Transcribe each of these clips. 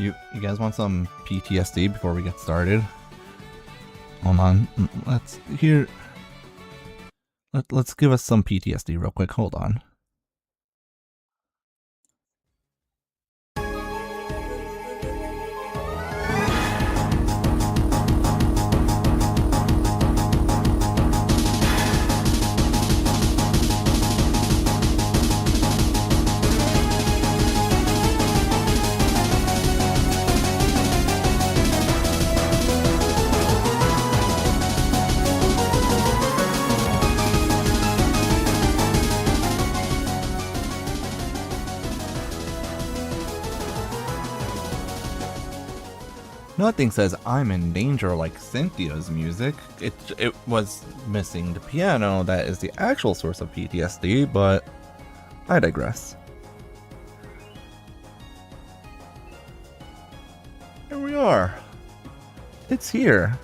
You guys want some PTSD before we get started? Hold on. Let's give us some PTSD real quick. Hold on. Nothing says I'm in danger like Cynthia's music. It was missing the piano that is the actual source of PTSD, but I digress. Here we are. It's here.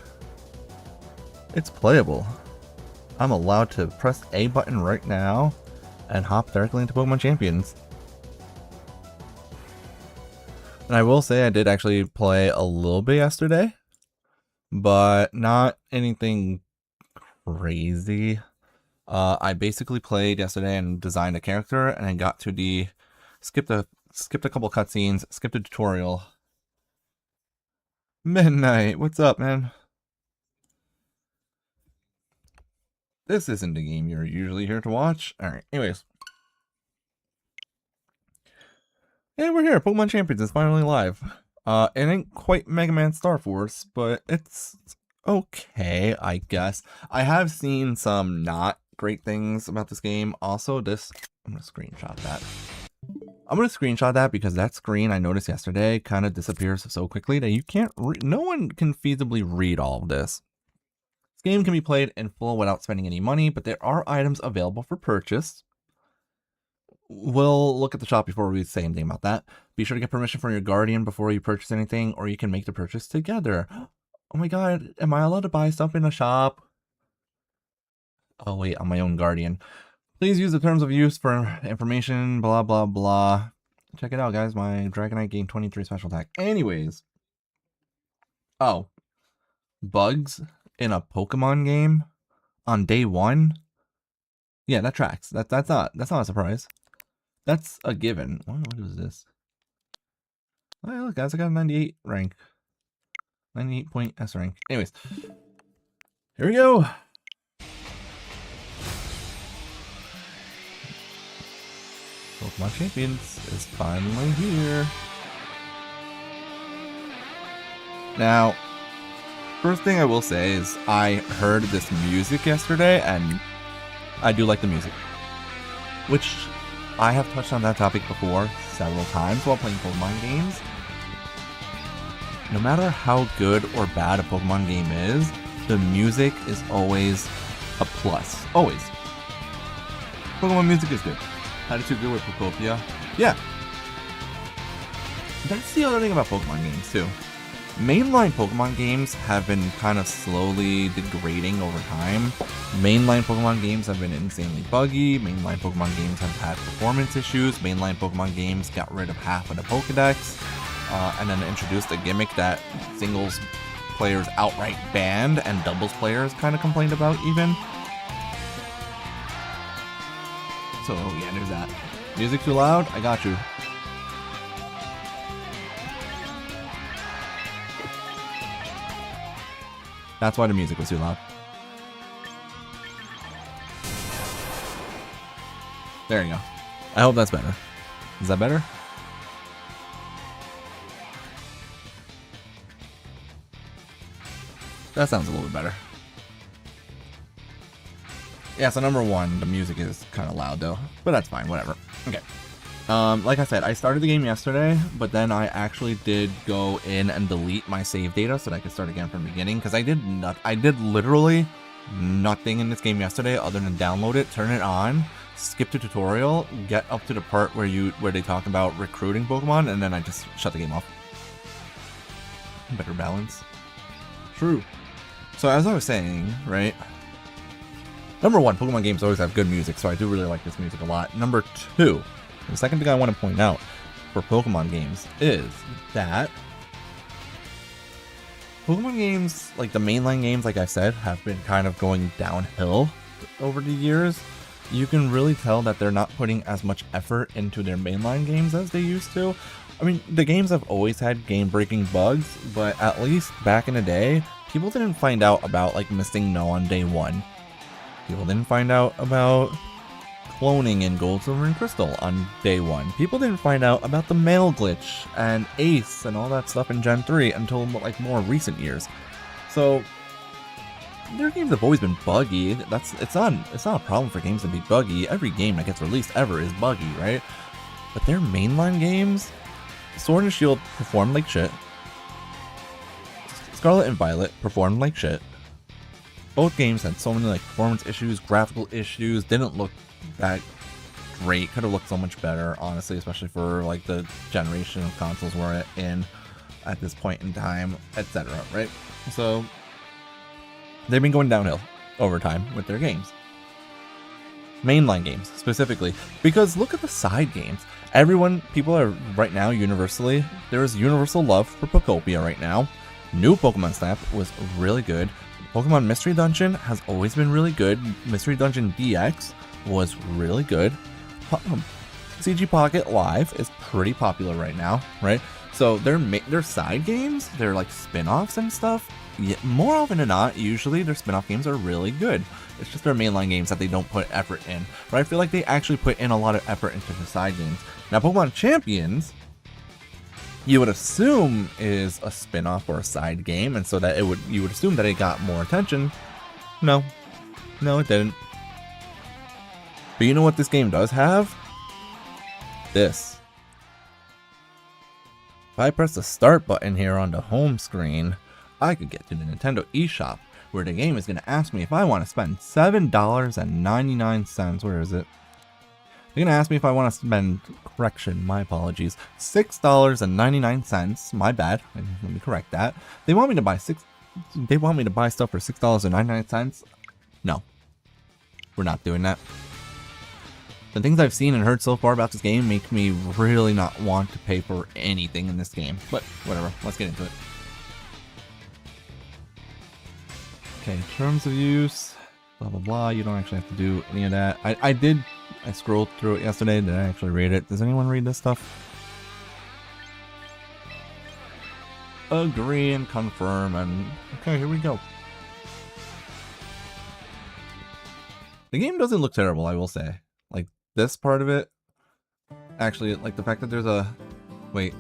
It's playable. I'm allowed to press A button right now and hop directly into Pokemon Champions. And I will say I did actually play a little bit yesterday, but not anything crazy. I basically played yesterday and designed a character, and I got to the skipped a couple cutscenes, skipped a tutorial. Midnight, what's up, man? This isn't the game you're usually here to watch. All right, anyways. And we're here, Pokemon Champions is finally live. It ain't quite Mega Man Star Force, but it's okay, I guess. I have seen some not great things about this game. Also, I'm gonna screenshot that. I'm gonna screenshot that because that screen I noticed yesterday kind of disappears so quickly that you can't no one can feasibly read all of this. This game can be played in full without spending any money, but there are items available for purchase. We'll look at the shop before we say anything about that. Be sure to get permission from your guardian before you purchase anything, or you can make the purchase together. Oh my god, am I allowed to buy stuff in a shop? Oh wait, I'm my own guardian. Please use the terms of use for information, blah blah blah. Check it out, guys. My Dragonite gained 23 special attack. Anyways. Oh. Bugs in a Pokemon game on day 1? Yeah, that tracks. That's not a surprise. That's a given. What is this? Oh, look, guys, I got a 98 rank. 98 point S rank. Anyways, here we go. Pokemon Champions is finally here. Now, first thing I will say is I heard this music yesterday, and I do like the music, which I have touched on that topic before several times while playing Pokemon games. No matter how good or bad a Pokemon game is, the music is always a plus. Always. Pokemon music is good. Attitude good with Pokopia. Yeah. That's the other thing about Pokemon games too. Mainline Pokemon games have been kind of slowly degrading over time. Mainline Pokemon games have been insanely buggy. Mainline Pokemon games have had performance issues. Mainline Pokemon games got rid of half of the Pokedex, and then introduced a gimmick that singles players outright banned and doubles players kind of complained about even. So yeah, there's that. Music too loud? I got you. That's why the music was too loud. There you go. I hope that's better. Is that better? That sounds a little bit better. Yeah, so number 1, the music is kind of loud though, but that's fine, whatever. Okay. Like I said, I started the game yesterday, but then I actually did go in and delete my save data so that I could start again from the beginning, because I did literally nothing in this game yesterday other than download it, turn it on, skip the tutorial, get up to the part where they talk about recruiting Pokemon, and then I just shut the game off. Better balance. True. So as I was saying, right? Number 1, Pokemon games always have good music, so I do really like this music a lot. Number 2, the second thing I want to point out for Pokemon games is that Pokemon games, like the mainline games, like I said, have been kind of going downhill over the years. You can really tell that they're not putting as much effort into their mainline games as they used to. I mean, the games have always had game-breaking bugs, but at least back in the day, people didn't find out about like Misting No on day one. People didn't find out about cloning in Gold, Silver, and Crystal on day one. People didn't find out about the mail glitch and Ace and all that stuff in Gen 3 until like more recent years. So their games have always been buggy. It's not a problem for games to be buggy. Every game that gets released ever is buggy, right? But their mainline games, Sword and Shield performed like shit. Scarlet and Violet performed like shit. Both games had so many like performance issues, graphical issues, didn't look that great. Could have looked so much better, honestly, especially for like the generation of consoles we're in at this point in time, etc. Right? So they've been going downhill over time with their games. Mainline games, specifically. Because look at the side games. People are right now, universally, there is universal love for Pokopia right now. New Pokemon Snap was really good. Pokemon Mystery Dungeon has always been really good. Mystery Dungeon DX was really good. CG Pocket Live is pretty popular right now, right? So their side games, they're like spin-offs and stuff. Yeah, more often than not, usually their spin-off games are really good. It's just their mainline games that they don't put effort in. But I feel like they actually put in a lot of effort into the side games. Now, Pokemon Champions, you would assume is a spin-off or a side game, and so that you would assume that it got more attention. No, it didn't. But you know what this game does have? This. If I press the start button here on the home screen, I could get to the Nintendo eShop, where the game is going to ask me if I want to spend $7.99. Where is it? They're going to ask me if I want to spend, correction, my apologies, $6.99. My bad. Let me correct that. They want me to buy stuff for $6.99. No. We're not doing that. The things I've seen and heard so far about this game make me really not want to pay for anything in this game. But whatever, let's get into it. Okay, terms of use, blah blah blah. You don't actually have to do any of that. I scrolled through it yesterday. Did I actually read it? Does anyone read this stuff? Agree and confirm, and okay, here we go. The game doesn't look terrible, I will say. Like, this part of it, actually, like the fact that there's a, wait.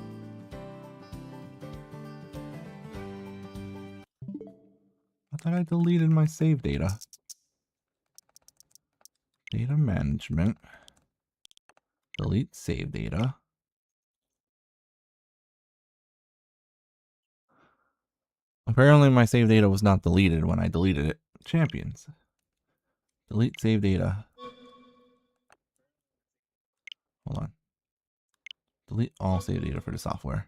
I thought I deleted my save data. Data management. Delete save data. Apparently my save data was not deleted when I deleted it. Champions. Delete save data. Hold on. Delete all save data for the software.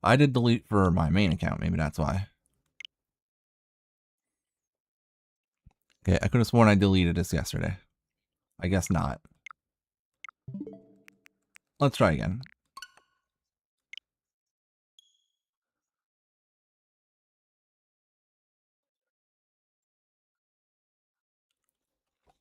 I did delete for my main account. Maybe that's why. Okay, I could have sworn I deleted this yesterday. I guess not. Let's try again.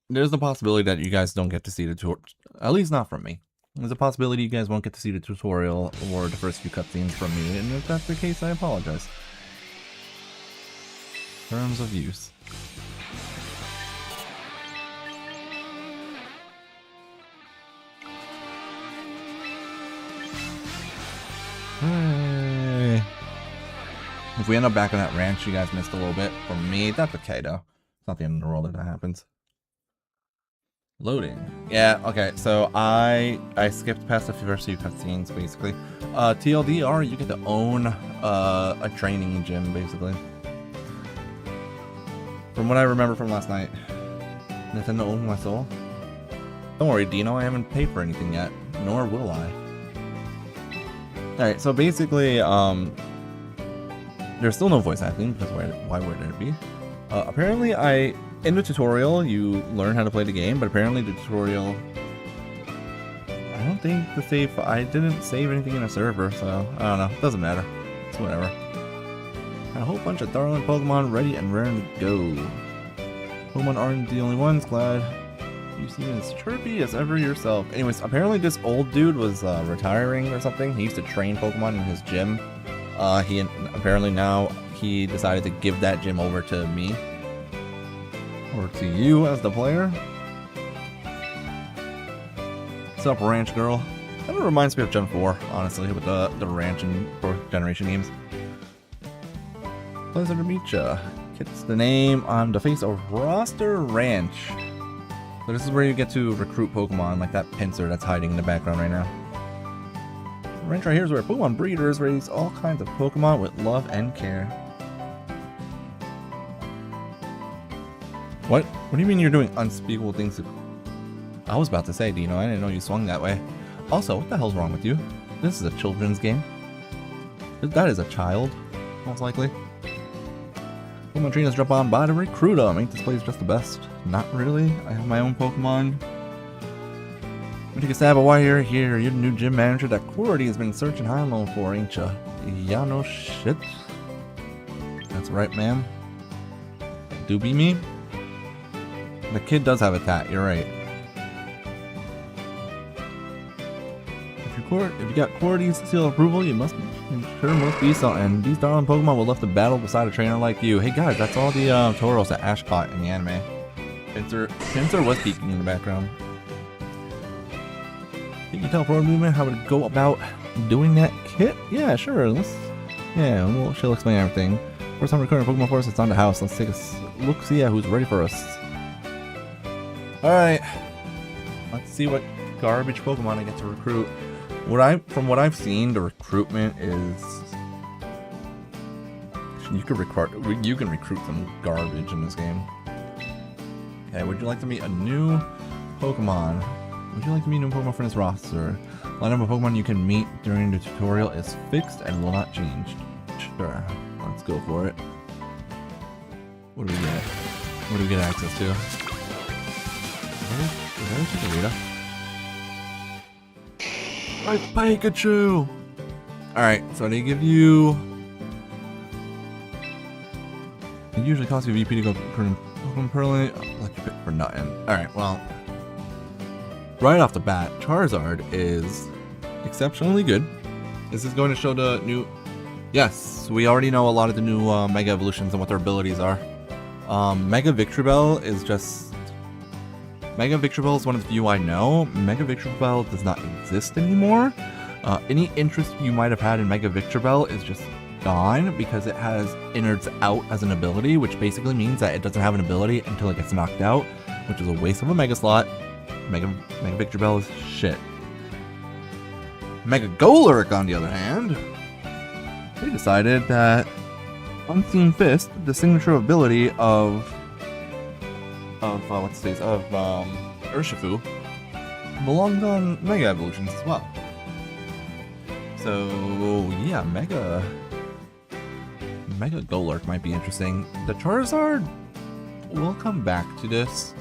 There's a possibility that you guys don't get to see the tutorial, at least not from me. There's a possibility you guys won't get to see the tutorial or the first few cutscenes from me, and if that's the case, I apologize. Terms of use. Hey. If we end up back on that ranch, you guys missed a little bit. From me, that's okay though. It's not the end of the world if that happens. Loading. Yeah, okay, so I skipped past the first few cutscenes, basically. TLDR, you get to own a training gym, basically. From what I remember from last night. Nintendo owned my soul. Don't worry, Dino, I haven't paid for anything yet. Nor will I. Alright, so basically, there's still no voice acting, because why would there be? Apparently, in the tutorial, you learn how to play the game, but apparently the tutorial, I don't think I didn't save anything in a server, so I don't know, it doesn't matter, it's whatever. A whole bunch of darling Pokemon ready and raring to go. Pokemon aren't the only ones, glad you seem as chirpy as ever yourself. Anyways, apparently this old dude was retiring or something. He used to train Pokemon in his gym. Apparently now he decided to give that gym over to me. Or to you as the player. What's up, Ranch Girl? Kind of reminds me of Gen 4, honestly, with the Ranch and 4th generation games. Pleasure to meet ya. Kit's the name on the face of Roster Ranch. So this is where you get to recruit Pokemon, like that pincer that's hiding in the background right now. The ranch right here is where Pokemon breeders raise all kinds of Pokemon with love and care. What? What do you mean you're doing unspeakable things to... I was about to say, Dino, I didn't know you swung that way. Also, what the hell's wrong with you? This is a children's game. That is a child, most likely. Pokemon trainers drop on by to recruit them. Ain't this place just the best? Not really. I have my own Pokemon. Let me take a stab at why you're here. You're the new gym manager that Cordy has been searching high and low for, ain't ya? Yeah, no shit. That's right, ma'am. Do be me? The kid does have a tat, you're right. If you got Cordy's seal of approval, you must be something. These darling Pokemon will love to battle beside a trainer like you. Hey guys, that's all the Tauros that Ash caught in the anime. Pincer was peeking in the background. Can you tell Pro Movement how to go about doing that, Kit? Yeah, sure. She'll explain everything. First time recording Pokemon Forest, it's on the house. Let's take a look, see who's ready for us. Alright. Let's see what garbage Pokemon I get to recruit. From what I've seen, the recruitment is you can recruit some garbage in this game. Okay, would you like to meet a new Pokemon? Would you like to meet a new Pokemon from this roster? The lineup of Pokemon you can meet during the tutorial is fixed and will not change. Sure, let's go for it. What do we get? What do we get access to? Is that a Chikorita? My Pikachu! Alright, so they give you... It usually costs you VP to go permanent. I'll let you pick for nothing. Alright, well... Right off the bat, Charizard is exceptionally good. This is going to show the new... Yes, we already know a lot of the new Mega Evolutions and what their abilities are. Mega Victreebel is just... Mega Victreebel is one of the few I know. Mega Victreebel does not exist anymore. Any interest you might have had in Mega Victreebel is just gone because it has innards out as an ability, which basically means that it doesn't have an ability until it gets knocked out, which is a waste of a Mega slot. Mega Victreebel is shit. Mega Golurk, on the other hand, they decided that Unseen Fist, the signature ability of Urshifu, belongs on Mega Evolutions as well. So yeah, Mega Golurk might be interesting. The Charizard, we'll come back to this.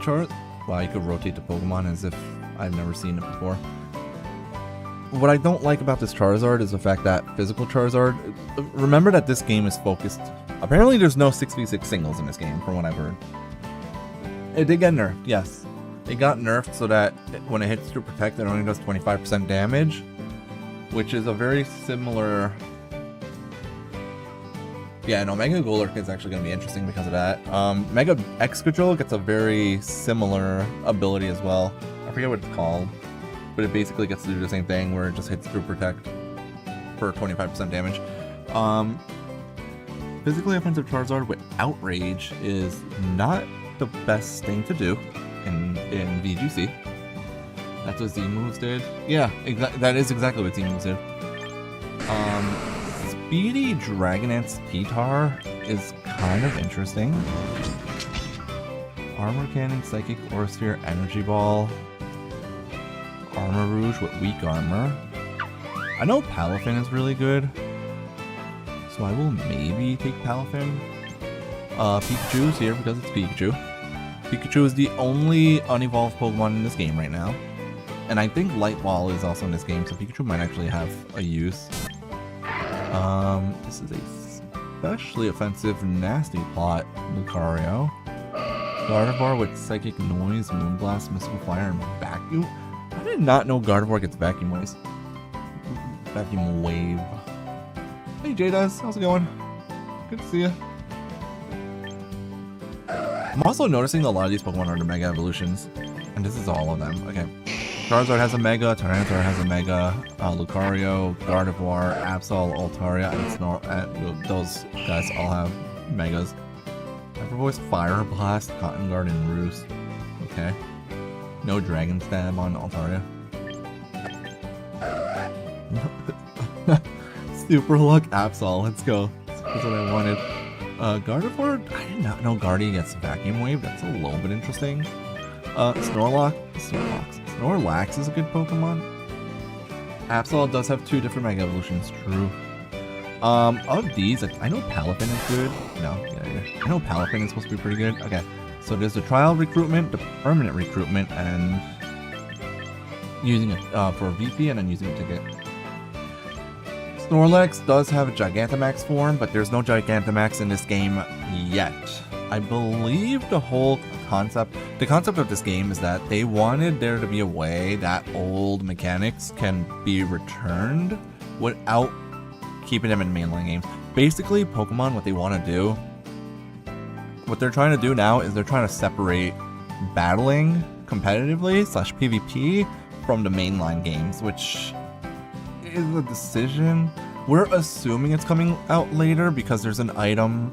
Wow, you could rotate the Pokemon as if I've never seen it before. What I don't like about this Charizard is the fact that physical Charizard... Remember that this game is focused... Apparently there's no 6v6 singles in this game, from what I've heard. It did get nerfed, yes. It got nerfed so that when it hits through Protect, it only does 25% damage. Which is a very similar... Yeah, no, Mega Golurk is actually going to be interesting because of that. Mega Excadrill gets a very similar ability as well. I forget what it's called. But it basically gets to do the same thing where it just hits through Protect for 25% damage. Physically offensive Charizard with Outrage is not the best thing to do in VGC. That's what Z moves did. Yeah, that is exactly what Z moves did. Speedy Dragonette's P-Tar is kind of interesting. Armor Cannon, Psychic Aura Sphere, Energy Ball. Armor Rouge with weak armor. I know Palafin is really good, so I will maybe take Palafin. Pikachu is here because it's Pikachu. Pikachu is the only unevolved Pokemon in this game right now. And I think Light Ball is also in this game, so Pikachu might actually have a use. This is a especially offensive, nasty plot, Lucario. Gardevoir with Psychic Noise, Moonblast, Mystical Fire, and Vacuum. I did not know Gardevoir gets Vacuum Wave. Vacuum Wave. Hey J-Daz, how's it going? Good to see you. I'm also noticing a lot of these Pokemon are the Mega Evolutions, and this is all of them. Okay. Charizard has a Mega, Tyranitar has a Mega, Lucario, Gardevoir, Absol, Altaria, and those guys all have Megas. Hyper Voice, Fire Blast, Cotton Guard, and Roost. Okay. No Dragon Stab on Altaria. Super Luck, Absol, let's go. That's what I wanted. Gardevoir, I did not know Guardy gets Vacuum Wave. That's a little bit interesting. Snorlax is a good Pokemon. Absol does have 2 different Mega Evolutions, true. Of these, I know Palafin is good. No, yeah. I know Palafin is supposed to be pretty good. Okay, so there's the trial recruitment, the permanent recruitment, and using it for a VP and then using a ticket. Snorlax does have a Gigantamax form, but there's no Gigantamax in this game yet. I believe the concept of this game is that they wanted there to be a way that old mechanics can be returned without keeping them in mainline games. Basically, Pokemon, what they're trying to do now is they're trying to separate battling competitively / PvP from the mainline games, which is a decision. We're assuming it's coming out later because there's an item.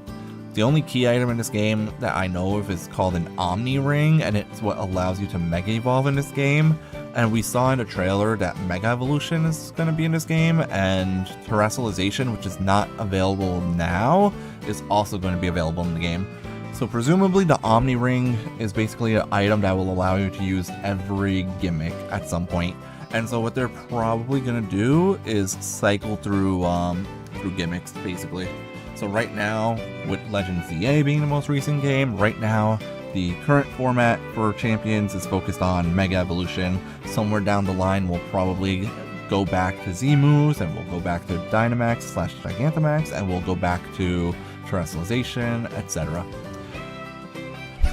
The only key item in this game that I know of is called an Omni Ring, and it's what allows you to Mega Evolve in this game. And we saw in the trailer that Mega Evolution is going to be in this game, and Terrestrialization, which is not available now, is also going to be available in the game. So presumably the Omni Ring is basically an item that will allow you to use every gimmick at some point. And so what they're probably going to do is cycle through gimmicks, basically. So right now, with Legends ZA being the most recent game, right now, the current format for Champions is focused on Mega Evolution. Somewhere down the line, we'll probably go back to Z-moves, and we'll go back to Dynamax / Gigantamax, and we'll go back to Terrestrialization, etc.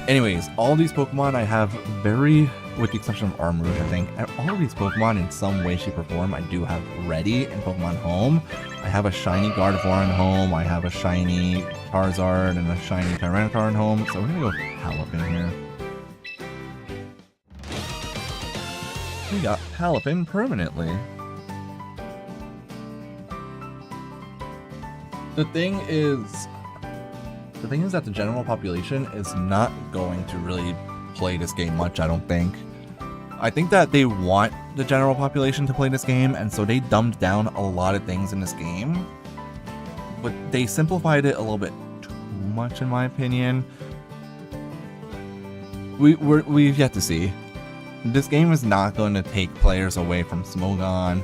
Anyways, all these Pokemon I have with the exception of Armarouge, I think, and all of these Pokemon in some way, shape, or form I do have ready in Pokemon Home. I have a shiny Gardevoir in Home, I have a shiny Charizard, and a shiny Tyranitar in Home, so we're gonna go with Palafin here. We got Palafin permanently. The thing is that the general population is not going to really play this game much, I don't think. I think that they want the general population to play this game, and so they dumbed down a lot of things in this game. But they simplified it a little bit too much, in my opinion. We've yet to see. This game is not going to take players away from Smogon.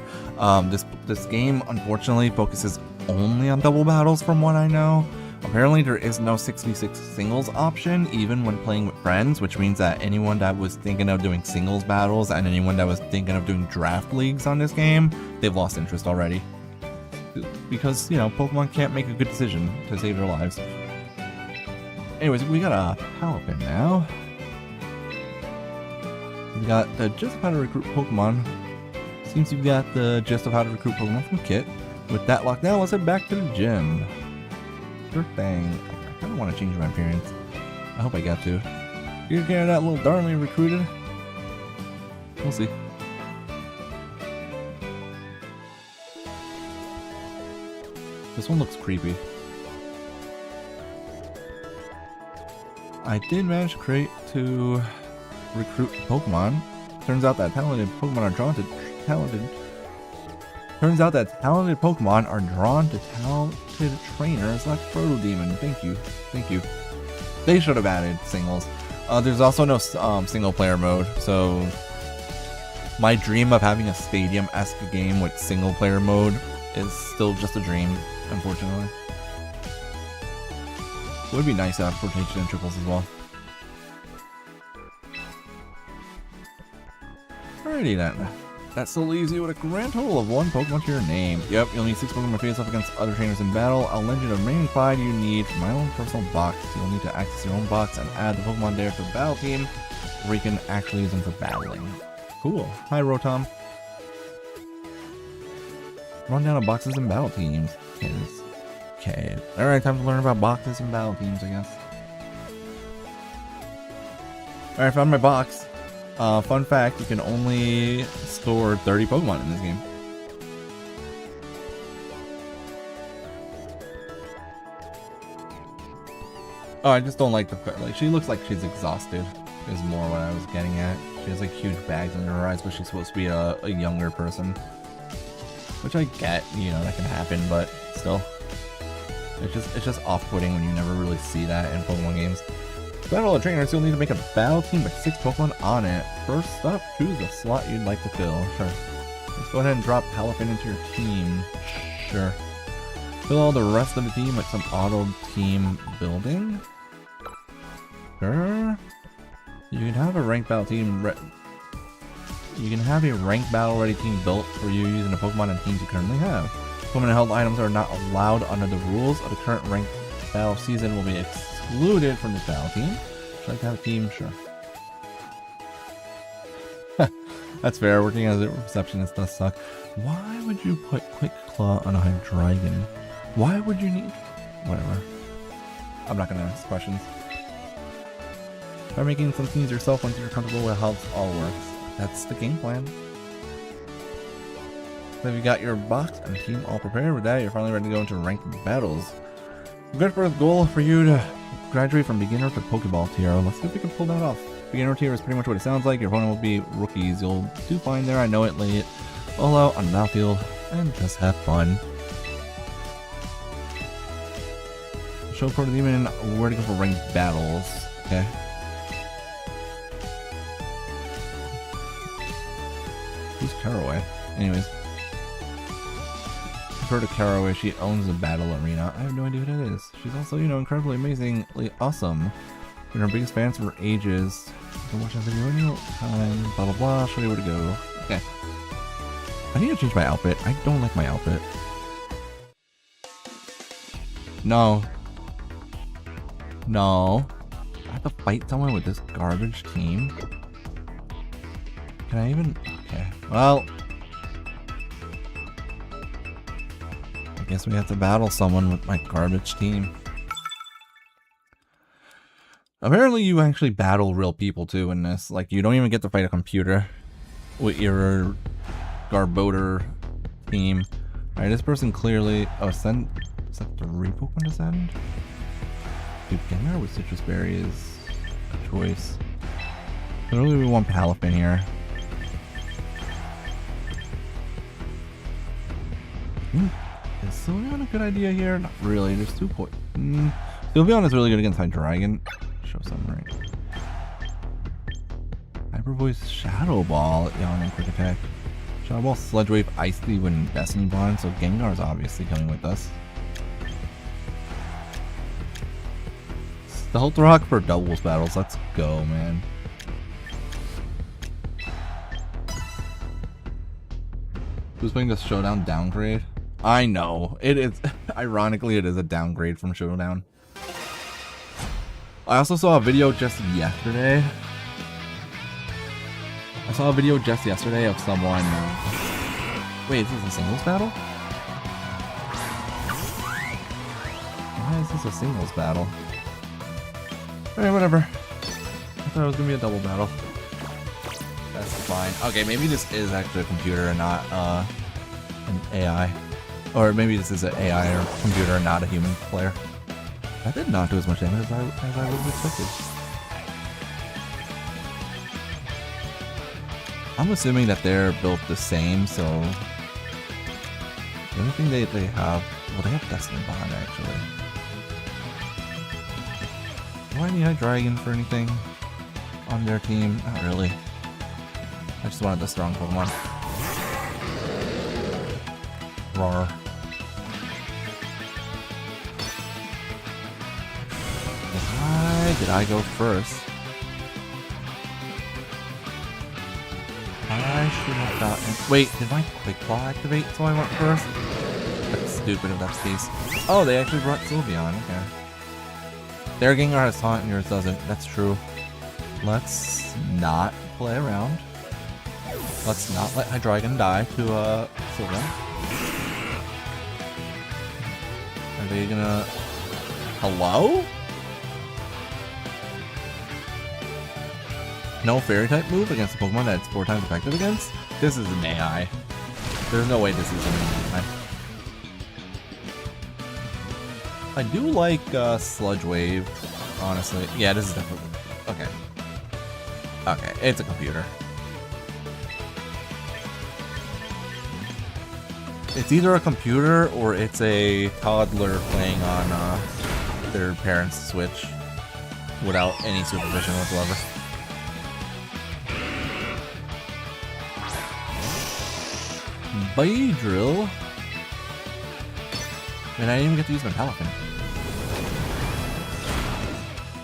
This game, unfortunately, focuses only on double battles, from what I know. Apparently there is no 6v6 singles option, even when playing with friends, which means that anyone that was thinking of doing singles battles and anyone that was thinking of doing draft leagues on this game, they've lost interest already. Because, you know, Pokemon can't make a good decision to save their lives. Anyways, we got a Palafin now. We got the gist of how to recruit Pokemon. Seems you've got the gist of how to recruit Pokemon from Kit. With that locked down, let's head back to the gym. Sure thing. I kind of want to change my appearance. I hope I got to. You're getting that little darling recruited. We'll see. This one looks creepy. I did manage to recruit Pokemon. Turns out that talented Pokemon are drawn to talented trainers like Proto Demon. Thank you. They should have added singles. There's also no single player mode, so my dream of having a stadium-esque game with single player mode is still just a dream, unfortunately. It would be nice to have rotation and triples as well. Alrighty then. That still leaves you with a grand total of 1 Pokemon to your name. Yep, you'll need 6 Pokemon to face off against other trainers in battle. I'll lend you the remaining 5 you need from my own personal box. You'll need to access your own box and add the Pokemon there to the battle team, where you can actually use them for battling. Cool. Hi, Rotom. Run down of boxes and battle teams. Okay. Alright, time to learn about boxes and battle teams, I guess. Alright, found my box. Fun fact, you can only store 30 Pokemon in this game. Oh, I just don't like the like. She looks like she's exhausted. Is more what I was getting at. She has like huge bags under her eyes, but she's supposed to be a younger person, which I get. You know, that can happen, but still, it's just off-putting when you never really see that in Pokemon games. To battle a trainer, you'll need to make a battle team with 6 Pokemon on it. First up, choose a slot you'd like to fill. Sure. Let's go ahead and drop Palafin into your team. Sure. Fill all the rest of the team with some auto team building. Sure. You can have a ranked battle team. You can have a ranked battle ready team built for you using the Pokemon and teams you currently have. Pokemon held items are not allowed under the rules of the current ranked battle season will be excluded from this battle team. Would you like to have a team? Sure. That's fair. Working as a receptionist does suck. Why would you put Quick Claw on a Hydreigon? Why would you need... Whatever. I'm not gonna ask questions. Try making some teams yourself once you're comfortable with how this all works. That's the game plan. So you got your box and team all prepared. With that, you're finally ready to go into ranked battles. Good for a goal for you to graduate from beginner to Pokeball tier. Let's see if we can pull that off. Beginner tier is pretty much what it sounds like. Your opponent will be rookies. You'll do fine there. I know it. Lay it all out on the battlefield and just have fun. Show Proto Demon where to go for ranked battles. Okay. Who's Caraway? Anyways. Refer to Caraway, she owns the battle arena. I have no idea who that is. She's also, you know, incredibly amazingly awesome. Been our biggest fans for ages. You can watch that video any time, blah blah blah, show you where to go. Okay. I need to change my outfit. I don't like my outfit. No. No. I have to fight someone with this garbage team? Can I even... Okay. Well... I guess we have to battle someone with my garbage team. Apparently you actually battle real people too in this. Like, you don't even get to fight a computer with your Garboder team. Alright, this person clearly... Oh, send... Is that 3 Pokemon to send? Dude, Gengar with Citrus Berry is a choice. Clearly we want Palafin here. Is Sylveon a good idea here? Not really. There's 2 points. Sylveon is really good against Hydreigon. Show some right. Hyper Voice Shadow Ball. Yawning Quick Attack. Shadow Ball, Sludge Wave, Ice Leaf, and Destiny Bond. So Gengar is obviously coming with us. Stealth Rock for doubles battles. Let's go, man. Who's playing the Showdown downgrade? I know. It is. Ironically, it is a downgrade from Showdown. I also saw a video just yesterday. Of someone... Wait, is this a singles battle? Why is this a singles battle? Alright, whatever. I thought it was gonna be a double battle. That's fine. Okay, maybe this is actually a computer and not an AI. Or maybe this is an AI or computer and not a human player. That did not do as much damage as I would have expected. I'm assuming that they're built the same, so... The only thing they have... Well, they have Destiny Bond, actually. Do I need Hydreigon for anything on their team? Not really. I just wanted the strong Pokemon. Roar. Why did I go first? I should have gotten... Wait, did my Quick Claw activate so I went first? That's stupid if that's the case. Oh, they actually brought Sylveon, okay. Their Gengar has Taunt and yours doesn't. That's true. Let's not play around. Let's not let Hydreigon die to Sylveon. Are they gonna... Hello? No Fairy type move against a Pokemon that's 4 times effective against? This is an AI. There's no way this is an AI. I do like Sludge Wave, honestly. Yeah, this is definitely... Okay. Okay, it's a computer. It's either a computer or it's a toddler playing on their parents' Switch without any supervision whatsoever. Beedrill. Man, I didn't even get to use my Pelican.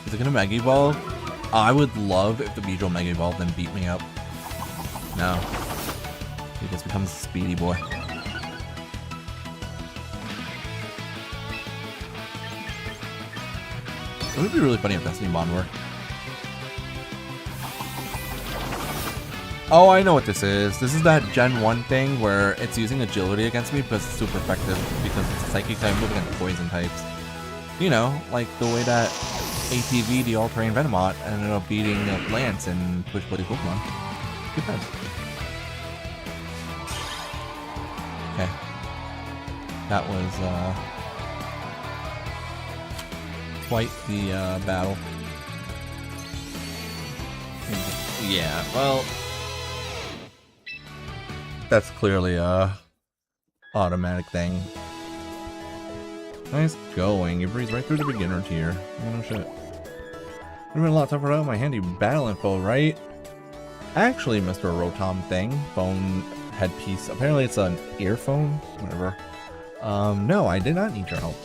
Is it gonna Mega Evolve? I would love if the Beedrill Mega Evolved and beat me up. No. He just becomes a speedy boy. It would be really funny if Destiny Bond worked. Oh, I know what this is. This is that Gen 1 thing where it's using agility against me because it's super effective because it's a psychic type move against poison types. You know, like the way that ATV, the all-terrain Venomoth, ended up beating Lance and Twitch Bloody Pokemon. Good times. Okay. That was quite the battle. Yeah, well... That's clearly a automatic thing. Nice going. You breeze right through the beginner tier. Oh, no shit. Would have been a lot tougher without my handy battle info, right? Actually, Mr. Rotom thing, phone headpiece. Apparently it's an earphone. Whatever. No, I did not need your help.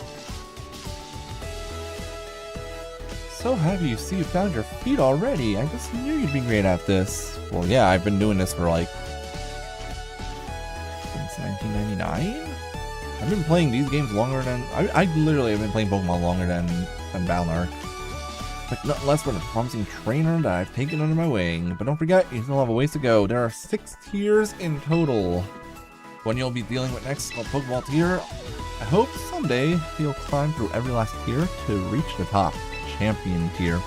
So happy you see you found your feet already. I just knew you'd be great at this. Well, yeah, I've been doing this for like 1999? I've been playing these games longer than... I literally have been playing Pokemon longer than Valor. But not less than a promising trainer that I've taken under my wing. But don't forget, you still have a ways to go. There are 6 tiers in total. When you'll be dealing with next Pokeball tier, I hope someday you'll climb through every last tier to reach the top, champion tier.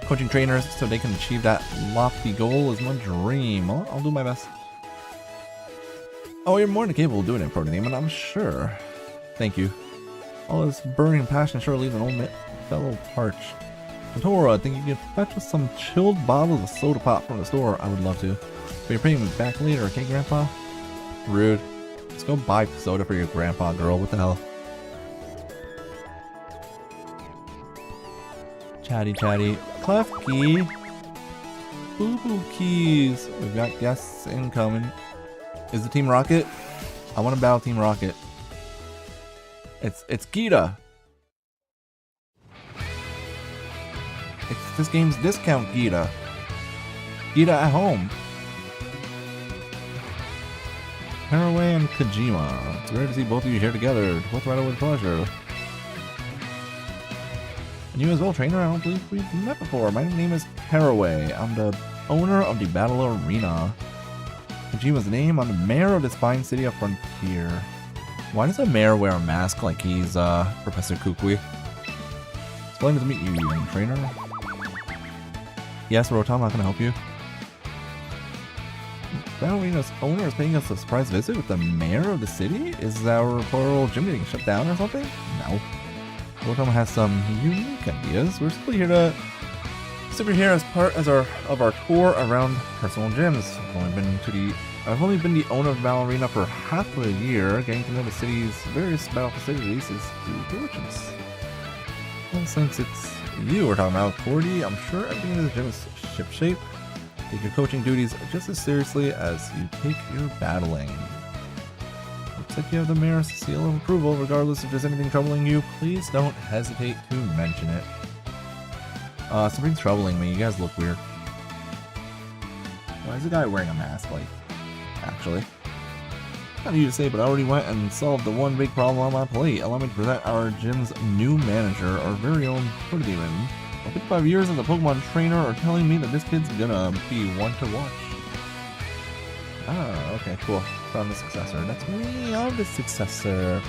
Coaching trainers so they can achieve that lofty goal is my dream. Well, I'll do my best. Oh, you're more than capable of doing it, Protoneme, and I'm sure. Thank you. All this burning passion sure leaves an old fellow parched. Tora, I think you could fetch us some chilled bottles of soda pop from the store. I would love to. But you're bringing me back later, okay, Grandpa? Rude. Let's go buy soda for your grandpa, girl. What the hell? Chatty chatty. Klefki. Boo boo keys. We've got guests incoming. Is it Team Rocket? I want to battle Team Rocket. It's Gita. It's this game's discount Gita. Gita at home. Haraway and Kojima. It's rare to see both of you here together. Both right away with pleasure. And you as well, trainer? I don't believe we've met before. My name is Haraway. I'm the owner of the Battle Arena. Kojima's name, I'm the mayor of this fine city of Frontier. Why does a mayor wear a mask like he's Professor Kukui? It's pleasure to meet you, young trainer. Yes, Rotom, how can I help you? Battle Arena's owner is paying us a surprise visit with the mayor of the city? Is our portal gym getting shut down or something? No. Rotom has some unique ideas. We're simply here as part of our tour around personal gyms. I've only been the owner of Battle Arena for half of a year. Getting to know the city's various battle facilities is due diligence. Well, since it's you we're talking about, Cordy, I'm sure everything in the gym is shipshape. Take your coaching duties just as seriously as you take your battling. Looks like you have the mayor's seal of approval. Regardless if there's anything troubling you, please don't hesitate to mention it. Something's troubling me. You guys look weird. Why is the guy wearing a mask, like, actually? Not easy to say, but I already went and solved the one big problem on my plate. Allow me to present our gym's new manager, our very own Demon. 55 years as a Pokemon trainer are telling me that this kid's gonna be one to watch. Ah, okay, cool. Found the successor. That's me, I'm the successor.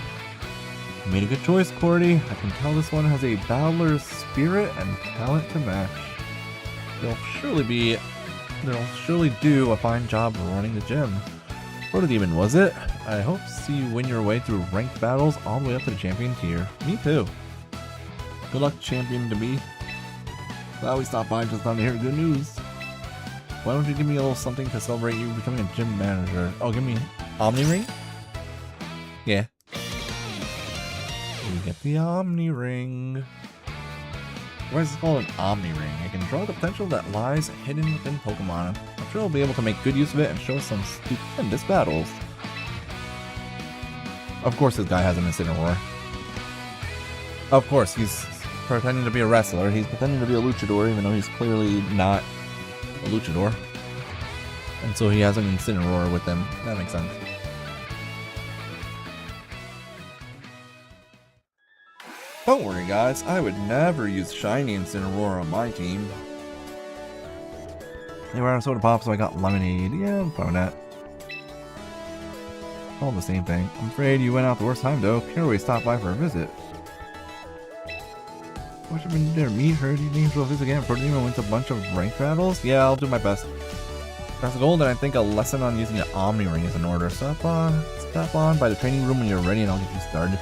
You made a good choice, Cordy. I can tell this one has a battler's spirit and talent to match. They'll surely do a fine job running the gym. Demon, was it? I hope to see you win your way through ranked battles all the way up to the champion tier. Me too. Good luck, champion to be. Glad we stopped by just now to hear good news. Why don't you give me a little something to celebrate you becoming a gym manager? Oh, give me Omni Ring? Yeah. You get the Omni Ring. Why is it called an Omni Ring? It can draw the potential that lies hidden within Pokemon. I'm sure we'll be able to make good use of it and show us some stupendous battles. Of course this guy has an Incineroar. Of course, he's pretending to be a wrestler. He's pretending to be a luchador, even though he's clearly not a luchador. And so he has an Incineroar with him. That makes sense. Don't worry guys, I would never use Shiny Incineroar on my team. They were out of soda pop, so I got lemonade. Yeah, I'm fine with that. All the same thing. I'm afraid you went out the worst time though. Pureway stopped by for a visit. What should we do there? Meet her? Do you think she'll visit again? Demon wins a bunch of ranked battles? Yeah, I'll do my best. That's gold, and I think a lesson on using the Omni Ring is in order. Stop on by the training room when you're ready and I'll get you started.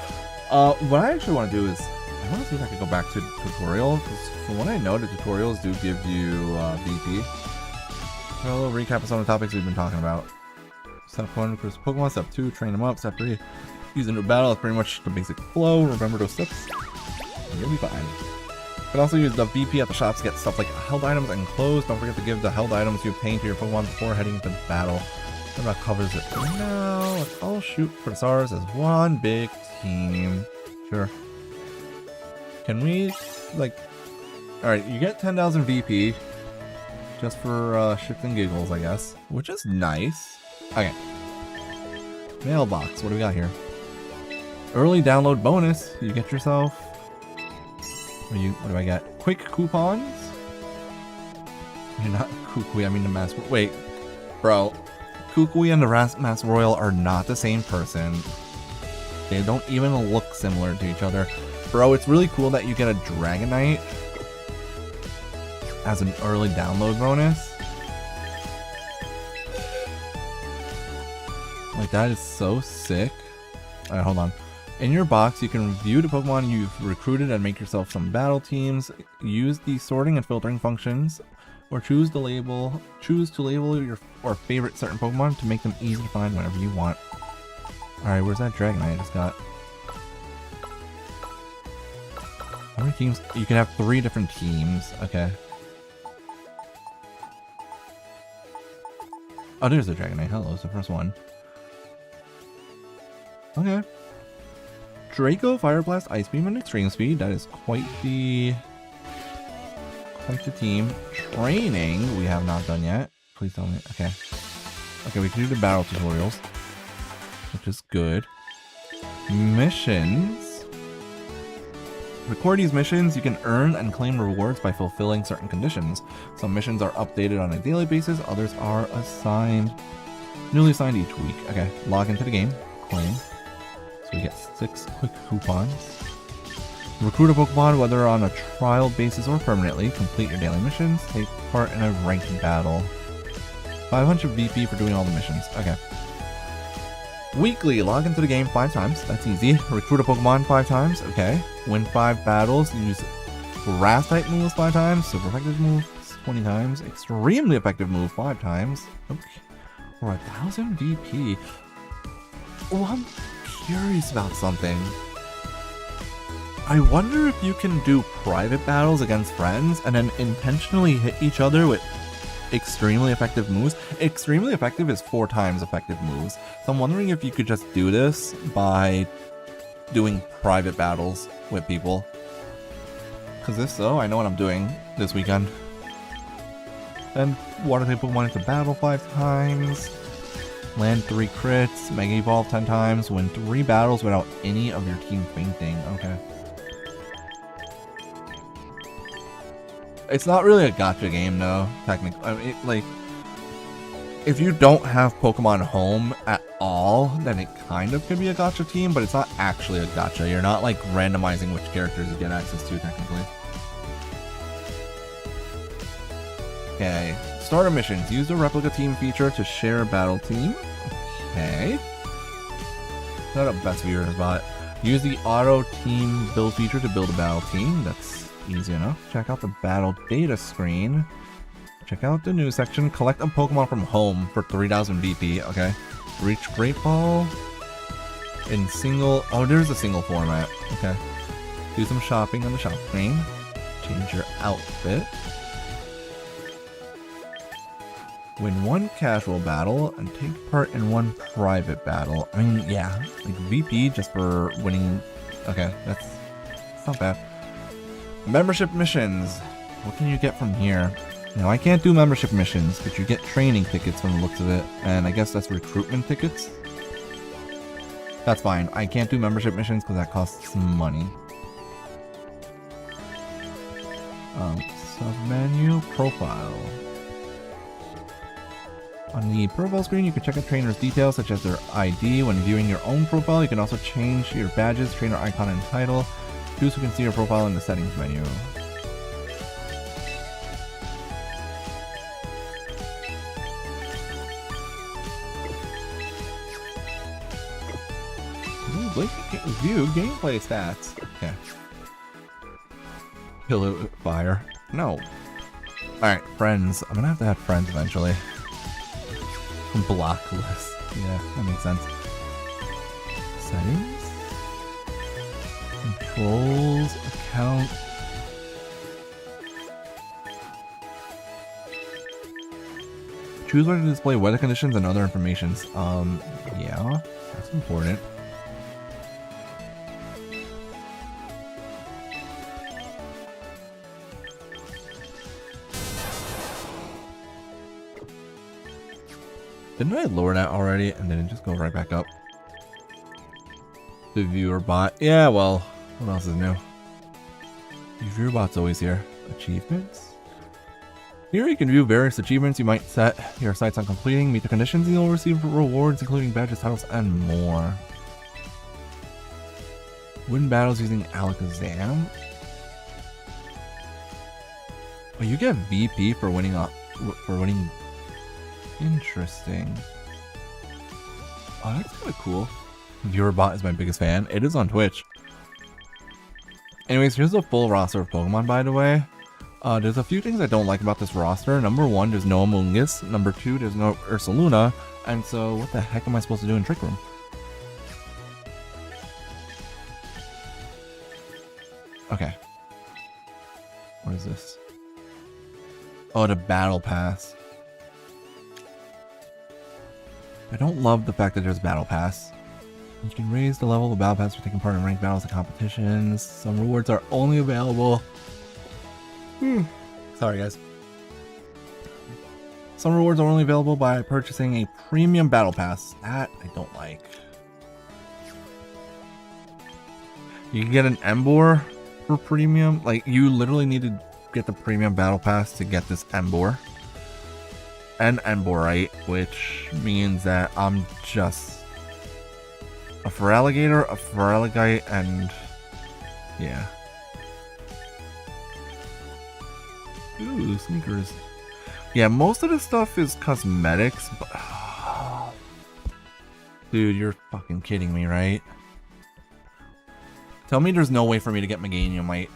What I actually want to do is, I want to see if I could go back to tutorial, because from what I know, the tutorials do give you VP. A little recap of some of the topics we've been talking about. Step 1, recruit Pokemon. Step 2, train them up. Step 3, use them to battle. That's pretty much the basic flow. Remember those steps, and you'll be fine. You can also use the VP at the shops to get stuff like held items and clothes. Don't forget to give the held items you obtain to your Pokemon before heading into battle. That covers it for now. Let's all shoot for the stars as one big team. Sure. Can we, like... Alright, you get 10,000 VP. Just for shits and giggles, I guess. Which is nice. Okay. Mailbox, what do we got here? Early download bonus. You get yourself... What do I get? Quick coupons? You're not Kukui, I mean the Mass... Wait. Bro. Kukui and the Mass Royal are not the same person. They don't even look similar to each other. Bro, it's really cool that you get a Dragonite as an early download bonus. Like, that is so sick. Alright, hold on. In your box, you can view the Pokemon you've recruited and make yourself some battle teams. Use the sorting and filtering functions, or choose to label your favorite certain Pokemon to make them easy to find whenever you want. Alright, where's that Dragonite I just got? How many teams? You can have 3 different teams. Okay. Oh, there's the Dragonite. Hello, it's the first one. Okay. Draco, Fire Blast, Ice Beam, and Extreme Speed. That is quite the team. Training, we have not done yet. Please tell me. Okay. Okay, we can do the battle tutorials, which is good. Missions. Record these missions. You can earn and claim rewards by fulfilling certain conditions. Some missions are updated on a daily basis. Others are newly assigned each week. Okay, log into the game. Claim. So we get 6 quick coupons. Recruit a Pokemon, whether on a trial basis or permanently. Complete your daily missions. Take part in a ranked battle. 500 VP for doing all the missions. Okay. Weekly, log into the game 5 times. That's easy. Recruit a Pokemon 5 times. Okay. Win 5 battles. Use Grass type moves 5 times. Super effective moves 20 times. Extremely effective move 5 times. Okay. For 1,000 VP. Oh, I'm curious about something. I wonder if you can do private battles against friends and then intentionally hit each other with extremely effective moves. Extremely effective is 4 times effective moves. So I'm wondering if you could just do this by doing private battles with people. Because if so, I know what I'm doing this weekend. Then water type Pokemon into battle 5 times. Land 3 crits. Mega Evolve 10 times. Win 3 battles without any of your team fainting. Okay. It's not really a gacha game though, technically. I mean, like, if you don't have Pokemon Home at all, then it kind of could be a gacha team, but it's not actually a gacha. You're not like randomizing which characters you get access to technically. Okay, starter missions. Use the replica team feature to share a battle team. Okay. Not a best viewer bot. Use the auto team build feature to build a battle team. That's easy enough. Check out the battle data screen. Check out the news section. Collect a Pokemon from home for 3000 BP. Okay. Reach Great Ball in single. Oh, there's a single format. Okay. Do some shopping on the shop screen. Change your outfit. Win 1 casual battle and take part in 1 private battle. I mean, yeah, like VP just for winning. Okay, that's not bad. Membership missions. What can you get from here? Now, I can't do membership missions, but you get training tickets from the looks of it. And I guess that's recruitment tickets. That's fine. I can't do membership missions because that costs some money. Sub-menu, profile. On the profile screen, you can check out trainers' details such as their ID. When viewing your own profile, you can also change your badges, trainer icon, and title. Choose who can see your profile in the settings menu. View gameplay stats. Okay. Pillow fire. No. Alright, friends. I'm gonna have to add friends eventually. Block list. Yeah, that makes sense. Settings. Controls. Account. Choose where to display weather conditions and other informations. Yeah, that's important. Didn't I lower that already and then just go right back up? The viewer bot. Yeah, well, what else is new? The viewer bot's always here. Achievements. Here you can view various achievements you might set your sights on completing. Meet the conditions and you'll receive rewards including badges, titles, and more. Win battles using Alakazam. Oh, you get VP for winning Interesting. Oh, that's kind of cool. Viewerbot is my biggest fan. It is on Twitch. Anyways, here's the full roster of Pokemon, by the way. There's a few things I don't like about this roster. Number 1, there's no Amoonguss. Number 2, there's no Ursaluna. And so, what the heck am I supposed to do in Trick Room? Okay. What is this? Oh, the Battle Pass. I don't love the fact that there's Battle Pass. You can raise the level of Battle Pass for taking part in ranked battles and competitions. Some rewards are only available. Sorry, guys. Some rewards are only available by purchasing a premium Battle Pass. That I don't like. You can get an Emboar for premium. Like, you literally need to get the premium Battle Pass to get this Emboar. And Emborite, which means that I'm just a Feraligatr, a Feraligatr, and yeah. Ooh, sneakers. Yeah, most of the stuff is cosmetics, but dude, you're fucking kidding me, right? Tell me there's no way for me to get Meganiumite.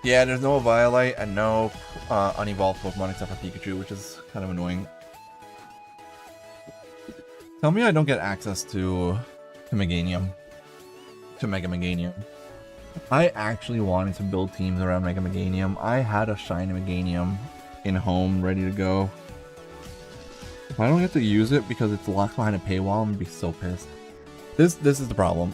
Yeah, there's no Violite and no unevolved Pokemon except for Pikachu, which is kind of annoying. Tell me I don't get access to Meganium. To Mega Meganium. I actually wanted to build teams around Mega Meganium. I had a shiny Meganium in home ready to go. If I don't get to use it because it's locked behind a paywall, I'm gonna be so pissed. This is the problem.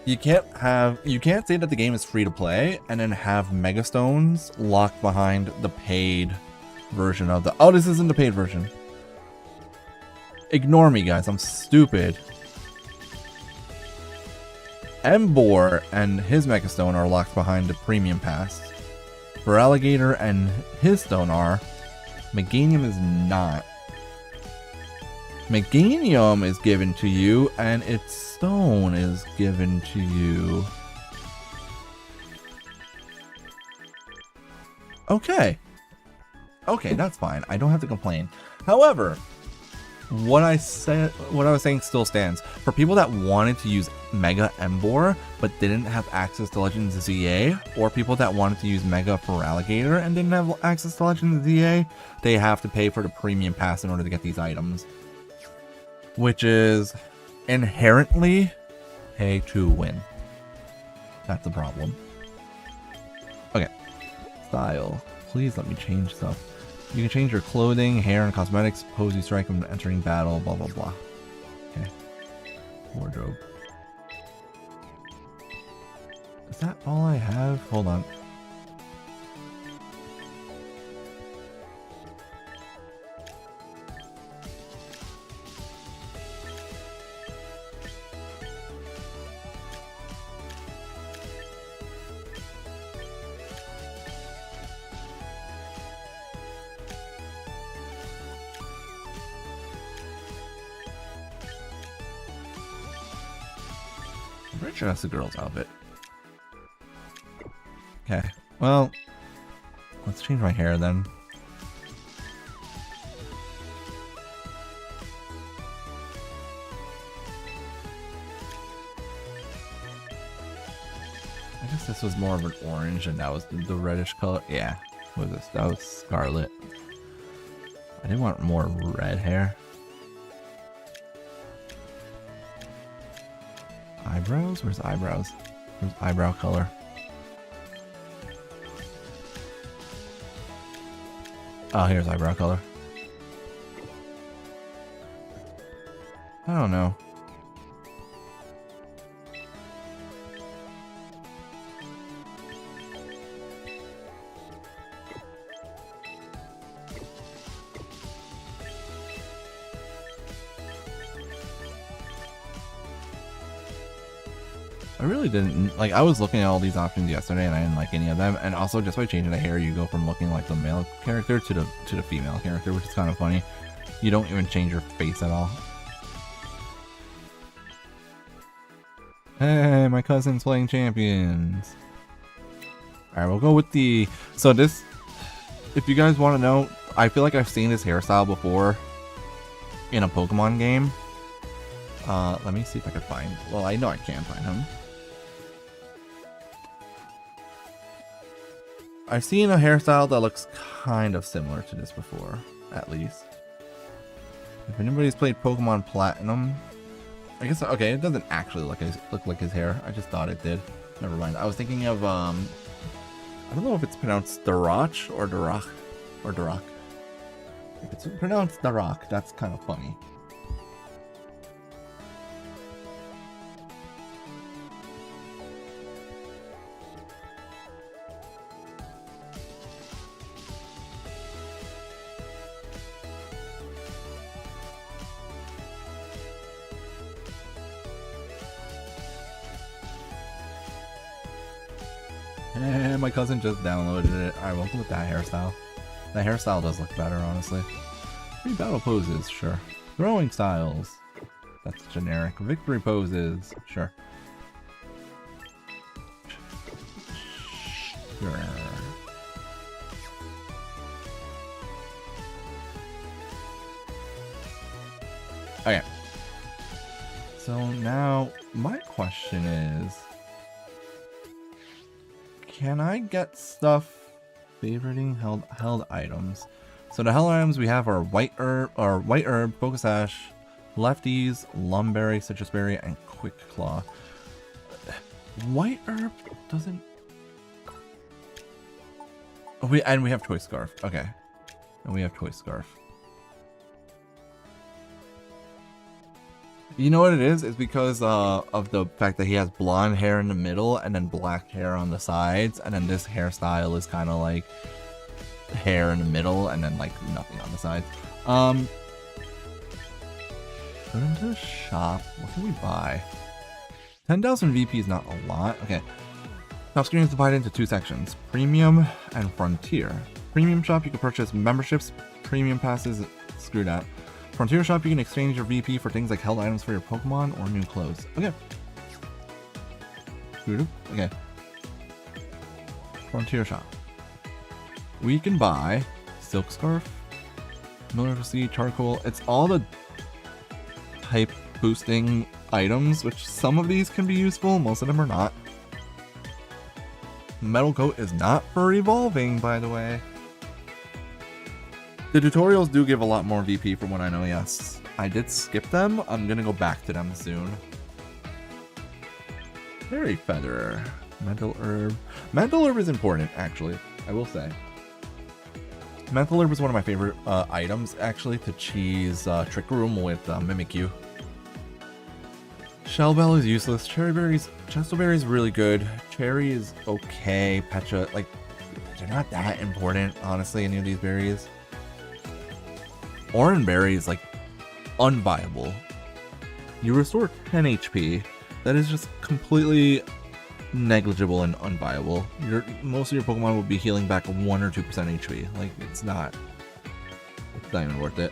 You can't say that the game is free to play and then have Mega Stones locked behind the paid version of the. Oh, this isn't the paid version. Ignore me, guys. I'm stupid. Embor and his Mega Stone are locked behind the premium pass. For Alligator and his stone are. Meganium is not. Meganium is given to you, and its stone is given to you. Okay. Okay, that's fine. I don't have to complain. However, what I was saying still stands. For people that wanted to use Mega Embor but didn't have access to Legends of ZA, or people that wanted to use Mega for Alligator and didn't have access to Legends of ZA, they have to pay for the premium pass in order to get these items. Which is inherently pay to win. That's the problem. Okay. Style. Please let me change stuff. You can change your clothing, hair, and cosmetics, pose you strike when entering battle, blah blah blah. Okay. Wardrobe. Is that all I have? Hold on. I'm pretty sure that's the girl's outfit. Okay, well, let's change my hair then. I guess this was more of an orange and that was the reddish color. Yeah, what was this? That was scarlet. I didn't want more red hair. Eyebrows? Where's eyebrows? Where's eyebrow color? Oh, here's eyebrow color. I don't know. I really didn't like. I was looking at all these options yesterday, and I didn't like any of them. And also, just by changing the hair, you go from looking like the male character to the female character, which is kind of funny. You don't even change your face at all. Hey, my cousin's playing champions. All right, we'll go with the. So this, if you guys want to know, I feel like I've seen this hairstyle before in a Pokemon game. Let me see if I can find. Well, I know I can find him. I've seen a hairstyle that looks kind of similar to this before, at least. If anybody's played Pokemon Platinum, I guess, okay, it doesn't actually look like his hair. I just thought it did. Never mind. I was thinking of, I don't know if it's pronounced Darach or Darach or Darach. If it's pronounced Darach, that's kind of funny. My cousin just downloaded it. Alright, we'll go with that hairstyle. That hairstyle does look better, honestly. Free battle poses, sure. Throwing styles. That's generic. Victory poses, sure. Sure. Okay. So now, my question is... Can I get stuff favoriting held items? So the held items we have are white herb, focus ash, lefties, lumberry, citrus berry, and quick claw. White herb doesn't. Oh, we have choice scarf. Okay, and we have choice scarf. You know what it is? It's because of the fact that he has blonde hair in the middle and then black hair on the sides, and then this hairstyle is kind of like hair in the middle and then like nothing on the sides. Go into the shop. What can we buy? 10,000 VP is not a lot. Okay. Top screen is divided into two sections: Premium and Frontier. Premium shop, you can purchase memberships, premium passes, screw that. Frontier shop, you can exchange your VP for things like held items for your Pokemon or new clothes. Okay. Okay. Frontier shop. We can buy Silk Scarf, Military Charcoal. It's all the type boosting items, which some of these can be useful, most of them are not. Metal Coat is not for evolving, by the way. The tutorials do give a lot more VP from what I know, yes. I did skip them. I'm gonna go back to them soon. Fairy Feather. Mental Herb. Mental Herb is important, actually. I will say. Mental Herb is one of my favorite items, actually, to cheese Trick Room with Mimikyu. Shell Bell is useless. Cherry Berries. Chesto Berry is really good. Cherry is okay. Pecha, like, they're not that important, honestly, any of these berries. Oran Berry is, like, unviable. You restore 10 HP. That is just completely negligible and unviable. Most of your Pokemon will be healing back 1 or 2% HP. Like, it's not even worth it.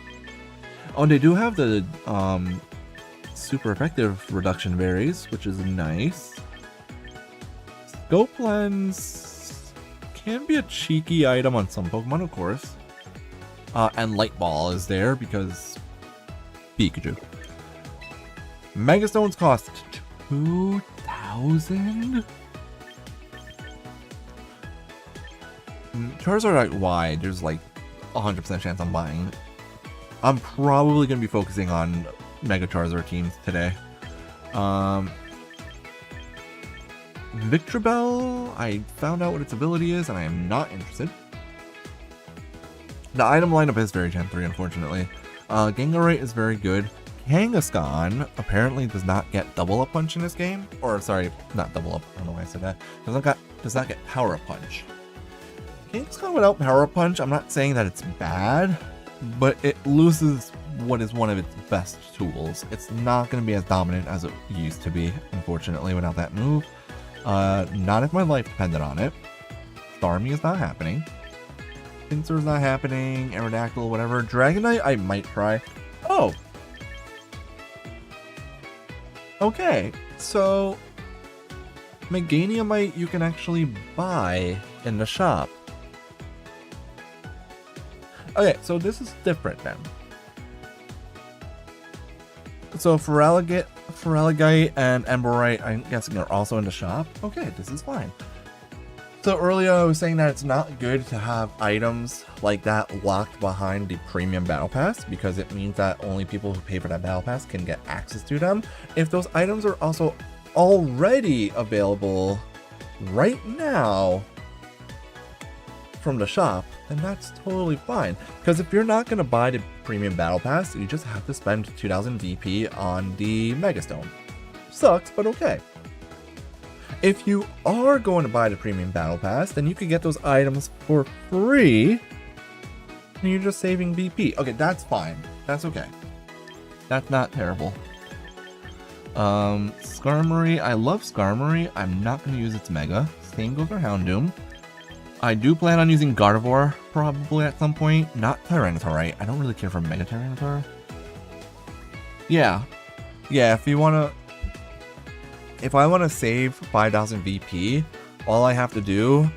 Oh, and they do have the super effective reduction berries, which is nice. Scope Lens can be a cheeky item on some Pokemon, of course. And Light Ball is there because Pikachu. Mega Stones cost 2,000? Charizard like wide, there's like 100% chance I'm buying. I'm probably going to be focusing on Mega Charizard teams today. Victreebel, I found out what its ability is and I am not interested. The item lineup is very Gen 3, unfortunately. Gengarite is very good. Kangaskhan apparently does not get double up punch in this game. Or, sorry, not double up. I don't know why I said that. Does not get power up punch. Kangaskhan without power up punch, I'm not saying that it's bad, but it loses what is one of its best tools. It's not going to be as dominant as it used to be, unfortunately, without that move. Not if my life depended on it. Starmie is not happening. Pinsir's not happening. Aerodactyl, whatever. Dragonite, I might try. Oh! Okay, so Meganiumite you can actually buy in the shop. Okay, so this is different then. So Feraligatr and Emberite, I'm guessing are also in the shop. Okay, this is fine. So earlier I was saying that it's not good to have items like that locked behind the premium battle pass because it means that only people who pay for that battle pass can get access to them. If those items are also already available right now from the shop, then that's totally fine. Because if you're not going to buy the premium battle pass, you just have to spend 2,000 VP on the Megastone. Sucks, but okay. If you are going to buy the premium battle pass, then you can get those items for free and you're just saving VP. Okay, that's fine. That's okay. That's not terrible. Skarmory, I love Skarmory. I'm not going to use its Mega. Same goes for Houndoom. I do plan on using Gardevoir probably at some point. Not Tyranitar, right? I don't really care for Mega Tyranitar. Yeah, if you want to... If I want to save 5,000 VP, all I have to do...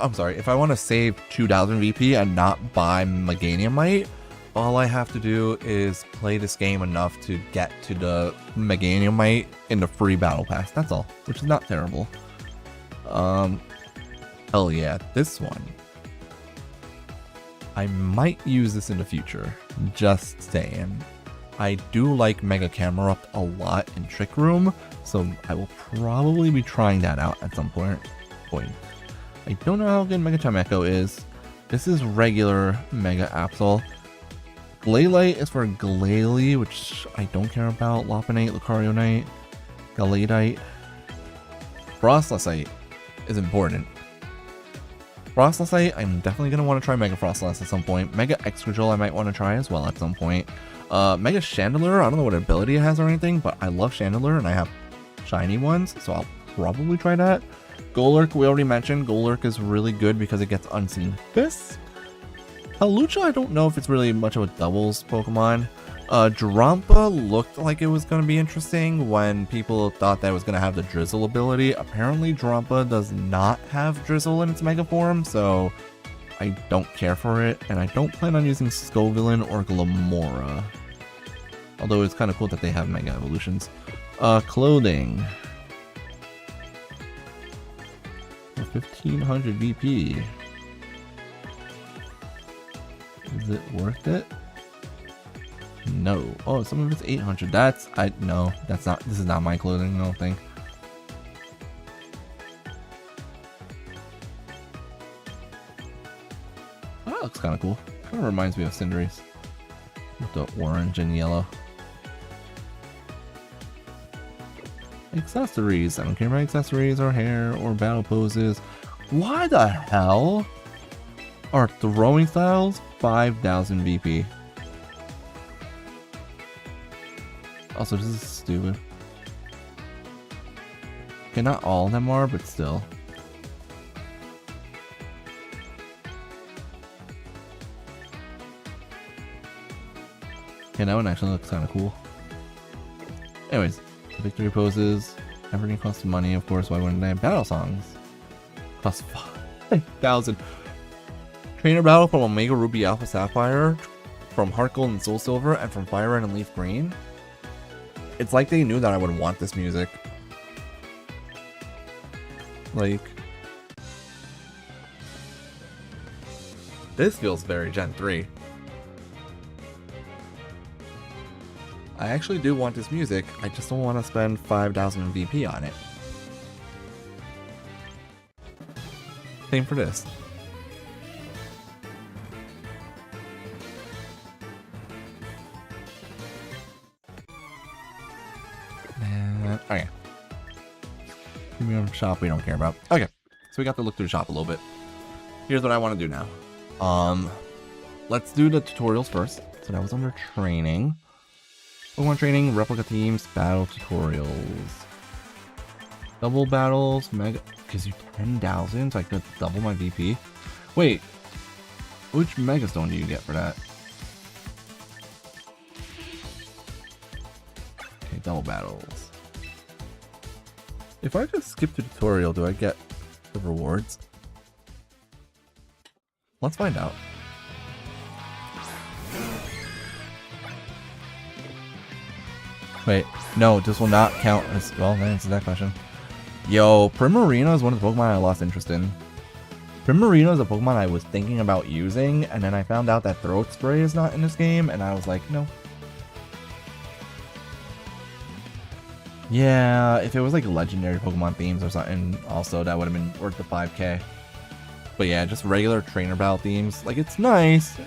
I'm sorry, if I want to save 2,000 VP and not buy Meganiumite, all I have to do is play this game enough to get to the Meganiumite in the free battle pass. That's all, which is not terrible. Hell yeah, this one. I might use this in the future, just saying. I do like Mega Camerupt a lot in Trick Room, so I will probably be trying that out at some point. I don't know how good Mega Chimecho is. This is regular Mega Absol. Glaylite is for Glalie, which I don't care about. Lopunite, Lucarionite, Galadite. Frostlassite is important. Frostlassite, I'm definitely going to want to try Mega Frostlass at some point. Mega Excadrill I might want to try as well at some point. Mega Chandelure, I don't know what ability it has or anything, but I love Chandelure and I have shiny ones, so I'll probably try that. Golurk, we already mentioned. Golurk is really good because it gets Unseen Fist. Hawlucha, I don't know if it's really much of a doubles Pokemon. Drampa looked like it was going to be interesting when people thought that it was going to have the Drizzle ability. Apparently, Drampa does not have Drizzle in its Mega form, so I don't care for it. And I don't plan on using Scovillain or Glamora. Although it's kind of cool that they have Mega Evolutions. Clothing. 1500 VP. Is it worth it? No. Oh, some of it's 800. No, that's not, this is not my clothing, I don't think. Oh, that looks kind of cool. Kind of reminds me of Cinderace. With the orange and yellow. Accessories. I don't care about accessories or hair or battle poses. Why the hell are throwing styles 5000 VP? Also, this is stupid. Okay, not all of them are, but still. Okay, that one actually looks kind of cool. Anyways, victory poses. Everything costs money, of course. Why wouldn't they have battle songs? Costs 5,000. Trainer battle from Omega Ruby Alpha Sapphire, from Heart Gold and Soul Silver, and from Fire Red and Leaf Green. It's like they knew that I would want this music. Like, this feels very Gen 3. I actually do want this music, I just don't want to spend 5,000 VP on it. Same for this. Okay. Premium shop we don't care about. Okay, so we got to look through the shop a little bit. Here's what I want to do now. Let's do the tutorials first. So that was under training. Pokemon training, replica teams, battle tutorials. Double battles, mega gives you 10,000, so I could double my VP. Wait, which Mega Stone do you get for that? Okay, double battles. If I just skip the tutorial, do I get the rewards? Let's find out. Wait, no, this will not count as well. That answers that question. Yo, Primarina is one of the Pokemon I lost interest in. Primarina is a Pokemon I was thinking about using, and then I found out that Throat Spray is not in this game, and I was like, no. Yeah, if it was like legendary Pokemon themes or something, also that would have been worth the 5k. But yeah, just regular trainer battle themes. Like, it's nice.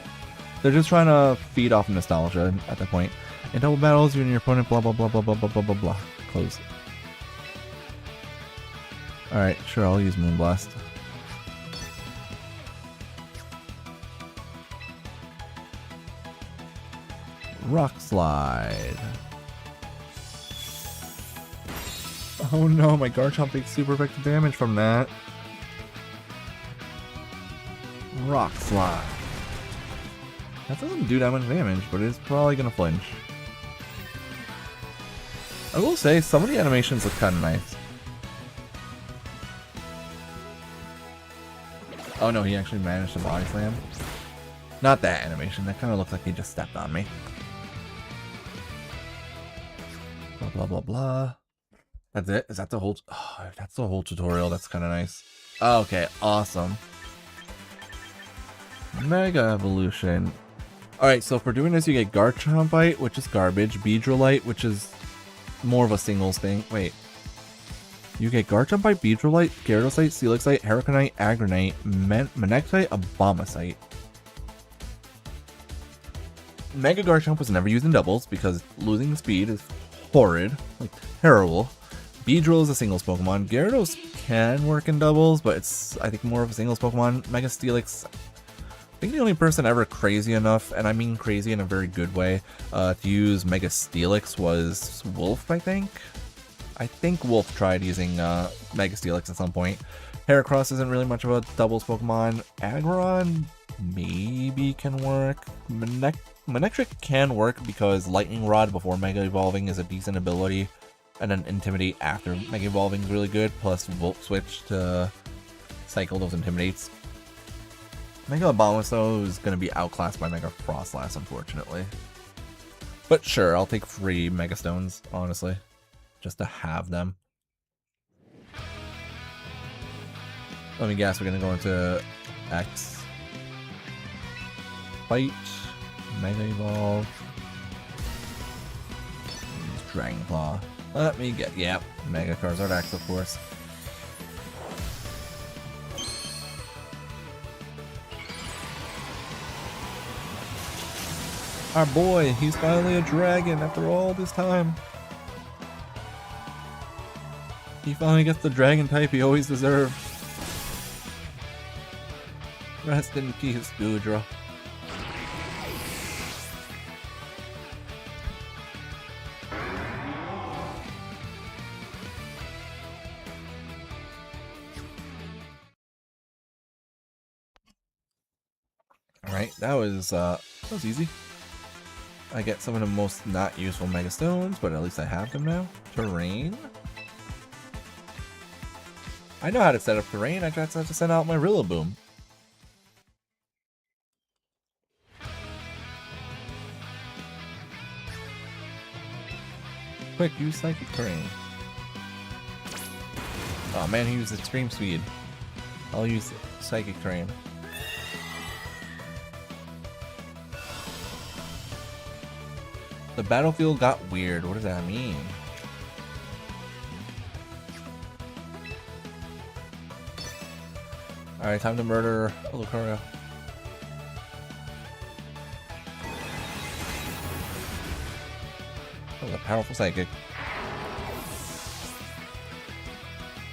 They're just trying to feed off nostalgia at that point. In double battles, you and your opponent, blah, blah, blah, blah, blah, blah, blah, blah, blah. Close. Alright, sure, I'll use Moonblast. Rock Slide. Oh no, my Garchomp takes super effective damage from that. Rock Slide. That doesn't do that much damage, but it's probably gonna flinch. I will say, some of the animations look kind of nice. Oh no, he actually managed to body slam. Not that animation, that kind of looks like he just stepped on me. Blah blah blah blah. That's it? Is that the whole... Oh, if that's the whole tutorial, that's kind of nice. Oh, okay, awesome. Mega Evolution. Alright, so for doing this, you get Garchompite, which is garbage. Beedrillite, which is more of a singles thing. Wait. You get Garchompite, Beedrillite, Gyarados, Steelixite, Hurricanite, Agronite, Manectite, Abomasite. Mega Garchomp was never used in doubles because losing the speed is horrid, like terrible. Beedrill is a singles Pokemon. Gyarados can work in doubles, but it's, I think, more of a singles Pokemon. Mega Steelix, I think the only person ever crazy enough, and I mean crazy in a very good way, to use Mega Steelix was Wolf, I think. I think Wolf tried using Mega Steelix at some point. Heracross isn't really much of a doubles Pokemon. Aggron maybe can work. Manectric can work because Lightning Rod before Mega Evolving is a decent ability. And then Intimidate after Mega Evolving is really good, plus Volt Switch to cycle those Intimidates. Mega Abomasnow though is going to be outclassed by Mega Frostlass, unfortunately. But sure, I'll take free Mega Stones, honestly, just to have them. Let me guess, we're going to go into X. Fight, Mega Evolve, Dragon Claw. Let me get, yeah, Mega Charizard X, of course. Our boy, he's finally a dragon after all this time. He finally gets the dragon type he always deserved. Rest in peace, Goodra. Alright, that was easy. I get some of the most not useful Mega Stones, but at least I have them now. Terrain. I know how to set up terrain, I just have to send out my Rillaboom. Quick, use Psychic Terrain. Oh man, he used Extreme Speed. I'll use Psychic Terrain. The battlefield got weird. What does that mean? Alright, time to murder Lucario. That was a powerful Psychic.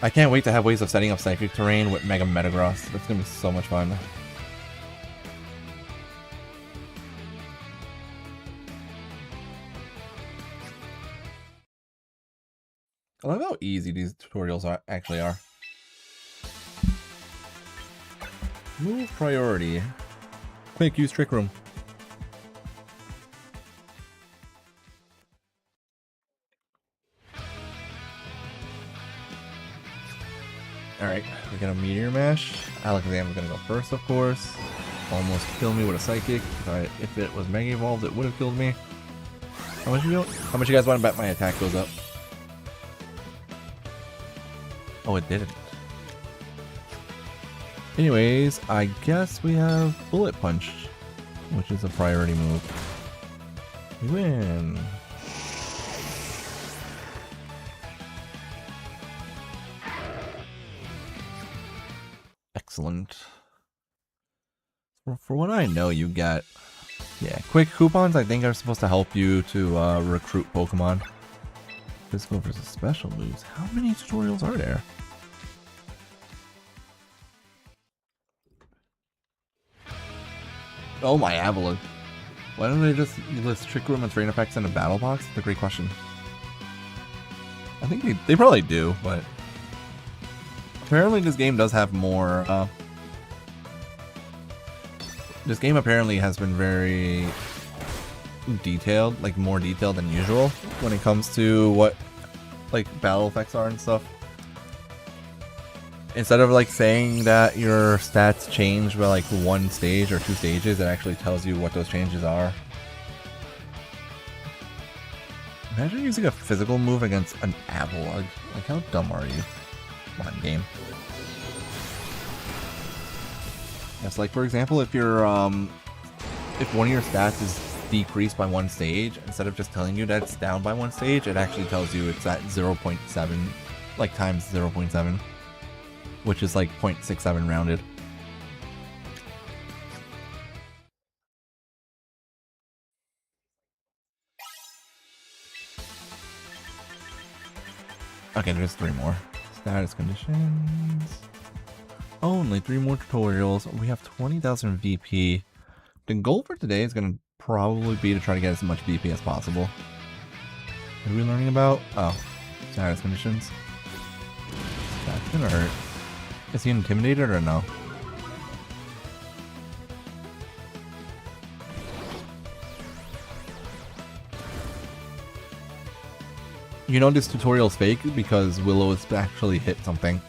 I can't wait to have ways of setting up Psychic Terrain with Mega Metagross. That's gonna be so much fun. I love how easy these tutorials actually are. Move priority. Quick, use Trick Room. Alright, we got a Meteor Mash. Alakazam's gonna go first, of course. Almost killed me with a Psychic. If it was Mega Evolved, it would have killed me. How much you guys want to bet my attack goes up? Oh, it didn't. Anyways, I guess we have Bullet Punch, which is a priority move. We win. Excellent. For what I know, you get... Yeah, quick coupons I think are supposed to help you to recruit Pokemon. Physical versus special moves. How many tutorials are there? Oh my Avalon. Why don't they just list Trick Room and Terrain Effects in a battle box? That's a great question. I think they probably do, but... Apparently this game does have more... This game apparently has been very detailed, like more detailed than usual when it comes to what like battle effects are and stuff. Instead of like saying that your stats change by like one stage or two stages, it actually tells you what those changes are. Imagine using a physical move against an Avalugg. Like, how dumb are you? Come on, game. Yes, like for example, if you're if one of your stats is decreased by one stage, instead of just telling you that it's down by one stage, it actually tells you it's at 0.7, like times 0.7, which is like 0.67 rounded. Okay, there's 3 more. Status conditions. Only 3 more tutorials. We have 20,000 VP. The goal for today is going to probably be to try to get as much VP as possible. What are we learning about? Oh, status conditions. That's gonna hurt. Is he intimidated or no? You know this tutorial's fake because Willow has actually hit something.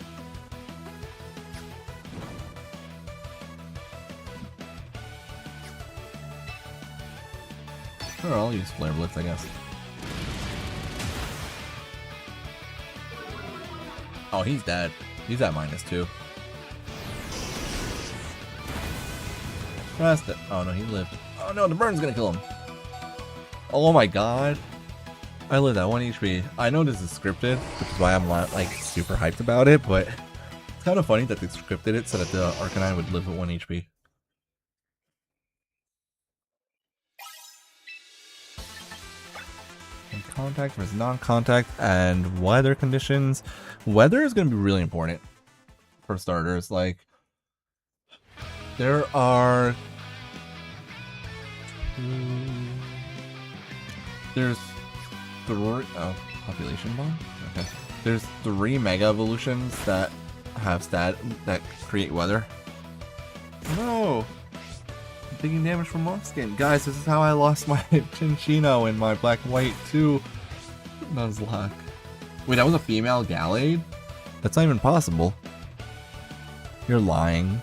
Sure, I'll use Flare Blitz, I guess. Oh, he's dead. He's at -2. Pressed it. Oh no, he lived. Oh no, the burn's gonna kill him. Oh my god. I lived at 1 HP. I know this is scripted, which is why I'm not like super hyped about it, but it's kind of funny that they scripted it so that the Arcanine would live at 1 HP. And contact versus non-contact and weather conditions. Weather is going to be really important for starters. Like, there are... There's 3... Oh, population bomb? Okay. There's 3 Mega Evolutions that have that create weather. No! I'm taking damage from Mothskin. Guys, this is how I lost my Chinchino in my Black and White too. Nuzlocke. Wait, that was a female Gallade? That's not even possible. You're lying.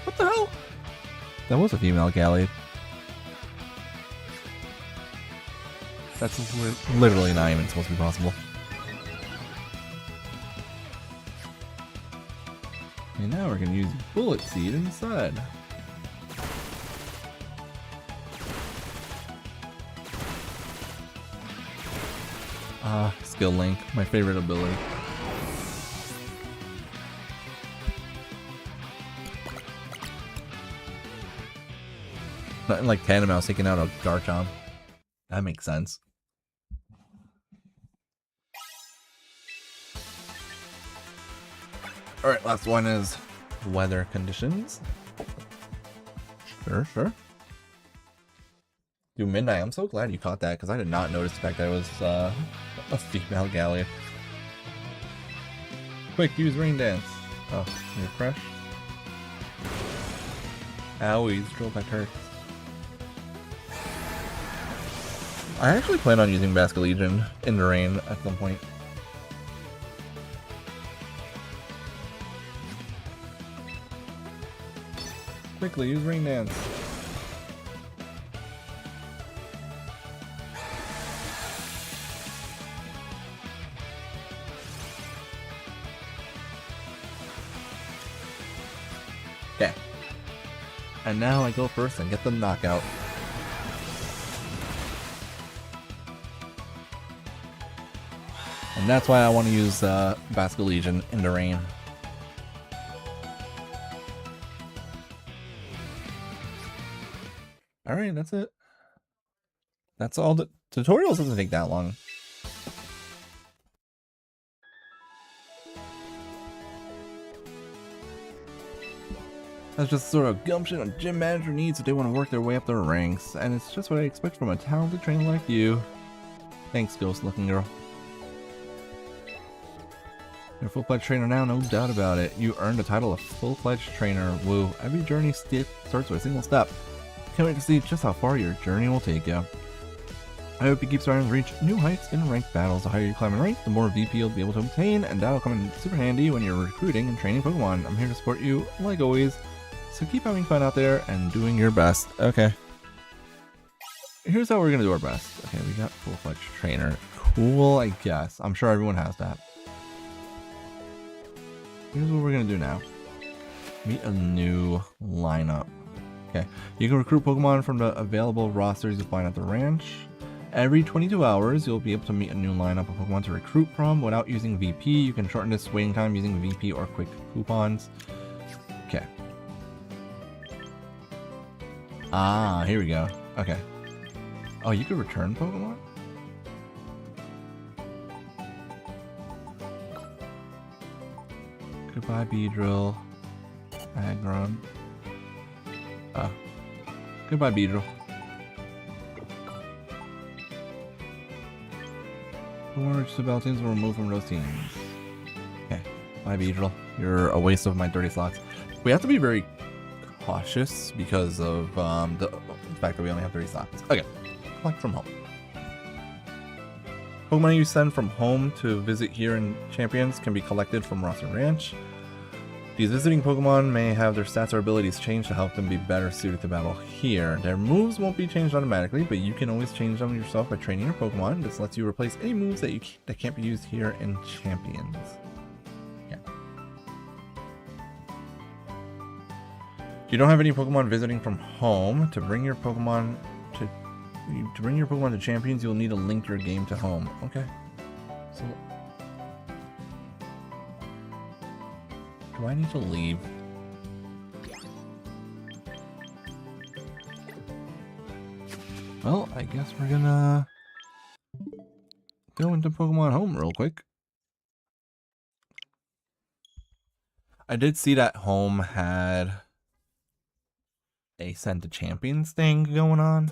What the hell? That was a female Gallade. That's literally not even supposed to be possible. And now we're gonna use Bullet Seed inside. Skill Link, my favorite ability. Nothing like Tandemaus taking out a Garchomp. That makes sense. Alright, last one is weather conditions. Sure. Dude, Midnight, I'm so glad you caught that, because I did not notice the fact that it was a female Gallia. Quick, use Rain Dance. Oh, refresh. Owie, this drill back hurts. I actually plan on using Basculegion in the rain at some point. Quickly, use Rain Dance. Okay. And now I go first and get the knockout. And that's why I want to use Basculegion in the rain. Alright, that's it. That's all. The tutorials doesn't take that long. That's just sort of gumption a gym manager needs if they want to work their way up their ranks. And it's just what I expect from a talented trainer like you. Thanks, ghost looking girl. You're a full-fledged trainer now, no doubt about it. You earned the title of full-fledged trainer. Woo. Every journey starts with a single step. Can't wait to see just how far your journey will take you. I hope you keep starting to reach new heights in ranked battles. The higher you climb in rank, the more VP you'll be able to obtain, and that'll come in super handy when you're recruiting and training Pokemon. I'm here to support you, like always, so keep having fun out there and doing your best. Okay. Here's how we're gonna do our best. Okay, we got full-fledged trainer. Cool, I guess. I'm sure everyone has that. Here's what we're gonna do now. Meet a new lineup. Okay, you can recruit Pokemon from the available rosters you find at the ranch. Every 22 hours, you'll be able to meet a new lineup of Pokemon to recruit from without using VP. You can shorten this waiting time using VP or quick coupons. Okay. Ah, here we go. Okay. Oh, you can return Pokemon? Goodbye, Beedrill. Aggron. Goodbye, Beedrill. Orange to teams will remove from those teams. Okay. Bye, Beedrill. You're a waste of my 30 slots. We have to be very cautious because of the fact that we only have 30 slots. Okay. Collect from home. Pokemon you send from home to visit here in Champions can be collected from Roster Ranch. These visiting Pokemon may have their stats or abilities changed to help them be better suited to battle here. Their moves won't be changed automatically, but you can always change them yourself by training your Pokemon. This lets you replace any moves that can't be used here in Champions. Yeah. If you don't have any Pokemon visiting from home, to bring your Pokemon to Champions, you'll need to link your game to home. Okay. So do I need to leave? Well, I guess we're gonna go into Pokemon Home real quick. I did see that Home had a Send to Champions thing going on.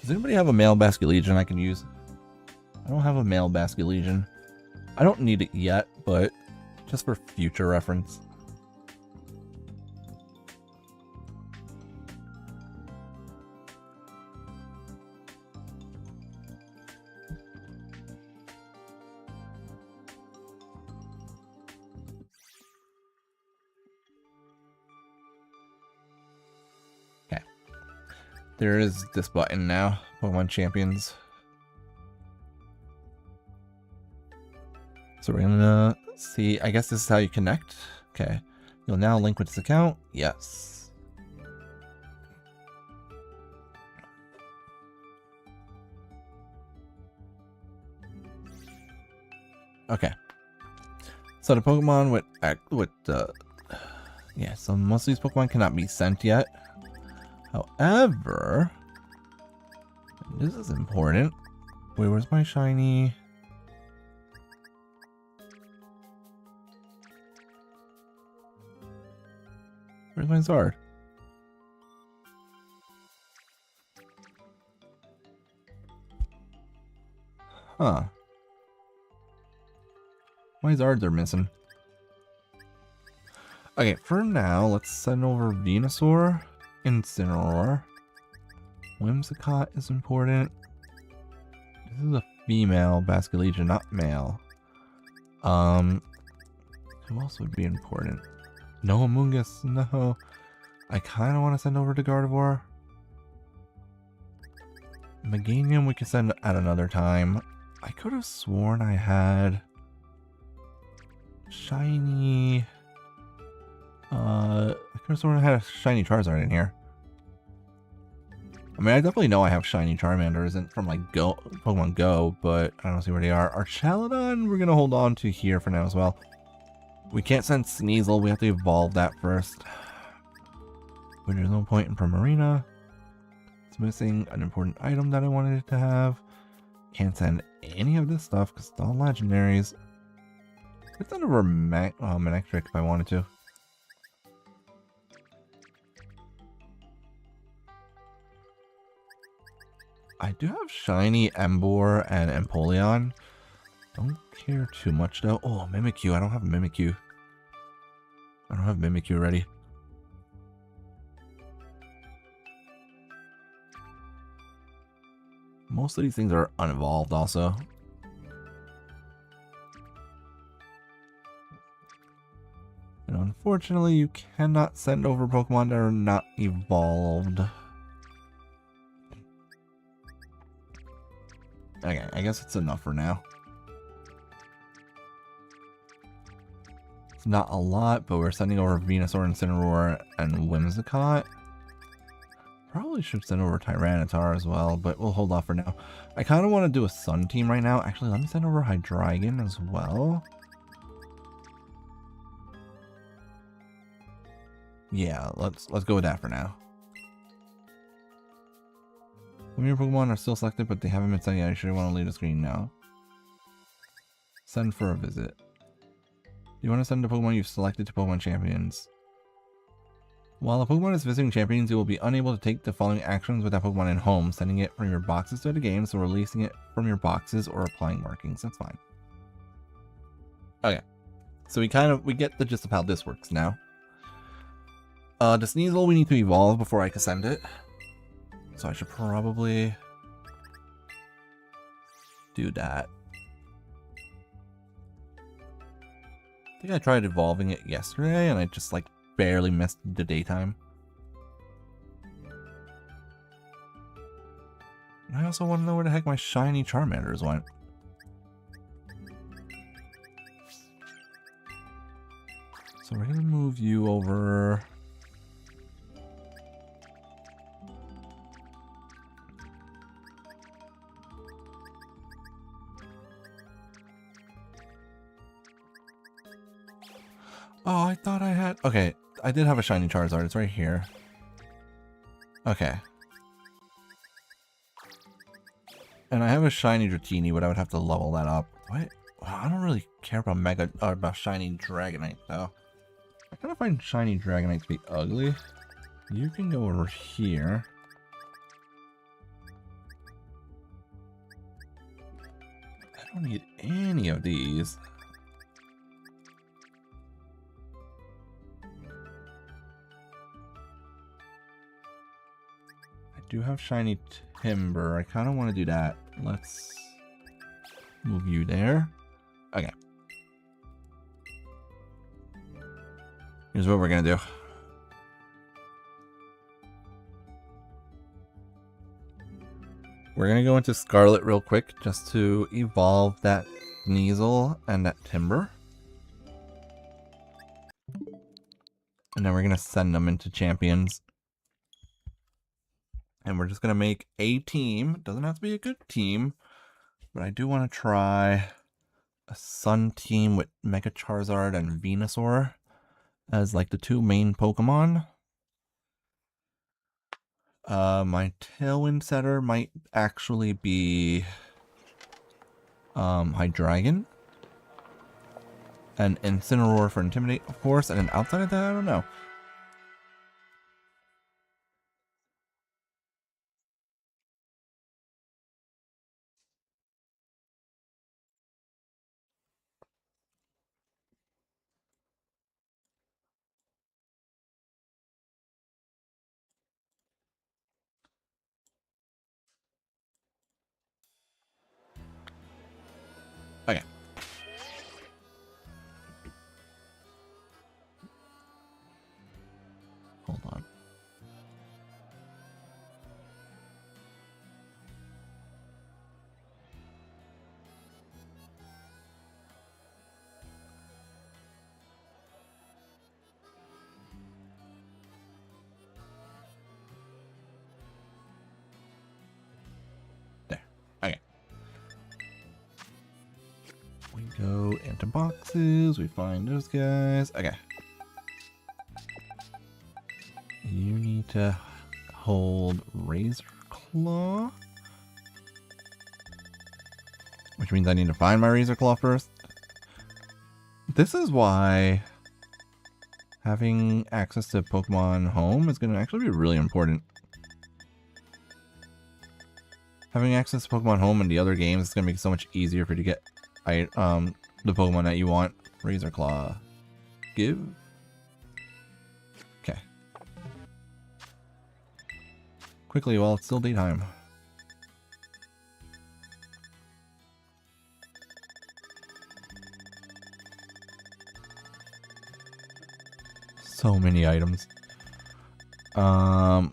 Does anybody have a male Basculegion I can use? I don't have a male Basculegion. I don't need it yet, but just for future reference. Okay. There is this button now, Pokemon Champions. So we're gonna see, I guess this is how you connect. Okay. You'll now link with this account. Yes. Okay. So the Pokemon yeah, so most of these Pokemon cannot be sent yet. However, this is important. Wait, where's my shiny? Where's my Zard? Huh. My Zards are missing. Okay, for now, let's send over Venusaur, Incineroar. Whimsicott is important. This is a female Basculegion, not male. Who else would be important? No Amoonguss, no. I kind of want to send over to Gardevoir. Meganium we can send at another time. I could have sworn I had shiny... I could have sworn I had a shiny Charizard in here. I mean, I definitely know I have shiny Charmander, isn't from like Pokemon Go, but I don't see where they are. Our Chaladon, we're gonna hold on to here for now as well. We can't send Sneasel, we have to evolve that first. But there's no point in Primarina. It's missing an important item that I wanted it to have. Can't send any of this stuff because it's all legendaries. Let's send over Manectric if I wanted to. I do have shiny Emboar and Empoleon. Don't care too much though. Oh, Mimikyu. I don't have Mimikyu. I don't have Mimikyu ready. Most of these things are unevolved also. And unfortunately, you cannot send over Pokemon that are not evolved. Okay, I guess it's enough for now. It's not a lot, but we're sending over Venusaur, Incineroar, and Whimsicott. Probably should send over Tyranitar as well, but we'll hold off for now. I kind of want to do a Sun team right now. Actually, let me send over Hydreigon as well. Yeah, let's go with that for now. Some of your Pokemon are still selected, but they haven't been sent yet. I should want to leave the screen now. Send for a visit. You want to send a Pokemon you've selected to Pokemon Champions. While a Pokemon is visiting Champions, you will be unable to take the following actions with that Pokemon in home: sending it from your boxes to the game, so releasing it from your boxes, or applying markings. That's fine. Okay. So we get the gist of how this works now. The Sneasel we need to evolve before I can send it. So I should probably do that. I think I tried evolving it yesterday and I just like barely missed the daytime. I also want to know where the heck my shiny Charmanders went. So we're gonna move you over. Oh, I thought I had... Okay, I did have a shiny Charizard. It's right here. Okay. And I have a shiny Dratini, but I would have to level that up. What? I don't really care about about shiny Dragonite, though. I kind of find shiny Dragonite to be ugly. You can go over here. I don't need any of these. I do have shiny Timber. I kind of want to do that. Let's move you there. Okay. Here's what we're gonna do. We're gonna go into Scarlet real quick just to evolve that Sneasel and that Timber. And then we're gonna send them into Champions. And we're just gonna make a team. It doesn't have to be a good team, but I do want to try a Sun team with Mega Charizard and Venusaur as like the two main Pokemon. My Tailwind setter might actually be Hydreigon. And Incineroar for Intimidate, of course, and then outside of that, I don't know. Okay. Hold on. There. Okay. We go into boxes. We find those guys. Okay. You need to hold Razor Claw. Which means I need to find my Razor Claw first. This is why having access to Pokemon Home is going to actually be really important. Having access to Pokemon Home and the other games is going to make it so much easier for you to get the Pokemon that you want. Razor Claw. Give. Okay. Quickly while it's still daytime. So many items. Yeah.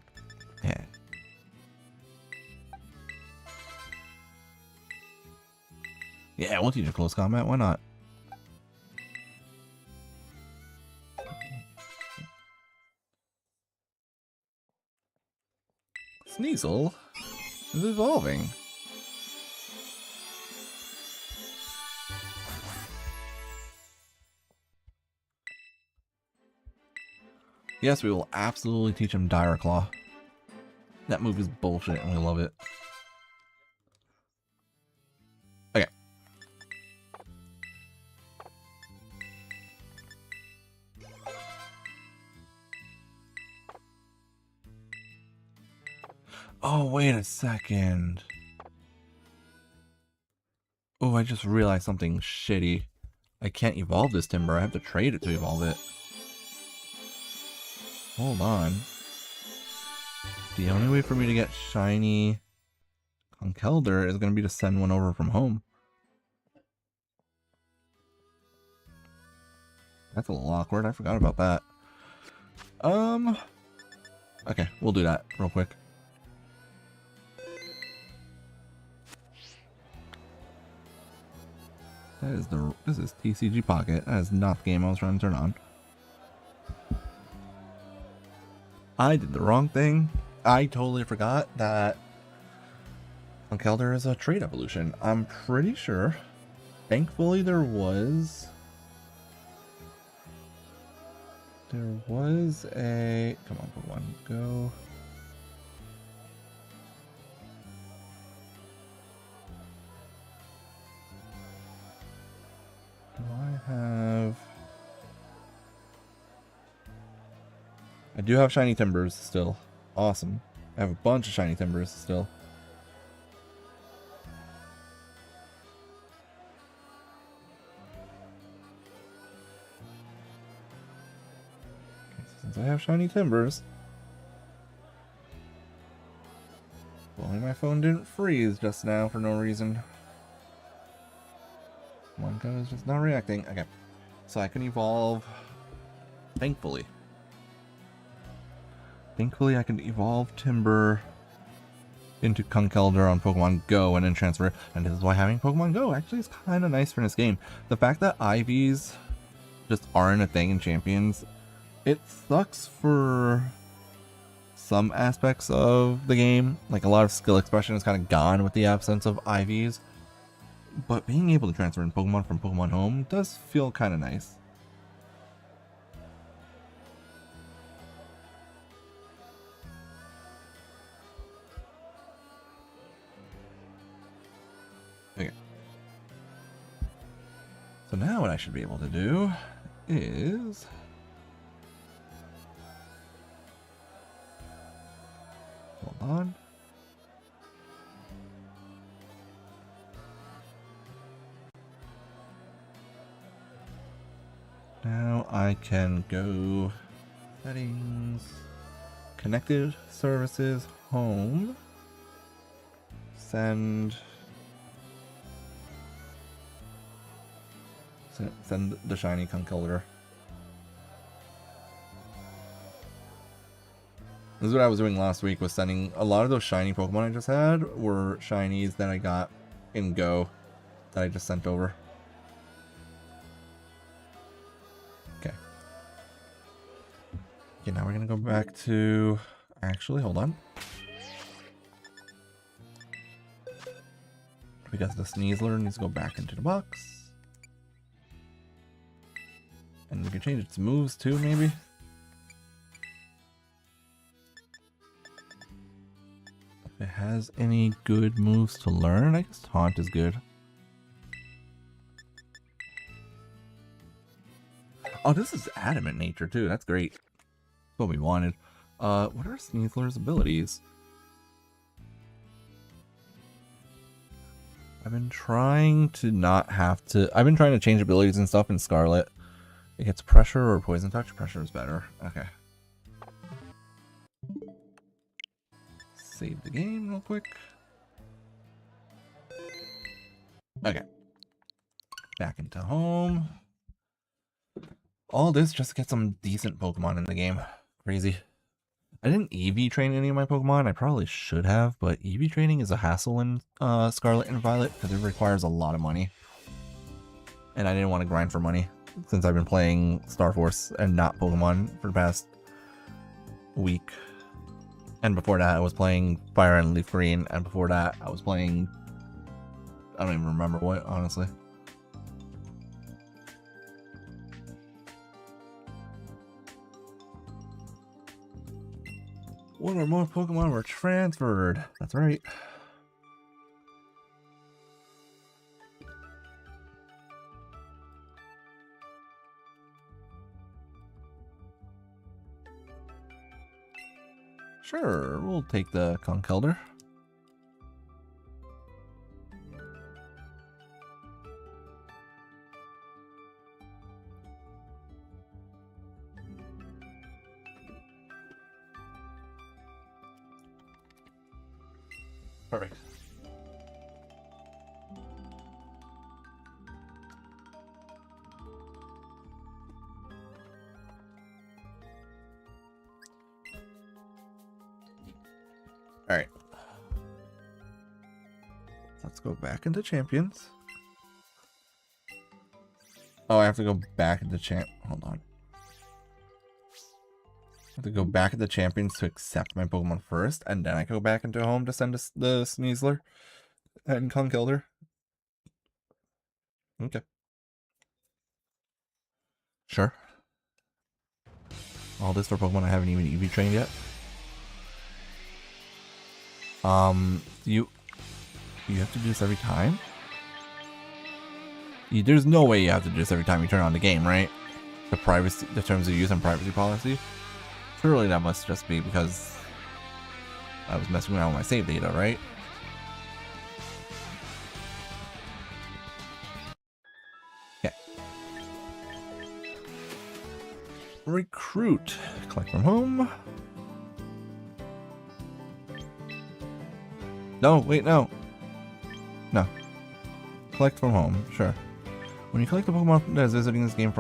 Yeah, we'll teach you close combat. Why not? Sneasel is evolving. Yes, we will absolutely teach him Dire Claw. That move is bullshit and we love it. Okay. Oh, wait a second. Oh, I just realized something shitty. I can't evolve this timber. I have to trade it to evolve it. Hold on. The only way for me to get shiny Conkeldurr is going to be to send one over from home. That's a little awkward. I forgot about that. Okay, we'll do that real quick. This is TCG Pocket. That is not the game I was trying to turn on. I did the wrong thing. I totally forgot that Conkeldurr is a trait evolution. I'm pretty sure. Thankfully there was a... Come on, Pokemon, go. Do I have... I do have shiny timbers still. Awesome. I have a bunch of shiny timbers still. Okay, so since I have shiny timbers... If only my phone didn't freeze just now for no reason. Monko is just not reacting. Okay. So I can evolve... Thankfully. Thankfully I can evolve Timber into Conkeldurr on Pokemon Go and then transfer it. And this is why having Pokemon Go actually is kind of nice for this game. The fact that IVs just aren't a thing in Champions, it sucks for some aspects of the game. Like a lot of skill expression is kind of gone with the absence of IVs. But being able to transfer in Pokemon from Pokemon Home does feel kind of nice. Okay. So now what I should be able to do is... Hold on. Now I can go settings, connected services, home, send the shiny Conkeldurr. This is what I was doing last week, was sending a lot of those shiny Pokemon I just had were shinies that I got in Go that I just sent over. Okay. Okay, now we're gonna go back to... Actually, hold on. Because the Sneasler needs to go back into the box. And we can change its moves too, maybe? If it has any good moves to learn, I guess Taunt is good. Oh, this is Adamant Nature too, that's great. That's what we wanted. What are Sneasler's abilities? I've been trying to not have to... I've been trying to change abilities and stuff in Scarlet. It gets Pressure or Poison Touch. Pressure is better. Okay. Save the game real quick. Okay. Back into home. All this just to get some decent Pokemon in the game. Crazy. I didn't EV train any of my Pokemon. I probably should have, but EV training is a hassle in Scarlet and Violet because it requires a lot of money. And I didn't want to grind for money since I've been playing Star Force and not Pokemon for the past week. And before that, I was playing Fire and Leaf Green, and before that, I was playing... I don't even remember what, honestly. One or more Pokemon were transferred. That's right. Sure, we'll take the Conkeldurr. Perfect. All right. Let's go back into champions. Oh, I have to go back into Hold on. I have to go back into champions to accept my Pokemon first, and then I go back into home to send the Sneasler and Conkeldurr. Okay. Sure. All this for Pokemon I haven't even EV trained yet. You have to do this every time? There's no way you have to do this every time you turn on the game, right? The terms of use and privacy policy. Surely that must just be because I was messing around with my save data, right? Okay. Recruit. Collect from home. No, wait, no. No. Collect from home, sure. When you collect a Pokemon that is visiting this game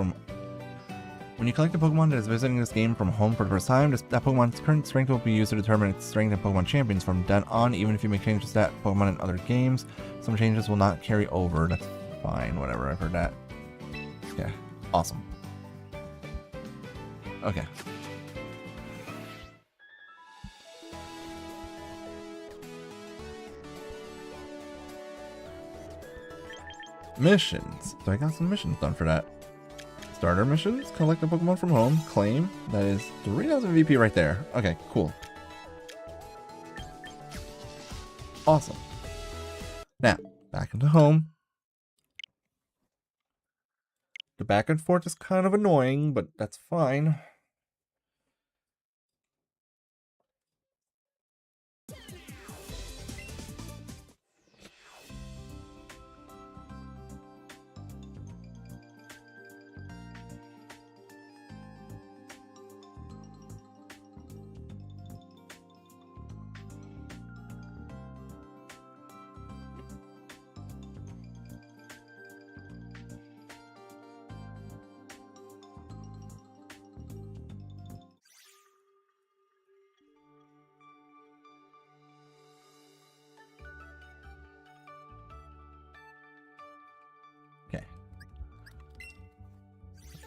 from home for the first time, that Pokemon's current strength will be used to determine its strength in Pokemon Champions. From then on, even if you make changes to that Pokemon in other games, some changes will not carry over. That's fine, whatever, I've heard that. Okay, awesome. Okay. Missions. So I got some missions done for that. Starter missions, collect a Pokemon from home, claim. That is 3,000 VP right there. Okay, cool. Awesome. Now, back into home. The back and forth is kind of annoying, but that's fine.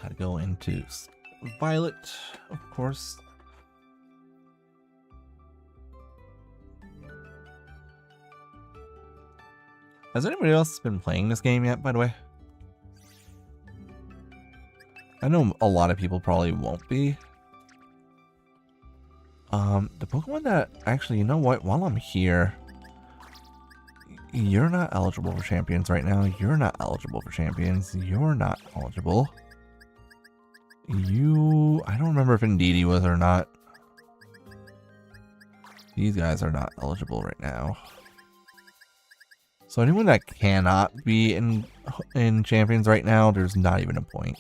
Gotta go into Violet, of course. Has anybody else been playing this game yet, by the way? I know a lot of people probably won't be. The Pokemon that actually, you know what? While I'm here, you're not eligible for champions right now. You're not eligible for champions. You're not eligible. I don't remember if Indeedee was or not. These guys are not eligible right now. So anyone that cannot be in champions right now, there's not even a point.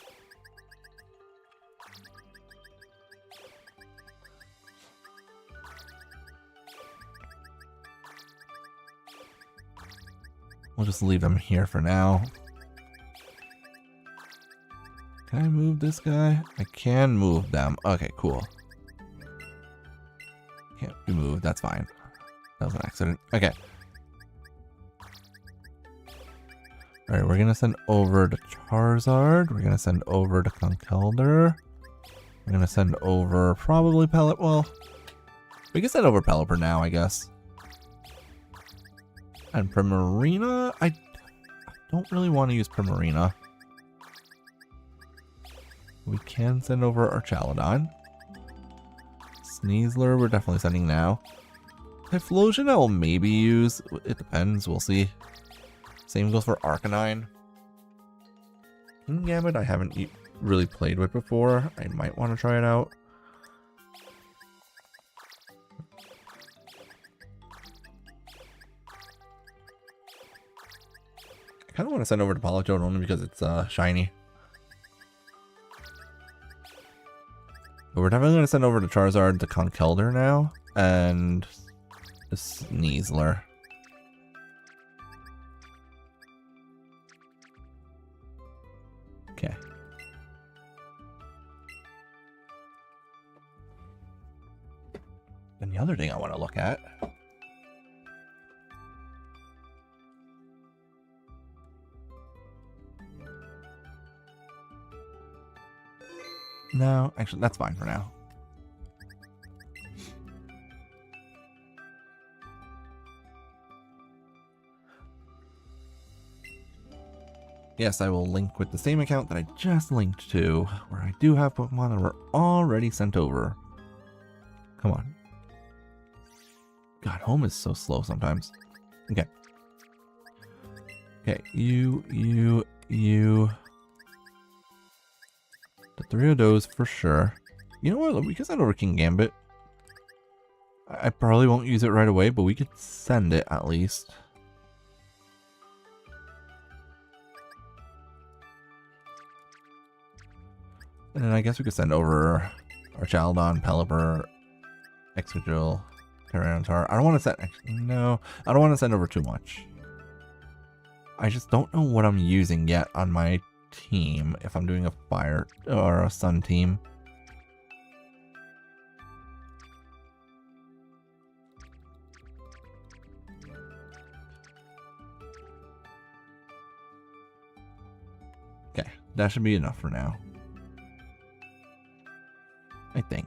We'll just leave them here for now. Can I move this guy? I can move them. Okay, cool. Can't be moved. That's fine. That was an accident. Okay. Alright, we're gonna send over to Charizard. We're gonna send over to Conkeldurr. We're gonna send over probably Pellet. Well, we can send over Pelipper now, I guess. And Primarina? I don't really want to use Primarina. We can send over our Chaladon. Sneasler, we're definitely sending now. Typhlosion, I will maybe use. It depends, we'll see. Same goes for Arcanine. Kingambit, I haven't really played with before. I might want to try it out. kind of want to send over to Politoed only because it's shiny. But we're definitely going to send over to Charizard the Conkeldurr now, and the Sneasler. Okay. And the other thing I want to look at. No, actually, that's fine for now. Yes, I will link with the same account that I just linked to, where I do have Pokemon that were already sent over. Come on. God, home is so slow sometimes. Okay. Okay, you. The 3 of those for sure. You know what? We can send over King Gambit. I probably won't use it right away, but we could send it at least. And then I guess we could send over our Chaldon, Pelipper, Exegil, Tyranitar. I don't want to send... No, I don't want to send over too much. I just don't know what I'm using yet on my team, if I'm doing a fire or a sun team. Okay, that should be enough for now, I think.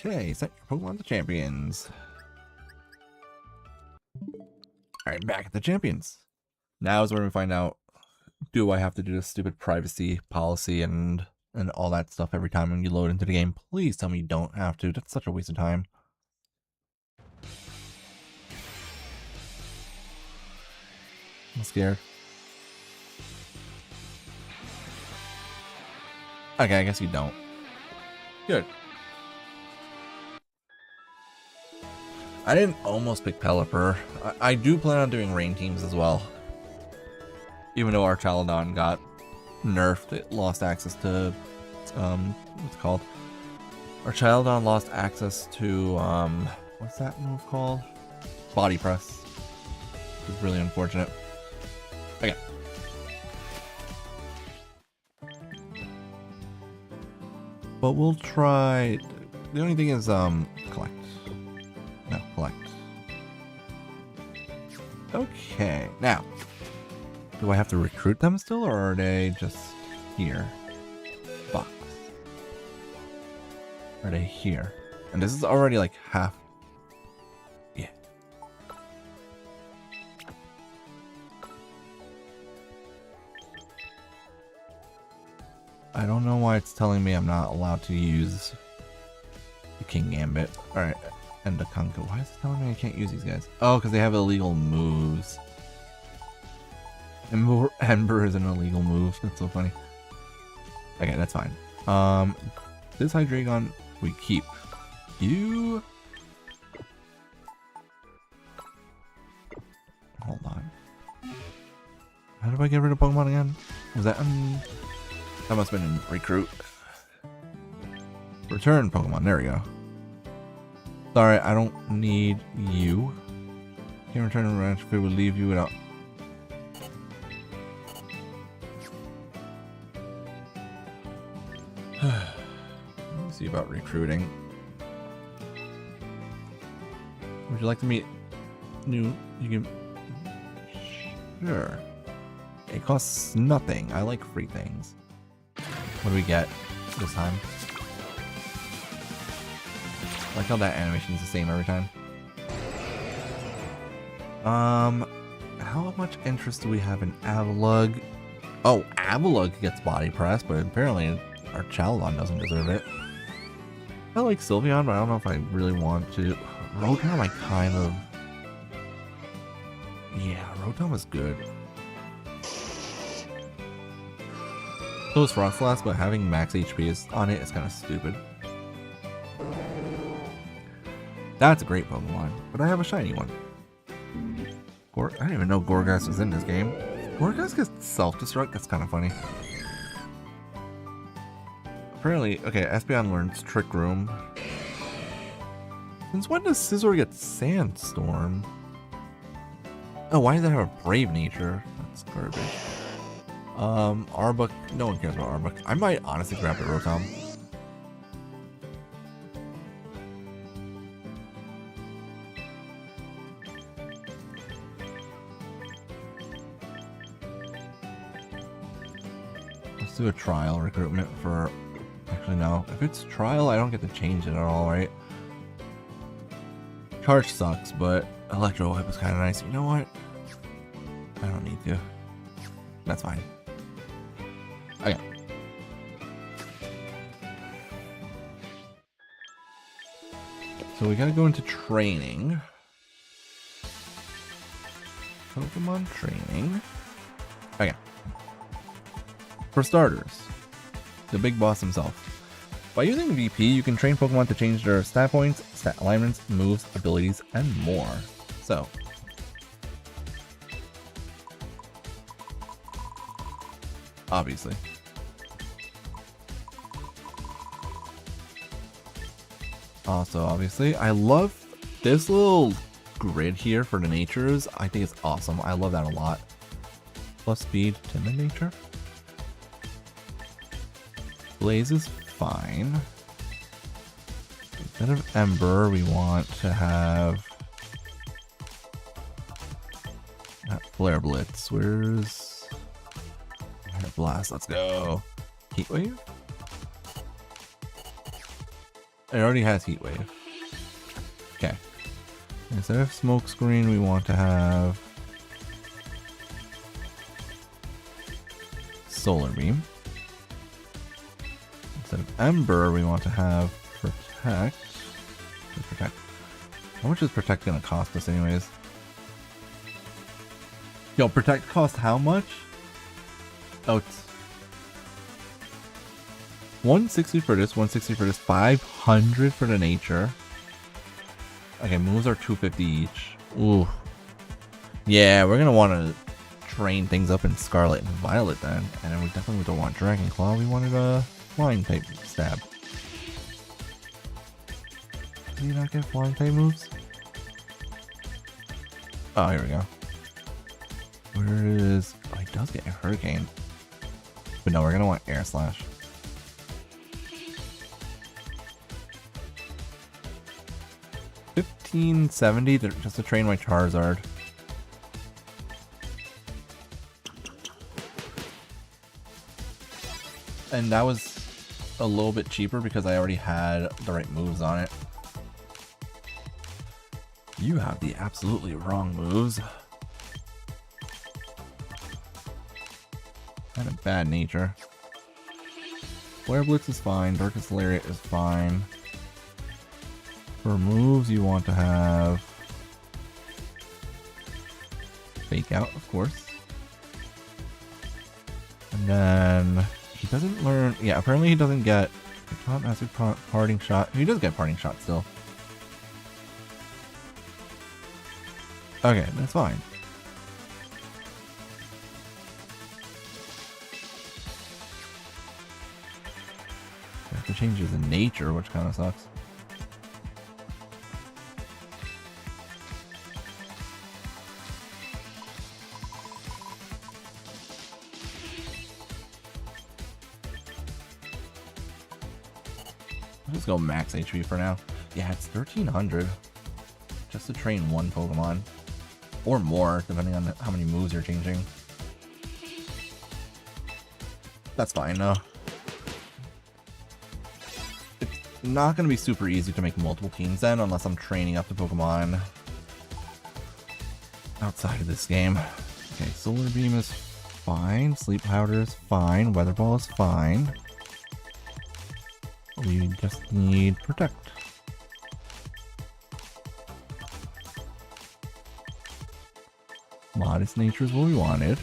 Okay, set your Pokemon to champions. Alright, back at the champions. Now is where we find out, do I have to do this stupid privacy policy and all that stuff every time when you load into the game? Please tell me you don't have to. That's such a waste of time. I'm scared. Okay, I guess you don't. Good. I didn't almost pick Pelipper. I do plan on doing rain teams as well. Even though our Chaladon got nerfed, it lost access to, what's it called? Our Chaladon lost access to, what's that move called? Body Press. Which is really unfortunate. Okay. But we'll try, the only thing is, collect. No, collect. Okay, now, do I have to recruit them still, or are they just here? Box. Are they here? And this is already like half. Yeah. I don't know why it's telling me I'm not allowed to use the King Gambit. Alright. And the Conko. Why is it telling me I can't use these guys? Oh, because they have illegal moves. Ember is an illegal move. That's so funny. Okay, that's fine. This Hydreigon we keep. You. Hold on. How do I get rid of Pokemon again? Was that that must have been in recruit. Return Pokemon. There we go. Sorry, I don't need you. Can't return a ranch if it would leave you without. Let me see about recruiting. Would you like to meet new? You can. Sure. It costs nothing. I like free things. What do we get this time? I like how that animation is the same every time. how much interest do we have in Avalugg? Oh, Avalugg gets body press, but apparently our Chalodon doesn't deserve it. I like Sylveon, but I don't know if I really want to. Rotom, I kind of... Yeah, Rotom was good. So is Frostlass, but having max HP on it is kind of stupid. That's a great Pokemon, but I have a shiny one. I didn't even know Gorgas was in this game. Gorgas gets self-destruct? That's kind of funny. Apparently, okay, Espeon learns Trick Room. Since when does Scizor get Sandstorm? Oh, why does it have a Brave Nature? That's garbage. Arbok, no one cares about Arbok. I might honestly grab the Rotom. Let's do a trial recruitment for... Actually, no. If it's trial, I don't get to change it at all, right? Charge sucks, but Electro Whip is kind of nice. You know what? I don't need to. That's fine. Okay. So we gotta go into training. Pokemon training. Okay. For starters, the big boss himself. By using VP, you can train Pokemon to change their stat points, stat alignments, moves, abilities, and more. So, obviously. Also, obviously, I love this little grid here for the natures. I think it's awesome. I love that a lot. Plus speed, timid nature. Blaze is fine. Instead of Ember, we want to have Flare Blitz. Where's Blast? Let's go. Heat Wave? It already has Heat Wave. Okay. Instead of Smoke Screen, we want to have Solar Beam. Instead of Ember, we want to have Protect. Protect. How much is Protect gonna cost us anyways? Yo, Protect cost how much? Oh, it's 160 for this, 160 for this, 500 for the nature. Okay, moves are 250 each. Ooh. Yeah, we're gonna want to train things up in Scarlet and Violet then. And then we definitely don't want Dragon Claw. We wanted a Flying type stab. Do you not get Flying type moves? Oh, here we go. Where is... Oh, he does get a Hurricane. But no, we're gonna want Air Slash. $15.70 just to train my Charizard. And that was a little bit cheaper because I already had the right moves on it. You have the absolutely wrong moves. Kind of bad nature. Flare Blitz is fine. Darkest Lariat is fine. For moves, you want to have Fake Out, of course. And then he doesn't learn. Yeah, apparently he doesn't get Massive Parting Shot. He does get Parting Shot still. Okay, that's fine. I have to change his nature, which kind of sucks. Let's go max HP for now. Yeah, it's 1300 just to train one Pokemon. Or more, depending on how many moves you're changing. That's fine, though. It's not going to be super easy to make multiple teams then, unless I'm training up the Pokemon outside of this game. Okay, Solar Beam is fine. Sleep Powder is fine. Weather Ball is fine. We just need Protect. Modest Nature is what we wanted.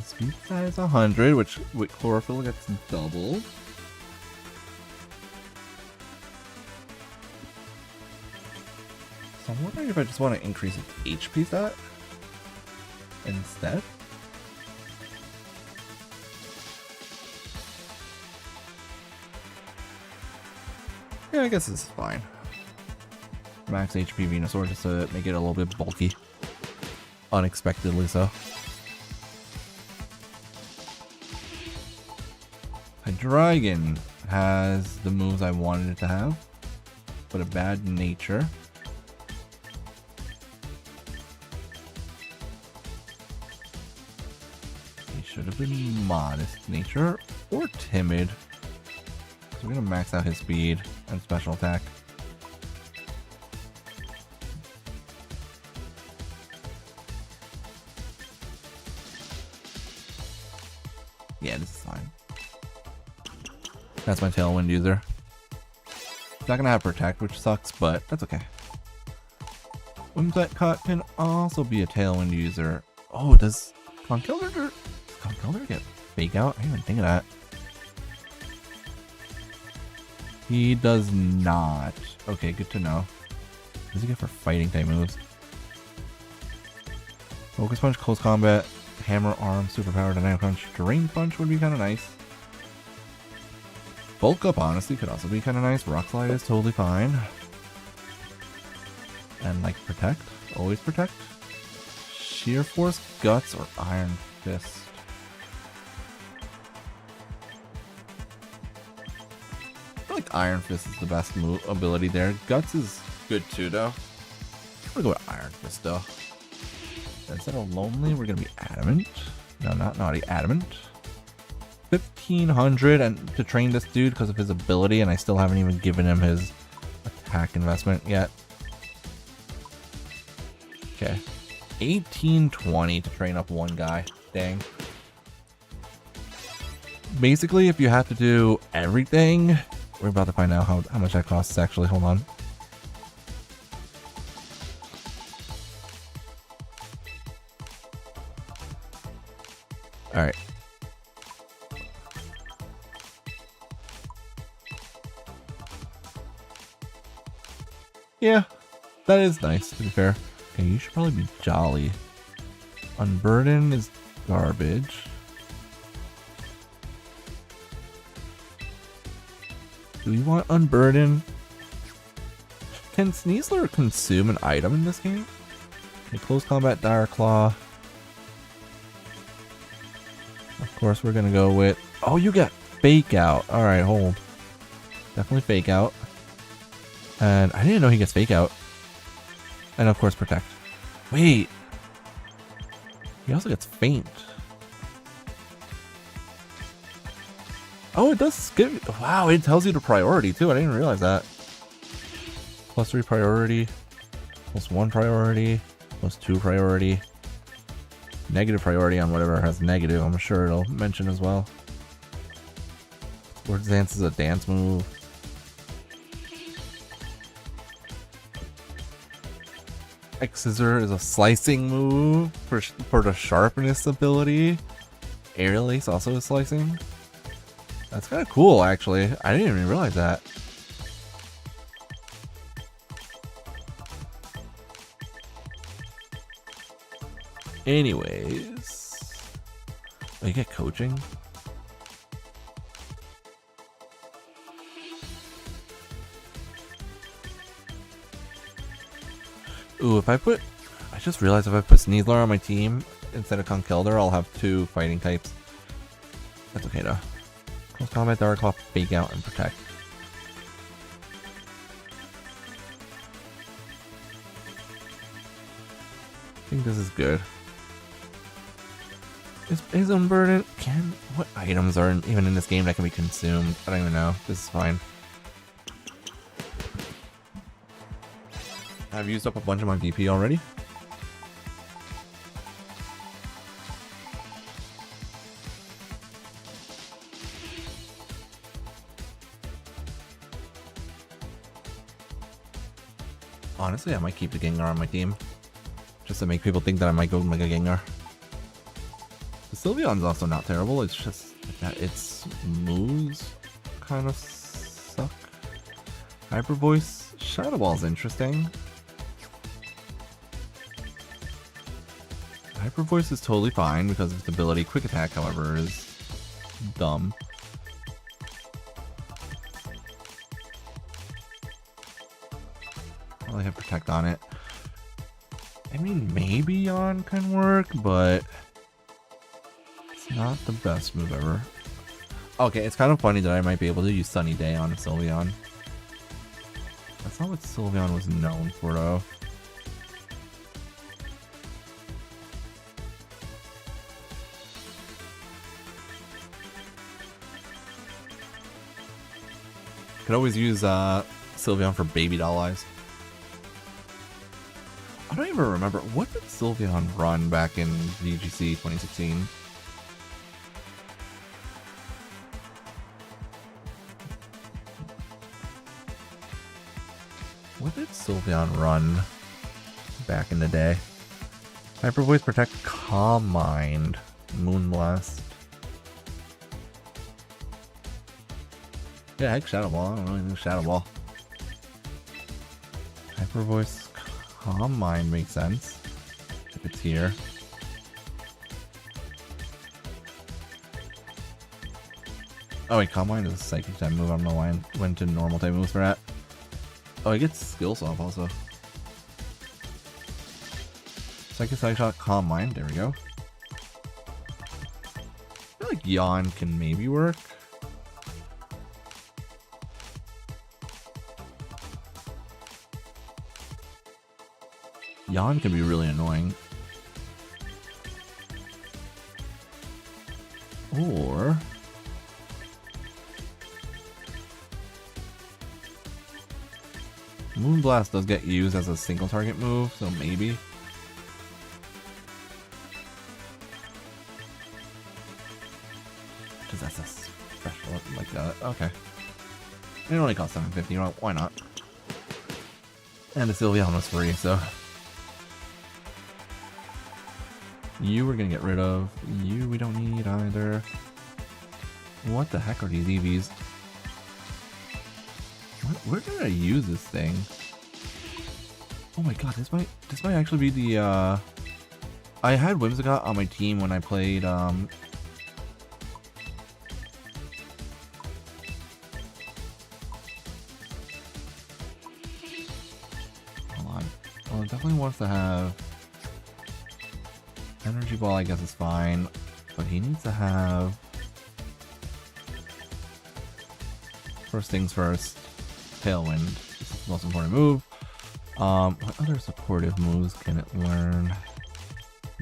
Speed size 100, which with Chlorophyll gets doubled. So I'm wondering if I just want to increase its HP stat instead. Yeah, I guess this is fine. Max HP Venusaur just to make it a little bit bulky. Unexpectedly so. A Dragon has the moves I wanted it to have, but a bad nature. He should have been modest nature or timid. So we're gonna max out his speed and special attack. Yeah, this is fine. That's my Tailwind user. It's not gonna have Protect, which sucks, but that's okay. Whimsicott can also be a Tailwind user. Oh, does Conkeldurr get Fake Out? I didn't even think of that. He does not. Okay, good to know. What does he get for fighting type moves? Focus Punch, Close Combat, Hammer Arm, Superpower, Dynamic Punch, Drain Punch would be kind of nice. Bulk Up, honestly, could also be kind of nice. Rock Slide is totally fine. And, like, Protect. Always Protect. Sheer Force, Guts, or Iron Fist. I feel like Iron Fist is the best ability there. Guts is good too, though. I'm gonna go with Iron Fist, though. Instead of Lonely, we're gonna be Adamant. No, not Naughty, Adamant. 1500 and to train this dude because of his ability, and I still haven't even given him his attack investment yet. Okay. 1820 to train up one guy. Dang. Basically, if you have to do everything, we're about to find out how much that costs actually. Hold on. Alright. Yeah, that is nice, to be fair. Okay, you should probably be Jolly. Unburden is garbage. Do we want Unburden? Can Sneasler consume an item in this game? Okay, Close Combat, Dire Claw. Of course, we're gonna go with... Oh, you got Fake Out. Alright, hold. Definitely Fake Out. And I didn't know he gets Fake Out. And of course, Protect. Wait. He also gets Faint. Oh, it does skip. Wow, it tells you the priority too. I didn't realize that. +3 priority. +1 priority. +2 priority. Negative priority on whatever has negative. I'm sure it'll mention as well. Swords Dance is a dance move. X-Scissor is a slicing move for the sharpness ability. Aerial Ace also is slicing. That's kind of cool, actually. I didn't even realize that. Anyways. Oh, you get coaching? Ooh, if I put... I just realized if I put Sneasler on my team instead of Conkeldurr, I'll have 2 fighting types. That's okay, though. Close Combat, Dark Claw, Fake Out, and Protect. I think this is good. Is unburdened? What items are even in this game that can be consumed? I don't even know. This is fine. I've used up a bunch of my BP already. Honestly, I might keep the Gengar on my team. Just to make people think that I might go Mega Gengar. The Sylveon's also not terrible, it's just that its moves kind of suck. Hyper Voice, Shadow Ball's interesting. Hyper Voice is totally fine because of its ability. Quick Attack, however, is dumb. I have Protect on it. I mean, maybe Yawn can work, but it's not the best move ever. Okay, it's kind of funny that I might be able to use Sunny Day on a Sylveon. That's not what Sylveon was known for, though. Could always use Sylveon for Baby Doll Eyes. I don't even remember. What did Sylveon run back in VGC 2016? What did Sylveon run back in the day? Hyper Voice, Protect, Calm Mind, Moonblast. Yeah, heck, Shadow Ball. I don't really know Shadow Ball. Hyper Voice, Calm Mind makes sense if it's here. Oh wait, Calm Mind is a Psychic type move. I don't know why I went to normal type moves for that. Oh, I get Skill Swap also. Psychic Shot, Calm Mind. There we go. I feel like Yawn can maybe work. Yawn can be really annoying. Or Moonblast does get used as a single target move, so maybe. Because that's a special like that. Okay. It only costs $750, why not? And the Sylveon was free, so. You we're gonna get rid of. You we don't need either. What the heck are these EVs? Where did I use this thing? Oh my god, this might actually be the I had Whimsicott on my team when I played hold on. Well, it definitely wants to have Energy Ball, I guess is fine, but he needs to have first things first. Tailwind. This is the most important move. What other supportive moves can it learn?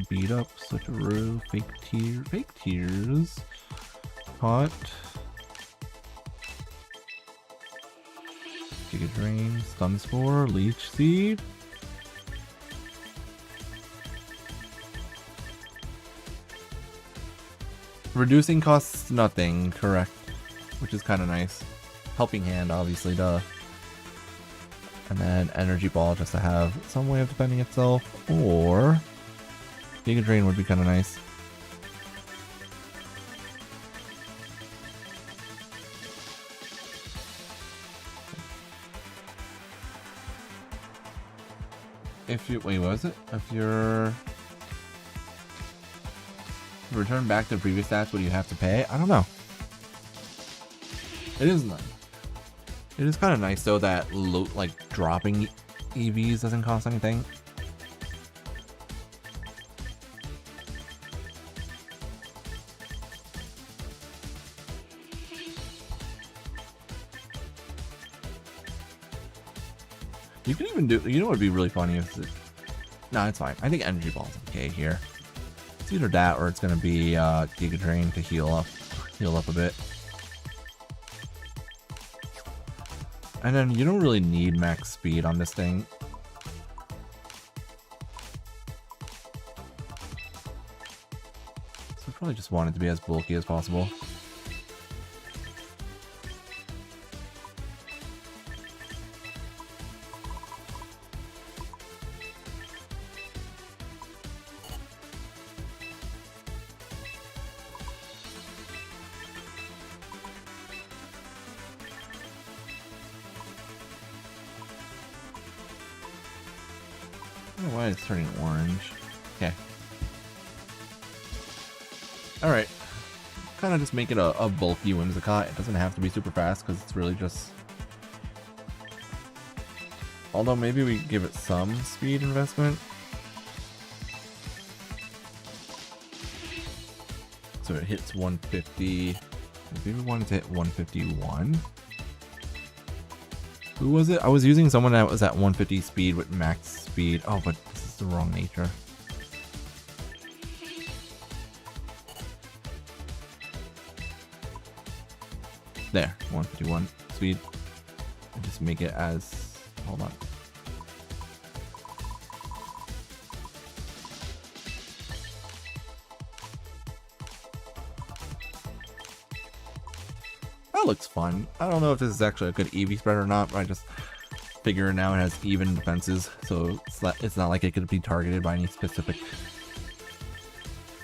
Beat Up, Switcheroo, Fake Tears, Hot, Giga Drain, Stun Spore, Leech Seed. Reducing costs nothing, correct, which is kind of nice. Helping Hand, obviously, duh. And then Energy Ball just to have some way of defending itself, or Giga Drain would be kind of nice. If you wait, what was it? If you're return back to the previous stats, what do you have to pay? I don't know. It is nice. It is kind of nice though that like dropping EVs doesn't cost anything. You can even do. You know what would be really funny is. No, it's fine. I think Energy Ball's okay here. It's either that or it's gonna be Giga Drain to heal up a bit. And then you don't really need max speed on this thing. So I probably just want it to be as bulky as possible. I don't know why it's turning orange. Okay. Alright. Kind of just make it a bulky Whimsicott. It doesn't have to be super fast because it's really just... Although maybe we give it some speed investment. So it hits 150. Maybe we wanted to hit 151. Who was it? I was using someone that was at 150 speed with max speed. Oh, but this is the wrong nature. There, 151 speed. And just make it as... Hold on. That looks fun. I don't know if this is actually a good EV spread or not, but I just figure now it has even defenses, so it's not like it could be targeted by any specific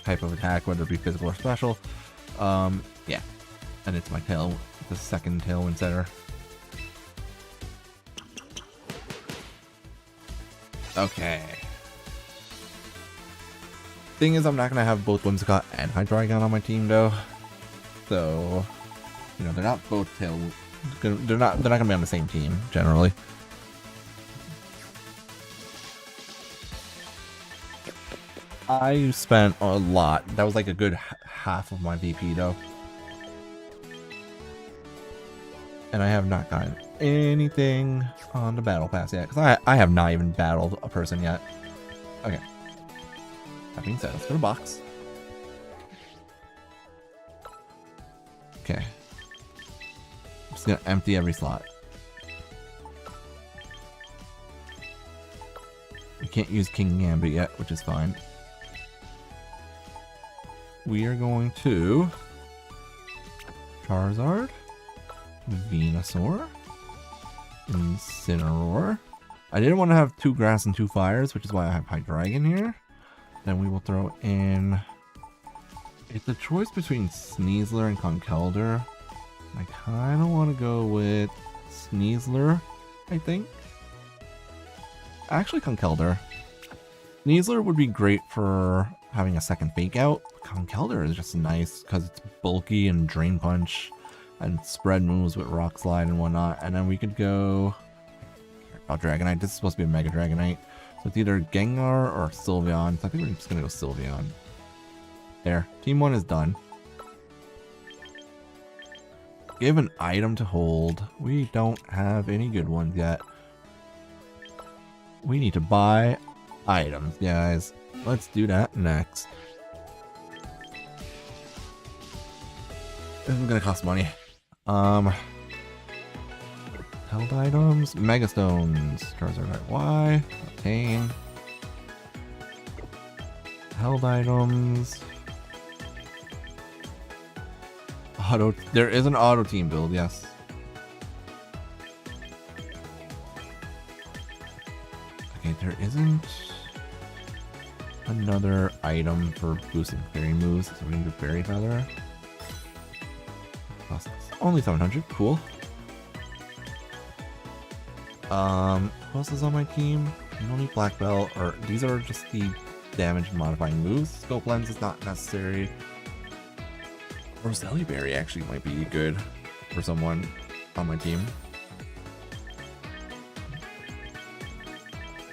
type of attack, whether it be physical or special. Yeah. And it's my tail, the second tailwind setter. Okay. Thing is, I'm not gonna have both Whimsicott and Hydreigon on my team though. So, you know, they're not both tail. They're not gonna be on the same team generally. I spent a lot. That was like a good half of my VP though. And I have not gotten anything on the battle pass yet, because I have not even battled a person yet. Okay. That being said, let's go to box. Okay. I'm just gonna empty every slot. We can't use King Gambit yet, which is fine. We are going to Charizard, Venusaur, Incineroar. I didn't want to have 2 grass and 2 fires, which is why I have Hydreigon here. Then we will throw in... It's a choice between Sneasler and Conkeldurr. I kind of want to go with Sneasler, I think. Actually, Conkeldurr. Sneasler would be great for having a second fake out. Conkeldurr is just nice because it's bulky and Drain Punch and spread moves with Rock Slide and whatnot. And then we could go... Oh, Dragonite. This is supposed to be a Mega Dragonite. So it's either Gengar or Sylveon. So I think we're just going to go Sylveon. There. Team 1 is done. Give an item to hold. We don't have any good ones yet. We need to buy items, guys. Let's do that next. This is going to cost money. Held items, Mega Stones, Charizard Y, obtain. Held items. Auto. There is an auto team build, yes. Okay, there isn't another item for boosting fairy moves, so we're gonna do Fairy Feather. Costs only 700, cool. Who else is on my team? Only Black Belt, or these are just the damage modifying moves. Scope Lens is not necessary. Roselli Berry actually might be good for someone on my team.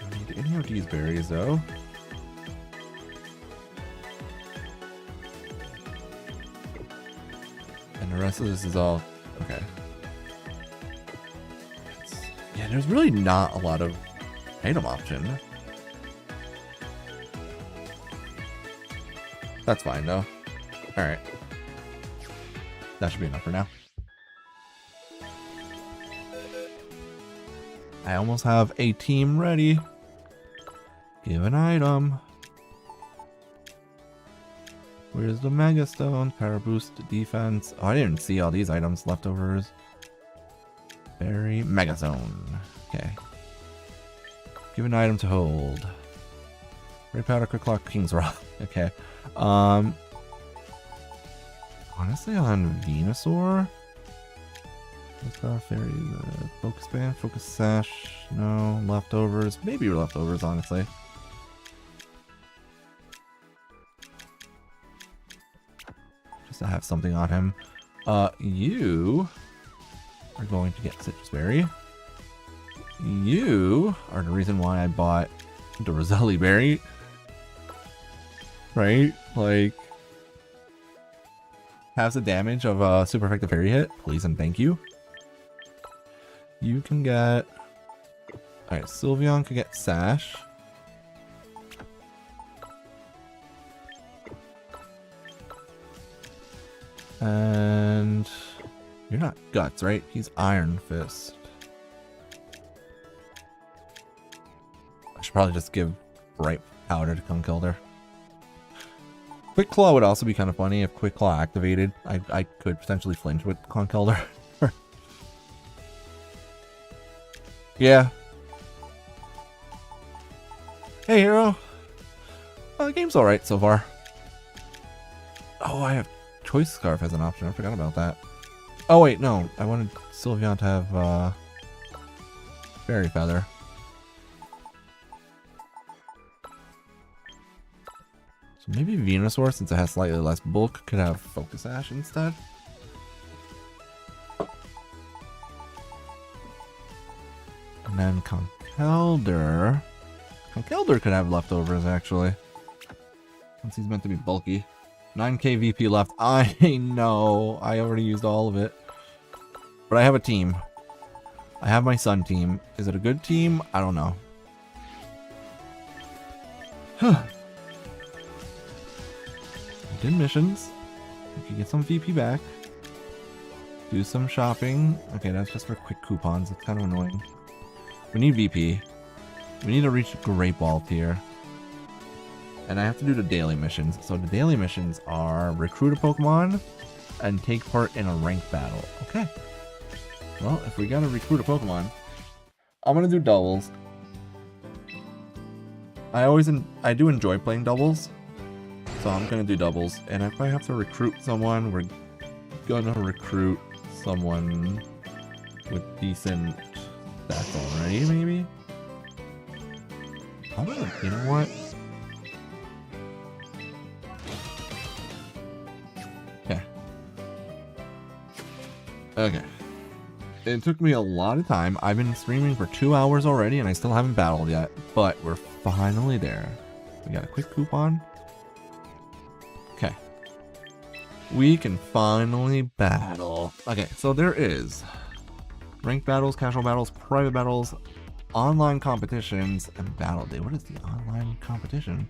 I need any of these berries though. And the rest of this is all okay. Yeah, there's really not a lot of item option. That's fine, though. Alright. That should be enough for now. I almost have a team ready. Give an item. Where's the Mega Stone? Power boost, defense. Oh, I didn't see all these items. Leftovers. Berry. Mega Zone. Okay. Give an item to hold. Ray Powder, Quick Lock, King's Rock. Okay. Honestly, on Venusaur. Fairy, Focus Band, Focus Sash. No. Leftovers. Maybe leftovers, honestly. Just to have something on him. You are going to get Citrus Berry. You are the reason why I bought the Roselli Berry. Right? Like, has the damage of a super effective fairy hit. Please and thank you. You can get... Alright, Sylveon can get Sash. And... You're not Guts, right? He's Iron Fist. I should probably just give Bright Powder to Conkeldurr. Quick Claw would also be kind of funny if Quick Claw activated. I could potentially flinch with Conkeldurr. Yeah. Hey, hero. The game's alright so far. Oh, I have Choice Scarf as an option. I forgot about that. Oh, wait, no. I wanted Sylveon to have Fairy Feather. So maybe Venusaur, since it has slightly less bulk, could have Focus Sash instead. And then Conkeldurr. Conkeldurr could have leftovers, actually. Since he's meant to be bulky. 9k VP left. I know. I already used all of it. But I have a team. I have my Sun team. Is it a good team? I don't know. Huh. Did missions. We can get some VP back. Do some shopping. Okay, that's just for quick coupons. It's kind of annoying. We need VP. We need to reach Great Ball tier. And I have to do the daily missions. So the daily missions are recruit a Pokemon and take part in a ranked battle. Okay. Well, if we gotta recruit a Pokemon, I'm gonna do doubles. I do enjoy playing doubles. So I'm gonna do doubles. And if I have to recruit someone, we're gonna recruit someone with decent stats already, maybe? I'm gonna, you know what? Okay. Okay. It took me a lot of time. I've been streaming for 2 hours already and I still haven't battled yet. But we're finally there. We got a quick coupon. Okay. We can finally battle. Okay, so there is ranked battles, casual battles, private battles, online competitions, and battle day. What is the online competition?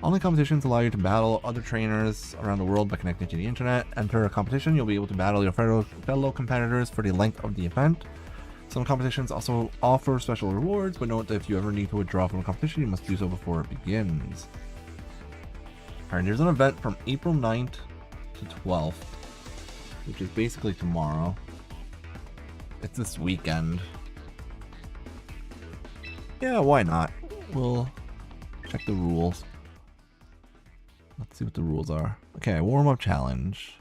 Online competitions allow you to battle other trainers around the world by connecting to the internet. Enter a competition, you'll be able to battle your fellow competitors for the length of the event. Some competitions also offer special rewards, but note that if you ever need to withdraw from a competition, you must do so before it begins. Alright, there's an event from April 9th to 12th, which is basically tomorrow. It's this weekend. Yeah, why not? We'll check the rules. Let's see what the rules are. Okay, warm-up challenge.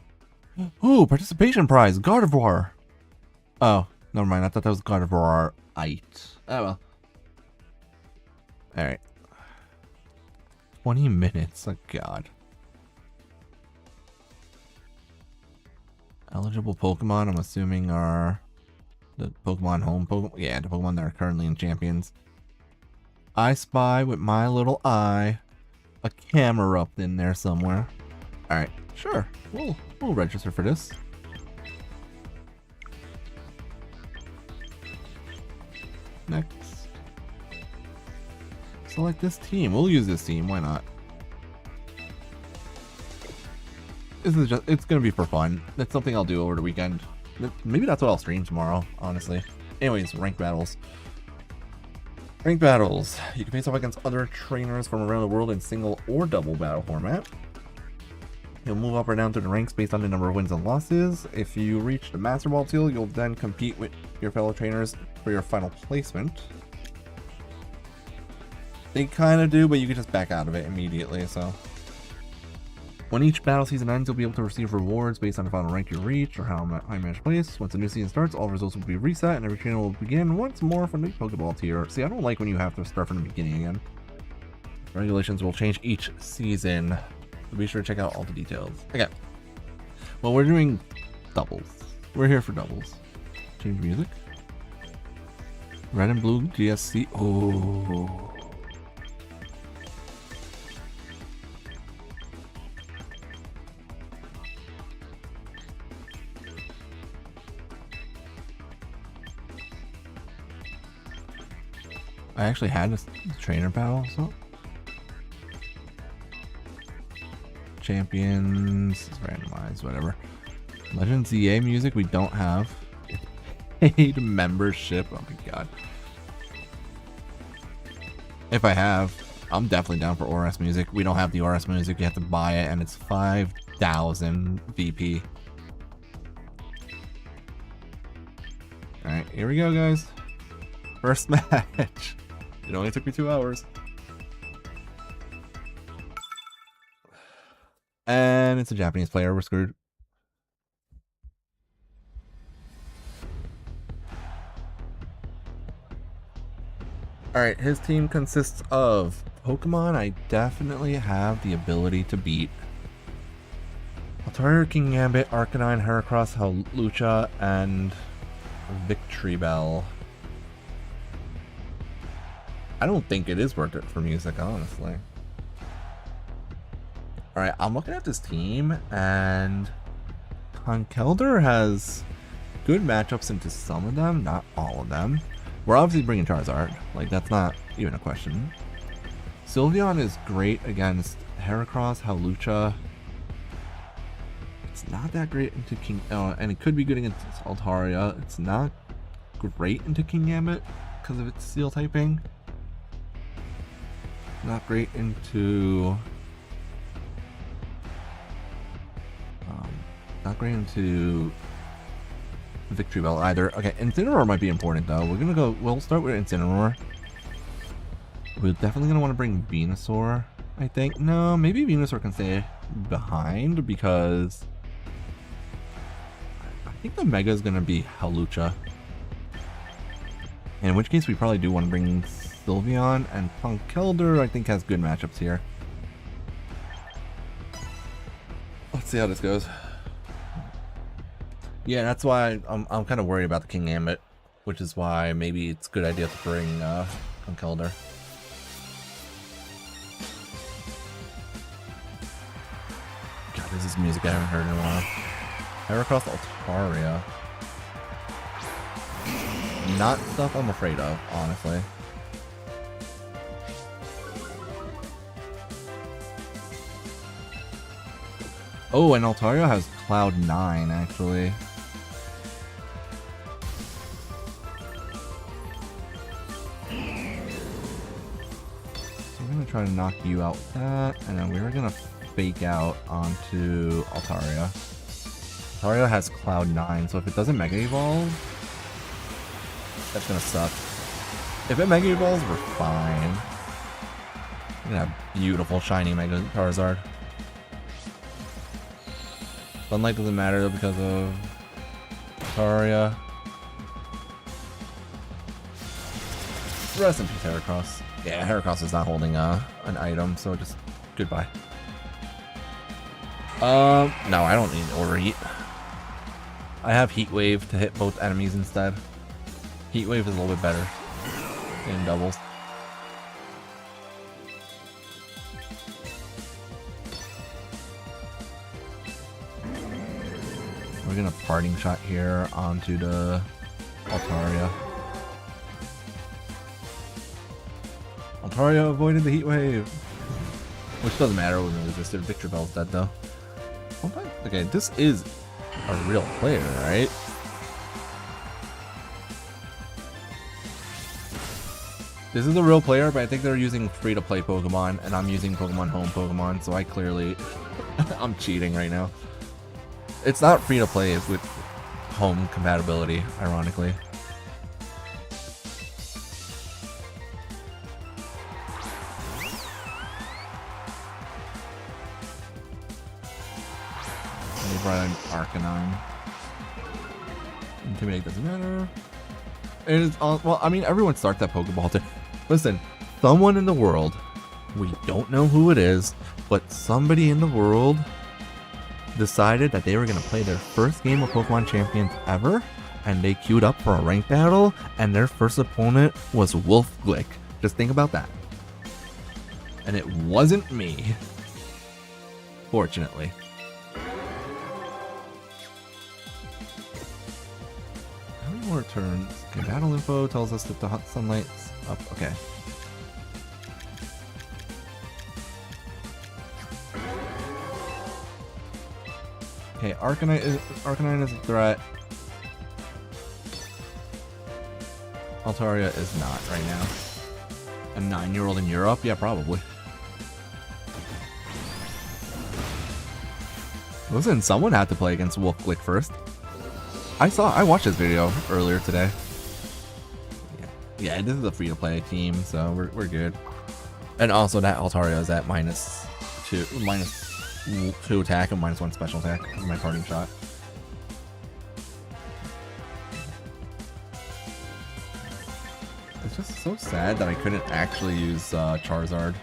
Ooh, participation prize, Gardevoir. Oh, never mind. I thought that was Gardevoir-ite. Oh well. Alright. 20 minutes, oh god. Eligible Pokemon, I'm assuming are the Pokemon home Pokemon. Yeah, the Pokemon that are currently in Champions. I spy with my little eye a camera up in there somewhere. Alright, sure. We'll register for this. Next. Select this team. We'll use this team, why not? This is just, it's gonna be for fun. That's something I'll do over the weekend. Maybe that's what I'll stream tomorrow, honestly. Anyways, ranked battles. Ranked battles. You can face off against other trainers from around the world in single or double battle format. You'll move up or down through the ranks based on the number of wins and losses. If you reach the Master Ball seal, you'll then compete with your fellow trainers for your final placement. They kind of do, but you can just back out of it immediately, so. When each battle season ends, you'll be able to receive rewards based on the final rank you reach or how you managed to place. Once the new season starts, all results will be reset and every trainer will begin once more from the Pokeball tier. See, I don't like when you have to start from the beginning again. Regulations will change each season, so be sure to check out all the details. Okay. Well, we're doing doubles. We're here for doubles. Change music. Red and blue GSC. Oh. I actually had a trainer battle, so. Champions, randomized, whatever. Legends EA music we don't have. Paid membership, oh my god. If I have, I'm definitely down for ORS music. We don't have the ORS music, you have to buy it, and it's 5,000 VP. Alright, here we go, guys. First match. It only took me 2 hours. And it's a Japanese player, we're screwed. Alright, his team consists of Pokemon I definitely have the ability to beat. Altaria, King Gambit, Arcanine, Heracross, Hawlucha, and Victory Bell. I don't think it is worth it for music, honestly. Alright, I'm looking at this team, and Conkeldurr has good matchups into some of them, not all of them. We're obviously bringing Charizard, like that's not even a question. Sylveon is great against Heracross, Hawlucha. It's not that great into King, and it could be good against Altaria. It's not great into King Gambit because of its Steel typing. Not great into not great into Victory Bell either. Okay, Incineroar might be important though. We'll start with Incineroar. We're definitely gonna want to bring Venusaur, I think. No, maybe Venusaur can stay behind because I think the Mega is gonna be Hawlucha. In which case we probably do want to bring Sylveon, and Conkeldurr I think has good matchups here. Let's see how this goes. Yeah, that's why I'm kind of worried about the King Gambit, which is why maybe it's a good idea to bring Conkeldurr. God, this is music I haven't heard in a while. Heracross, Altaria. Not stuff I'm afraid of, honestly. Oh, and Altaria has Cloud9, actually. So we're gonna try to knock you out with that, and then we're gonna fake out onto Altaria. Altaria has Cloud9, so if it doesn't Mega Evolve, that's gonna suck. If it Mega Evolves, we're fine. We're gonna have beautiful shiny Mega Charizard. Sunlight doesn't matter though because of Altaria. Rest in peace, Heracross. Yeah, Heracross is not holding an item, so just goodbye. No, I don't need Overheat. I have Heat Wave to hit both enemies instead. Heat Wave is a little bit better in doubles. We're gonna Parting Shot here onto the Altaria. Altaria avoided the Heat Wave, which doesn't matter when it resisted. Victory Bell's dead though. Okay. Okay, this is a real player, right? This is a real player, but I think they're using free-to-play Pokemon, and I'm using Pokemon Home Pokemon, so I clearly... I'm cheating right now. It's not free-to-play with home compatibility, ironically. They brought in Arcanine. Intimidate doesn't matter. It is, well, I mean, everyone starts that Pokeball too. Listen, someone in the world, we don't know who it is, but somebody in the world decided that they were going to play their first game of Pokemon Champions ever, and they queued up for a rank battle, and their first opponent was Wolfglick. Just think about that. And it wasn't me. Fortunately. How many more turns? Okay, battle info tells us that the hot sunlight's up. Okay. Okay, Arcanine is a threat. Altaria is not right now. A 9-year-old in Europe? Yeah, probably. Listen, someone had to play against Wolfglick first. I watched this video earlier today. Yeah, this is a free-to-play team, so we're good. And also that Altaria is at minus 2 attack and -1 special attack. That's my parting shot. It's just so sad that I couldn't actually use Charizard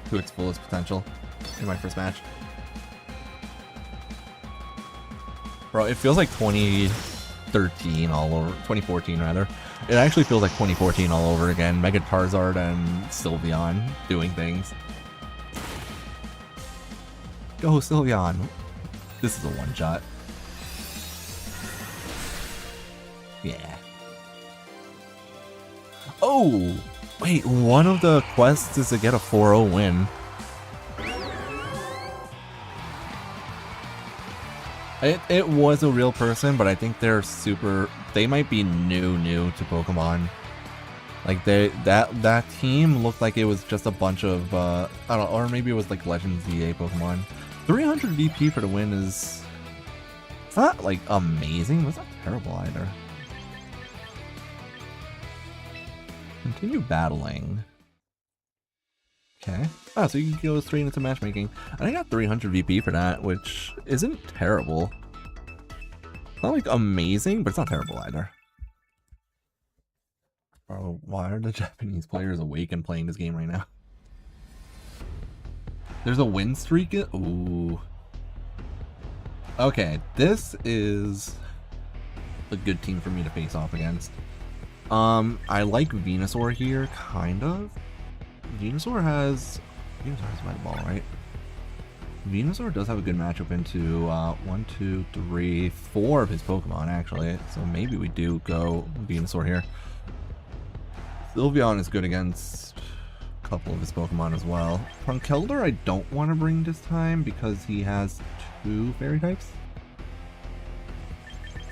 to its fullest potential in my first match. Bro, it feels like 2013 all over, 2014 rather. It actually feels like 2014 all over again. Mega Charizard and Sylveon doing things. Go Sylveon. This is a one-shot. Yeah. Oh! Wait, one of the quests is to get a 4-0 win. It was a real person, but I think they're they might be new to Pokemon. Like that team looked like it was just a bunch of I don't know, or maybe it was like Legends VA Pokemon. 300 VP for the win is, it's not like amazing, but it's not terrible either. Continue battling. Okay. Oh, so you can go straight into matchmaking. And I got 300 VP for that, which isn't terrible. Not like amazing, but it's not terrible either. Bro, why are the Japanese players awake and playing this game right now? There's a win streak? Ooh. Okay, this is a good team for me to face off against. I like Venusaur here, kind of. Venusaur has my ball, right? Venusaur does have a good matchup into 1, 2, 3, 4 of his Pokemon, actually. So maybe we do go Venusaur here. Sylveon is good against a couple of his Pokemon as well. Conkeldurr I don't want to bring this time because he has 2 fairy types.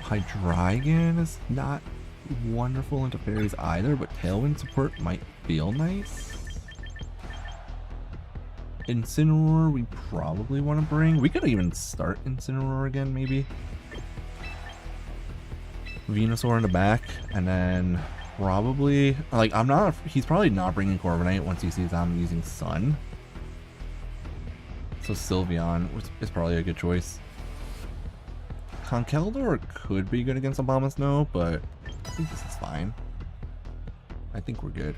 Hydreigon is not wonderful into fairies either, but Tailwind support might feel nice. Incineroar we probably want to bring. We could even start Incineroar again, maybe. Venusaur in the back, and then probably, like, he's probably not bringing Corviknight once he sees I'm using Sun. So Sylveon is probably a good choice. Conkeldurr could be good against Abomasnow, but I think this is fine. I think we're good.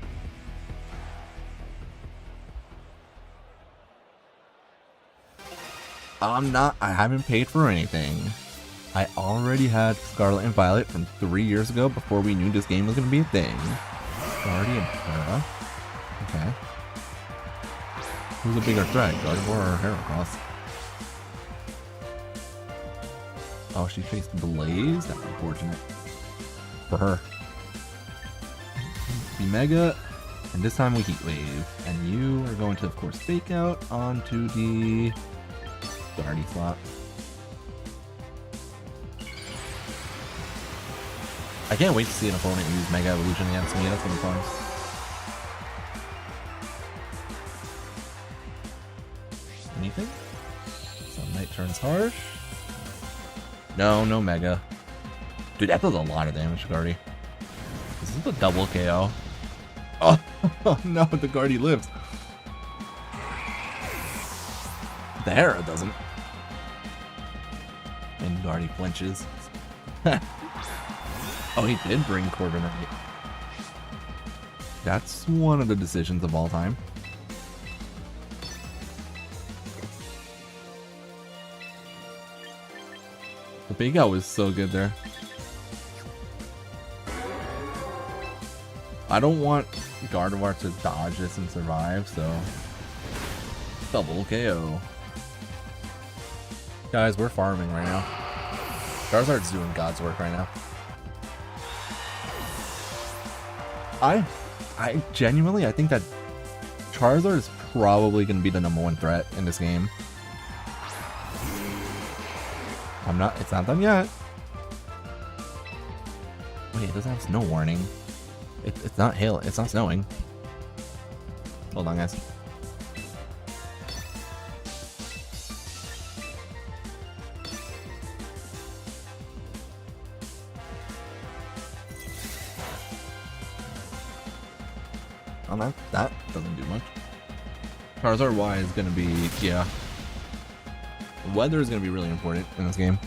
I haven't paid for anything. I already had Scarlet and Violet from 3 years ago before we knew this game was going to be a thing. Guardian Terra. Okay. Who's a bigger threat, Gardevoir or Heracross? Oh, she faced Blaze? That's unfortunate. For her. Be Mega, and this time we Heat Wave. And you are going to, of course, Fake Out onto the Guardy slot. I can't wait to see an opponent use Mega Evolution against me. That's gonna be fun. Anything? Sunlight turns harsh. No, no Mega. Dude, that does a lot of damage to Guardy. This is a double KO. Oh, no, the Guardy lives. The Hera doesn't. And Guardy flinches. Oh, he did bring Corbin. That's one of the decisions of all time. The Big Out was so good there. I don't want Gardevoir to dodge this and survive, so... Double KO. Guys, we're farming right now. Charizard's doing God's work right now. I genuinely, I think that Charizard is probably going to be the #1 threat in this game. It's not done yet. Wait, it doesn't have snow warning. It's not hail, it's not snowing. Hold on, guys. Oh, that doesn't do much. Charizard Y is gonna be, yeah. Weather is gonna be really important in this game.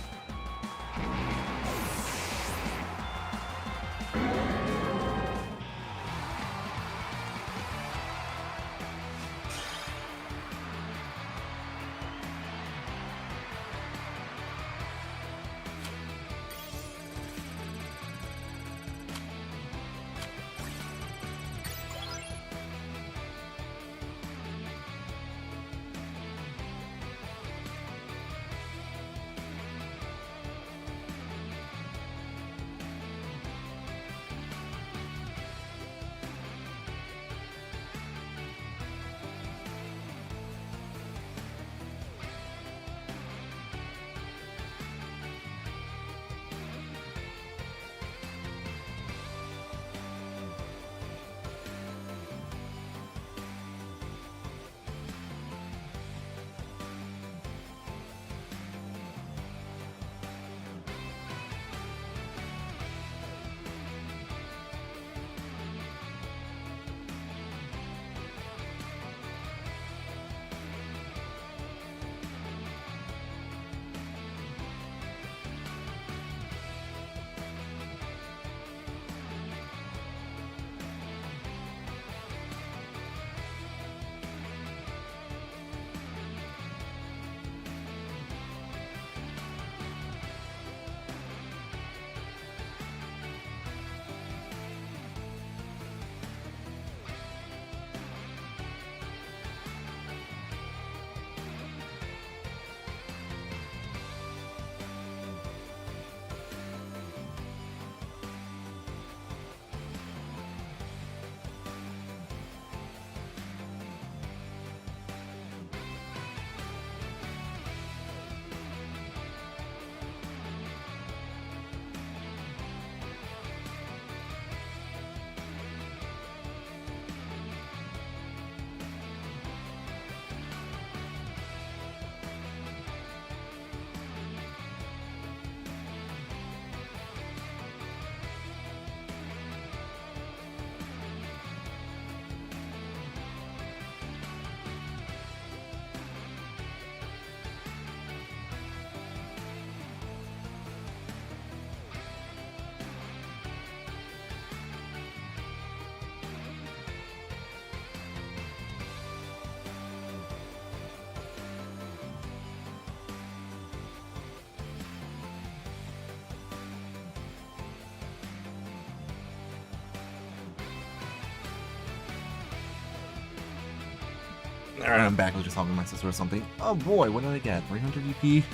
Alright, I'm back. I was just talking to my sister or something. Oh boy, what did I get? 300 EP?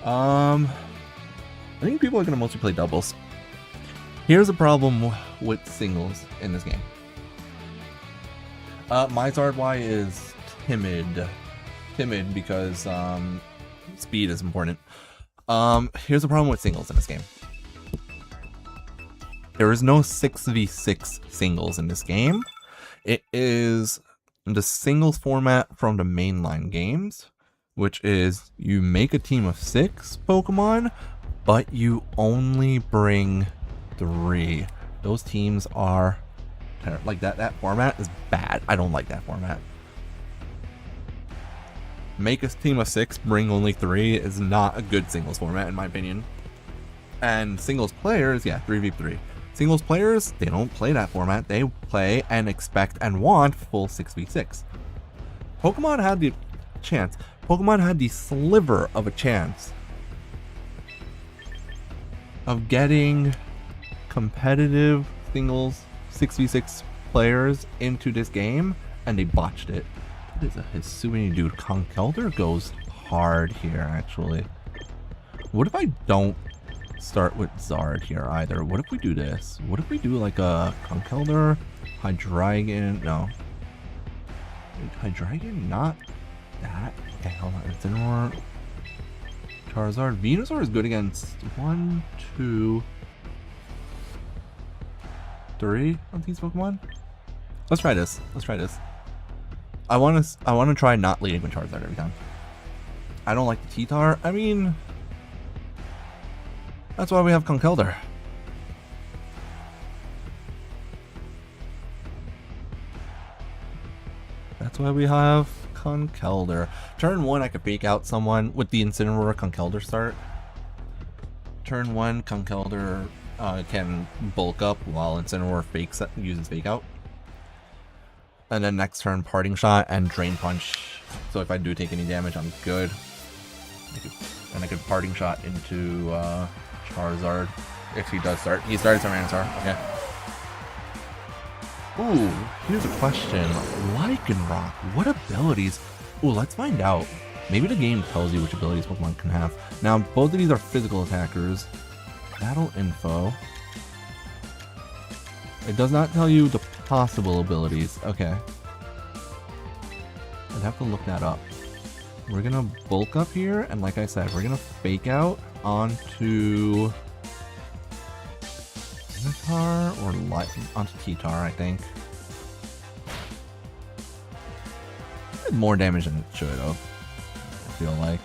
I think people are going to mostly play doubles. Here's a problem with singles in this game. My Zard-Y is timid. Timid because speed is important. Here's the problem with singles in this game. There is no 6v6 singles in this game. It is the singles format from the mainline games, which is you make a team of 6 Pokemon, but you only bring 3. Those teams are like that format is bad. I don't like that format. Make a team of 6, bring only 3 is not a good singles format in my opinion. And singles players, yeah, 3v3. Singles players, they don't play that format. They play and expect and want full 6v6. Pokemon had the chance. Pokemon had the sliver of a chance of getting competitive singles 6v6 players into this game, and they botched it. That is a Hisui dude. Conkeldurr goes hard here, actually. What if I don't start with Zard here either? What if we do this? What if we do like a Conkeldurr, Hydreigon? No. Hydreigon, not that. Okay, hold on. Incineroar, Charizard. Venusaur is good against 1, 2, 3 of these Pokemon. Let's try this. Let's try this. I want to try not leading with Charizard every time. I don't like the T-Tar. I mean, that's why we have Conkeldurr. That's why we have Conkeldurr. Turn 1, I could fake out someone with the Incineroar Conkeldurr start. Turn 1, Conkeldurr can bulk up while Incineroar uses fake out. And then next turn, Parting Shot and Drain Punch. So if I do take any damage, I'm good. And I could Parting Shot into Charizard if he does start. He starts Tyranitar. Okay. Ooh, here's a question. Lycanroc, what abilities? Ooh, let's find out. Maybe the game tells you which abilities Pokemon can have. Now, both of these are physical attackers. Battle info. It does not tell you the possible abilities. Okay. I'd have to look that up. We're gonna bulk up here, and like I said, we're gonna fake out onto T-Tar or onto T-Tar, I think. It did more damage than it should have, I feel like.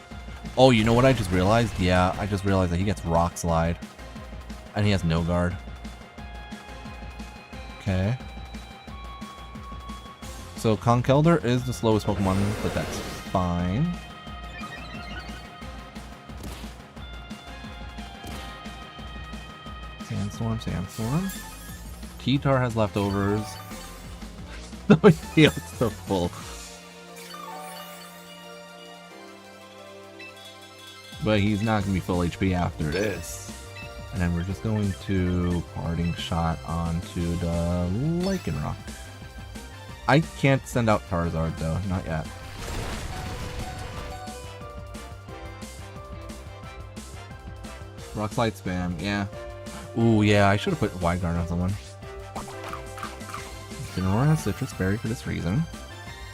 Oh, you know what I just realized? Yeah, I just realized that he gets Rock Slide. And he has no guard. Okay. So Conkeldurr is the slowest Pokemon, but that's fine. Sandstorm. T-Tar has leftovers. No, he heals to full. But he's not going to be full HP after this. And then we're just going to Parting Shot onto the Lycanroc. I can't send out Charizard though, not yet. Rock Slide spam, yeah. Ooh, yeah, I should have put Wide Guard on someone. Incineroar has Citrus Berry for this reason.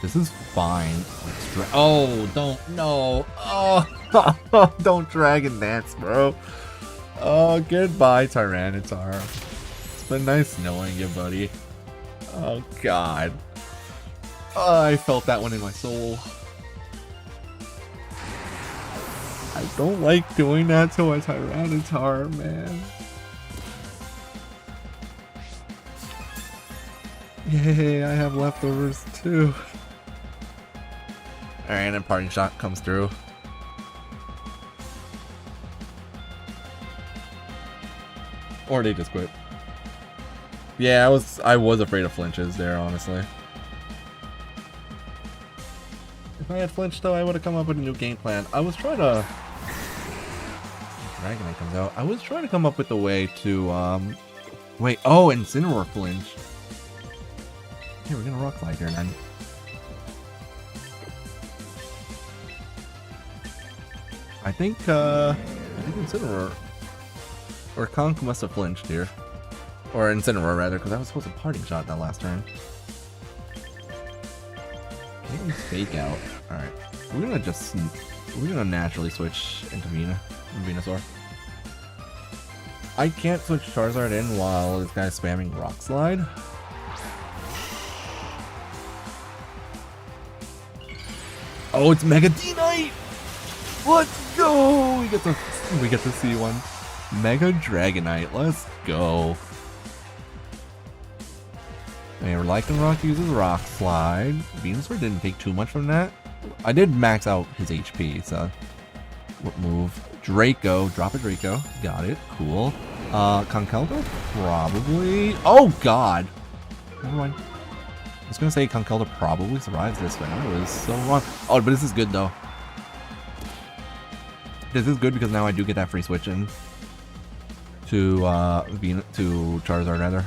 This is fine. Oh, don't, no. Oh, don't Dragon Dance, bro. Oh, goodbye, Tyranitar. It's been nice knowing you, buddy. Oh, God. Oh, I felt that one in my soul. I don't like doing that to a Tyranitar, man. Yay, I have leftovers, too. Alright, and then Parting Shot comes through. Or they just quit. Yeah, I was afraid of flinches there, honestly. If I had flinched though, I would have come up with a new game plan. I was trying to... Dragonite comes out. I was trying to come up with a way to, wait, oh, Incineroar flinch. Okay, we're gonna Rock Slide here then. I think Incineroar... Or Conk must have flinched here. Or Incineroar, rather, because I was supposed to Parting Shot that last turn. Maybe fake out. Alright. We're gonna naturally switch into Vina. Venusaur. I can't switch Charizard in while this guy's spamming Rock Slide. Oh, it's Mega D-Knight! Let's go! We get to see one. Mega Dragonite, let's go. And Lycanroc uses Rock Slide. Venusaur didn't take too much from that. I did max out his HP, so what move? Draco, drop a Draco. Got it, cool. Conkeldurr probably. Oh god! Never mind. I was gonna say Conkeldurr probably survives this, but I was so wrong. Oh, but this is good though. This is good because now I do get that free switch in to Charizard rather.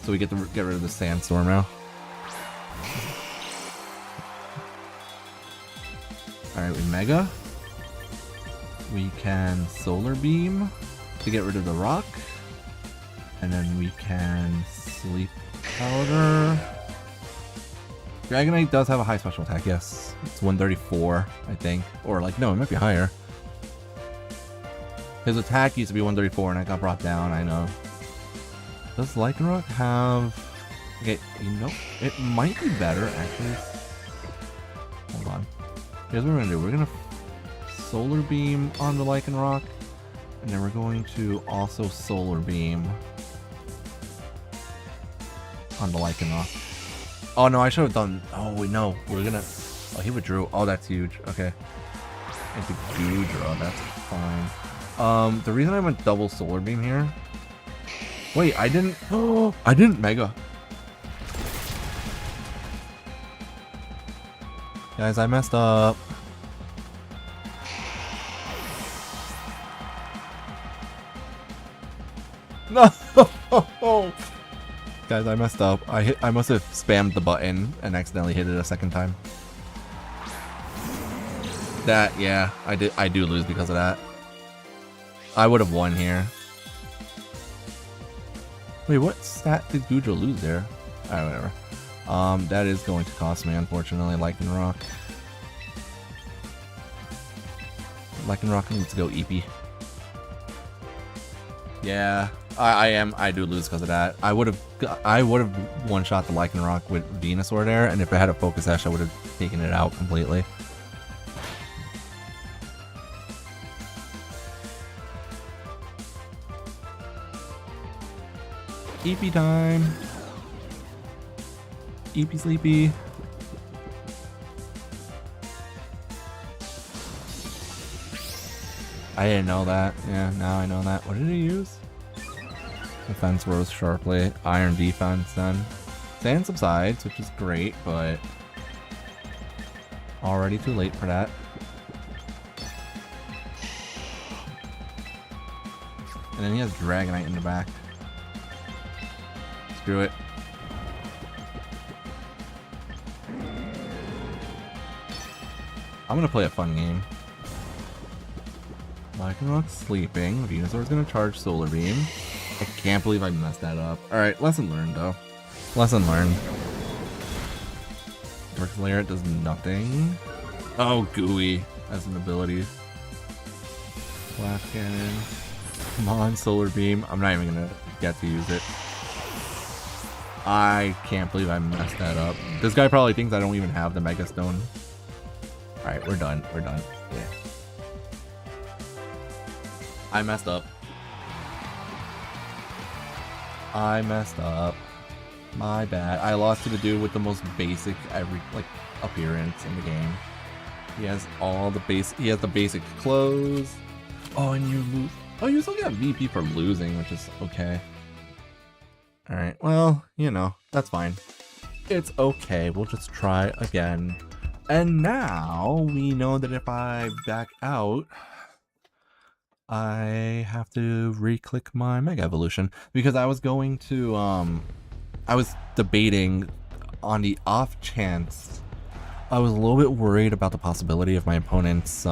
So we get to get rid of the Sandstorm now. Alright, we Mega. We can Solar Beam to get rid of the rock. And then we can Sleep Powder. Dragonite does have a high special attack, yes. It's 134, I think. Or like, no, it might be higher. His attack used to be 134 and it got brought down, I know. Does Lycanroc have... Okay, you know, it might be better, actually. Hold on. Here's what we're gonna do. We're gonna Solar Beam on the Lycanroc. And then we're going to also Solar Beam on the Lycanroc. Oh no, I should have done... Oh wait, no. We're gonna... Oh, he withdrew. Oh, that's huge. Okay. Into Goodra, that's fine. The reason I went double Solar Beam here... Wait, I didn't... Oh, I didn't Mega. Guys, I messed up. No! Guys, I messed up. I must have spammed the button and accidentally hit it a second time. That, yeah, I do lose because of that. I would have won here. Wait, what stat did Goodra lose there? Alright, whatever. That is going to cost me, unfortunately, Lycanroc. Lycanroc needs to go EP. Yeah, I do lose because of that. I would have one-shot the Lycanroc with Venusaur there, and if it had a Focus Sash, I would have taken it out completely. EP time. EP Sleepy. I didn't know that. Yeah, now I know that. What did he use? Defense rose sharply. Iron defense then. Sand subsides, which is great, but already too late for that. And then he has Dragonite in the back. Screw it. I'm gonna play a fun game. Lycanroc sleeping. Venusaur's gonna charge Solar Beam. I can't believe I messed that up. Alright, lesson learned though. Lesson learned. Dark Layer does nothing. Oh, Gooey as an ability. Blast Cannon. Come on, Solar Beam. I'm not even gonna get to use it. I can't believe I messed that up. This guy probably thinks I don't even have the Mega Stone. Alright, we're done. We're done. Yeah. I messed up. I messed up. My bad. I lost to the dude with the most basic appearance in the game. He has all the he has the basic clothes. Oh, and you lose. Oh, you still got VP for losing, which is okay. Alright, well, you know, that's fine. It's okay, we'll just try again. And now, we know that if I back out, I have to re-click my Mega Evolution. Because I was going to, I was debating on the off chance. I was a little bit worried about the possibility of my opponent's,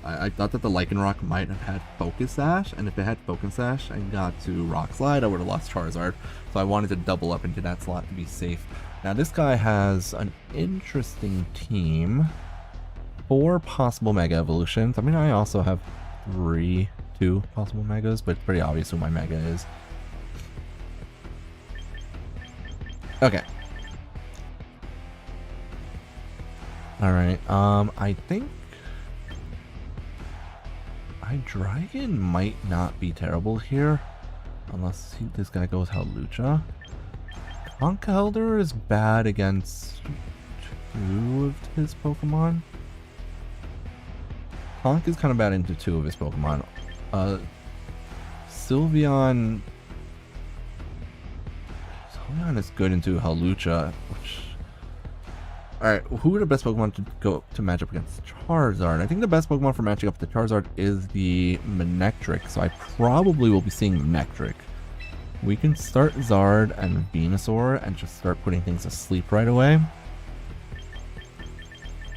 I thought that the Lycanroc might have had Focus Sash, and if it had Focus Sash and got to Rock Slide, I would have lost Charizard. So I wanted to double up into that slot to be safe. Now this guy has an interesting team. 4 possible Mega Evolutions. I mean, I also have 2 possible Megas, but it's pretty obvious who my Mega is. Okay. Alright, I think Dragon might not be terrible here. Unless this guy goes Hawlucha. Conch Elder is bad against 2 of his Pokemon. Conch is kind of bad into 2 of his Pokemon. Sylveon is good into Hawlucha, which... Alright, who are the best Pokemon to go to match up against Charizard? I think the best Pokemon for matching up with the Charizard is the Manectric, so I probably will be seeing Manectric. We can start Zard and Venusaur and just start putting things to sleep right away.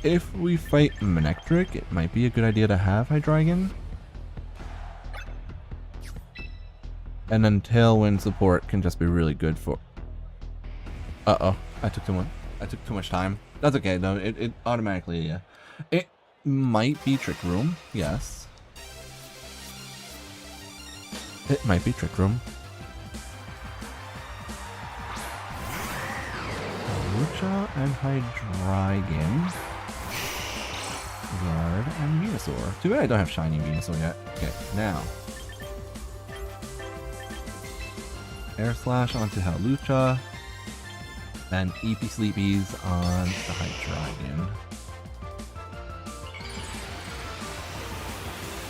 If we fight Manectric, it might be a good idea to have Hydreigon. And then Tailwind support can just be really good for... Uh-oh, I took too much time. That's okay, though. It automatically, yeah. It might be Trick Room, yes. It might be Trick Room. Lucha and Hydreigon. Zard and Venusaur. Too bad I don't have Shiny Venusaur yet. Okay, now. Air Slash onto Hawlucha. And Eepy Sleepies on the Hydreigon.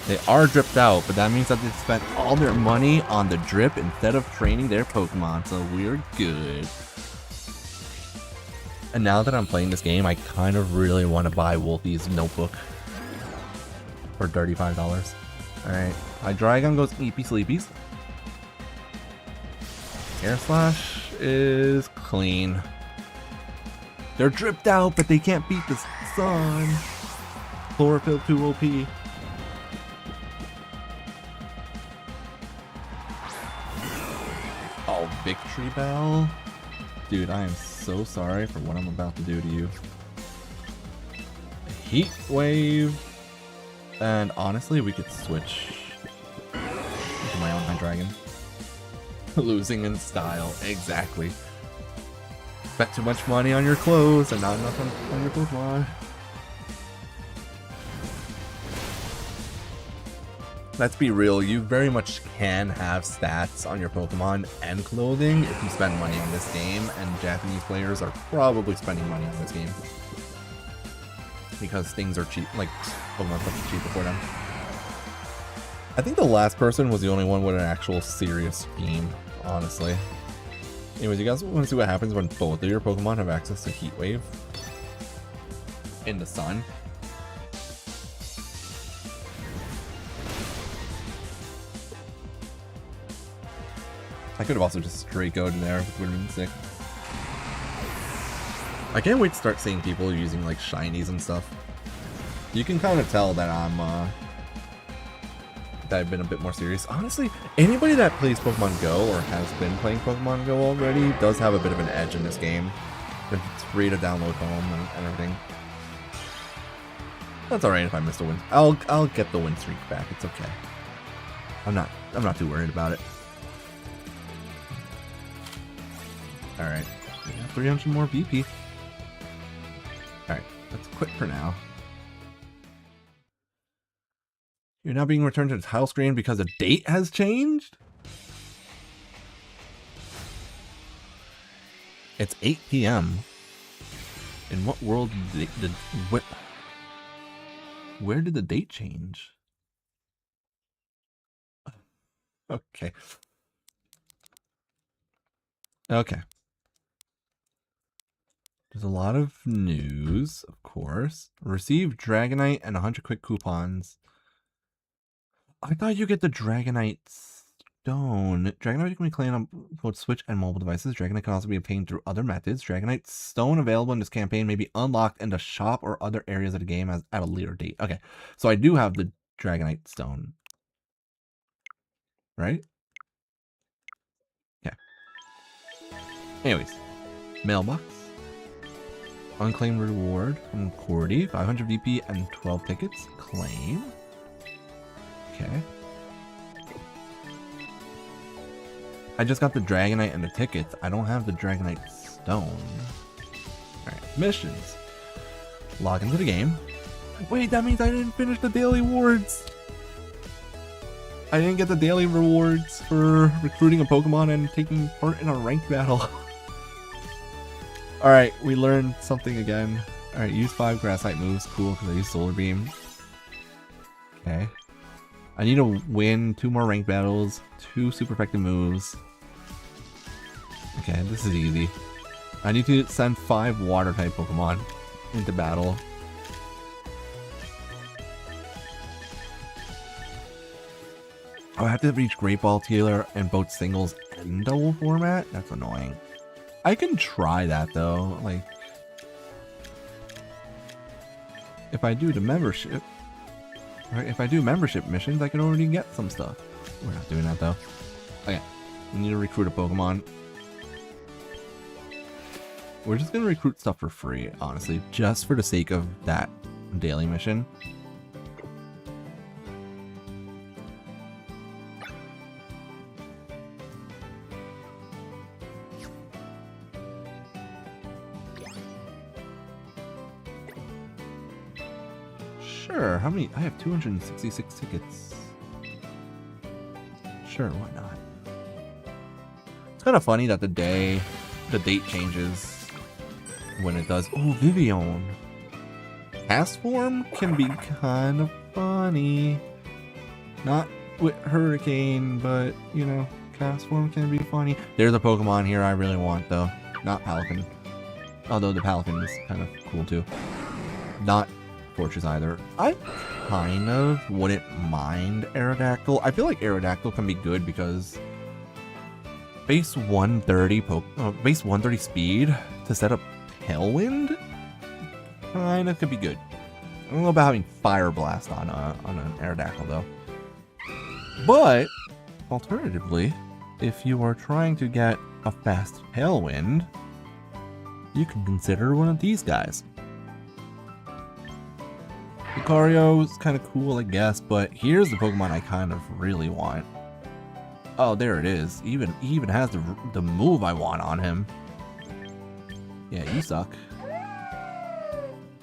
They are dripped out, but that means that they spent all their money on the drip instead of training their Pokemon, so we're good. And now that I'm playing this game, I kind of really want to buy Wolfie's notebook for $35. Alright, Hydreigon goes Eepy Sleepies. Air Slash is clean. They're dripped out, but they can't beat the sun. Chlorophyll 2 OP. Oh, Victory Bell? Dude, I am so sorry for what I'm about to do to you. Heat Wave. And honestly, we could switch into my own Hydreigon. Losing in style, exactly. Bet too much money on your clothes and not enough on your Pokemon. Let's be real, you very much can have stats on your Pokemon and clothing if you spend money on this game, and Japanese players are probably spending money on this game. Because things are cheap, like Pokemon stuff is cheaper for them. I think the last person was the only one with an actual serious theme, honestly. Anyways, you guys want to see what happens when both of your Pokemon have access to Heat Wave in the sun? I could have also just straight go in there, which would have been sick. I can't wait to start seeing people using like shinies and stuff. You can kind of tell that I've been a bit more serious. Honestly, anybody that plays Pokemon Go or has been playing Pokemon Go already does have a bit of an edge in this game. It's free to download home and everything. That's alright if I miss the win. I'll get the win streak back. It's okay. I'm not too worried about it. Alright. 300 more VP. Alright, let's quit for now. You're now being returned to the title screen because a date has changed? It's 8 p.m. In what world did where did the date change? Okay. Okay. There's a lot of news, of course. Receive Dragonite and 100 quick coupons. I thought you get the Dragonite Stone. Dragonite can be claimed on both Switch and mobile devices. Dragonite can also be obtained through other methods. Dragonite Stone available in this campaign may be unlocked in the shop or other areas of the game at a later date. Okay, so I do have the Dragonite Stone. Right? Okay. Anyways, mailbox. Unclaimed reward from Cordy, 500 VP and 12 tickets. Claim. Okay. I just got the Dragonite and the tickets. I don't have the Dragonite stone. Alright, missions. Log into the game. Wait, that means I didn't finish the daily rewards. I didn't get the daily rewards for recruiting a Pokemon and taking part in a ranked battle. Alright, we learned something again. Alright, use 5 grass type moves. Cool, because I use Solar Beam. Okay. I need to win 2 more ranked battles, 2 super effective moves. Okay, this is easy. I need to send 5 water type Pokemon into battle. Oh, I have to reach Great Ball Tailor in both singles and double format? That's annoying. I can try that though, like... If I do the membership... Right, if I do membership missions, I can already get some stuff. We're not doing that though. Okay, we need to recruit a Pokemon. We're just gonna recruit stuff for free, honestly, just for the sake of that daily mission. Sure, how many? I have 266 tickets. Sure, why not? It's kind of funny that the date changes when it does. Oh, Vivian. Cast form can be kind of funny. Not with Hurricane, but, you know, cast form can be funny. There's a Pokemon here I really want, though. Not Palafin. Although the Palafin is kind of cool, too. Not Fortress either. I kind of wouldn't mind Aerodactyl. I feel like Aerodactyl can be good because base 130 base 130 speed to set up Tailwind kind of could be good. I don't know about having Fire Blast on an Aerodactyl though. But alternatively, if you are trying to get a fast Tailwind, you can consider one of these guys. Lucario is kind of cool, I guess, but here's the Pokemon I kind of really want. Oh, there it is. He even has the move I want on him. Yeah, you suck.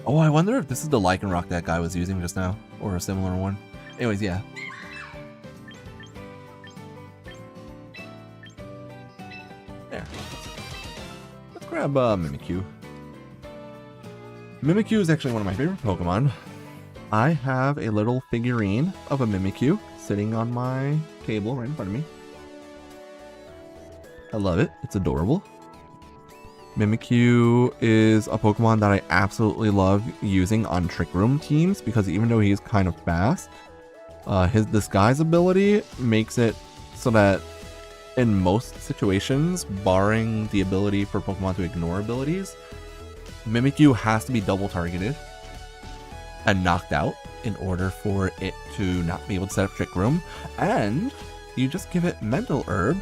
Oh, I wonder if this is the Lycanroc that guy was using just now, or a similar one. Anyways, yeah. There. Let's grab Mimikyu. Mimikyu is actually one of my favorite Pokemon. I have a little figurine of a Mimikyu sitting on my table right in front of me. I love it. It's adorable. Mimikyu is a Pokemon that I absolutely love using on Trick Room teams because even though he's kind of fast, his disguise ability makes it so that in most situations, barring the ability for Pokemon to ignore abilities, Mimikyu has to be double targeted and knocked out in order for it to not be able to set up Trick Room, and you just give it Mental Herb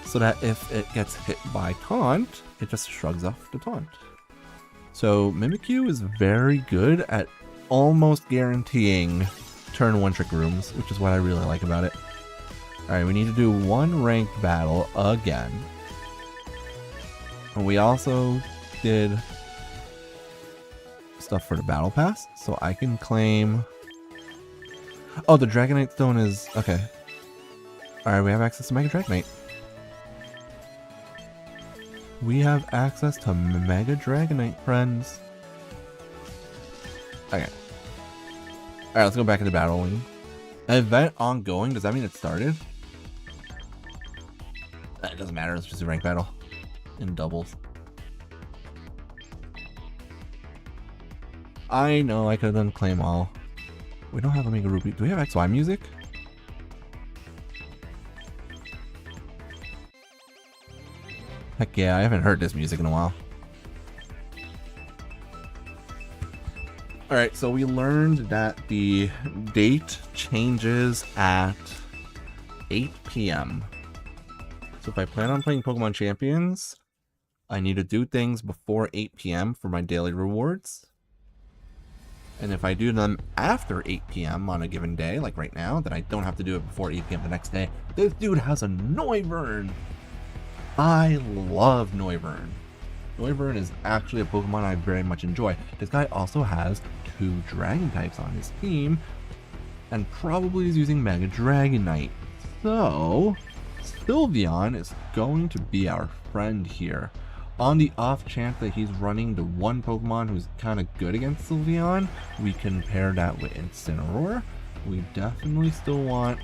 so that if it gets hit by Taunt, it just shrugs off the taunt. So Mimikyu is very good at almost guaranteeing turn 1 Trick Rooms, which is what I really like about it. Alright, we need to do 1 ranked battle again. And we also did stuff for the battle pass, so I can claim... Oh, the Dragonite Stone is... okay. Alright, we have access to Mega Dragonite. We have access to Mega Dragonite, friends. Okay. Alright, let's go back into battling. Event ongoing, does that mean it started? It doesn't matter, it's just a ranked battle. In doubles. I know, I could have done claim all. We don't have Omega Ruby. Do we have XY music? Heck yeah, I haven't heard this music in a while. Alright, so we learned that the date changes at 8 PM. So if I plan on playing Pokemon Champions, I need to do things before 8 p.m. for my daily rewards. And if I do them after 8 p.m. on a given day, like right now, then I don't have to do it before 8 p.m. the next day. This dude has a Noivern. I love Noivern. Noivern is actually a Pokemon I very much enjoy. This guy also has 2 Dragon types on his team, and probably is using Mega Dragonite. So, Sylveon is going to be our friend here. On the off chance that he's running the one Pokemon who's kind of good against Sylveon, we can pair that with Incineroar. We definitely still want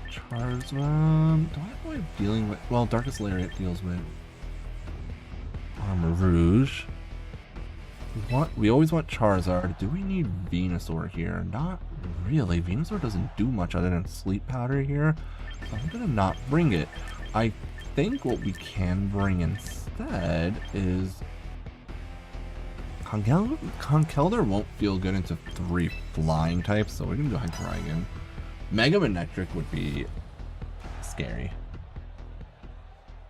Charizard. Do I have a way of dealing with... Well, Darkest Lariat deals with Armor Rouge. We always want Charizard. Do we need Venusaur here? Not really. Venusaur doesn't do much other than Sleep Powder here. So I'm gonna not bring it. I think what we can bring instead is... Conkeldurr won't feel good into 3 flying types, so we're gonna do Hydreigon. Mega Manectric would be scary.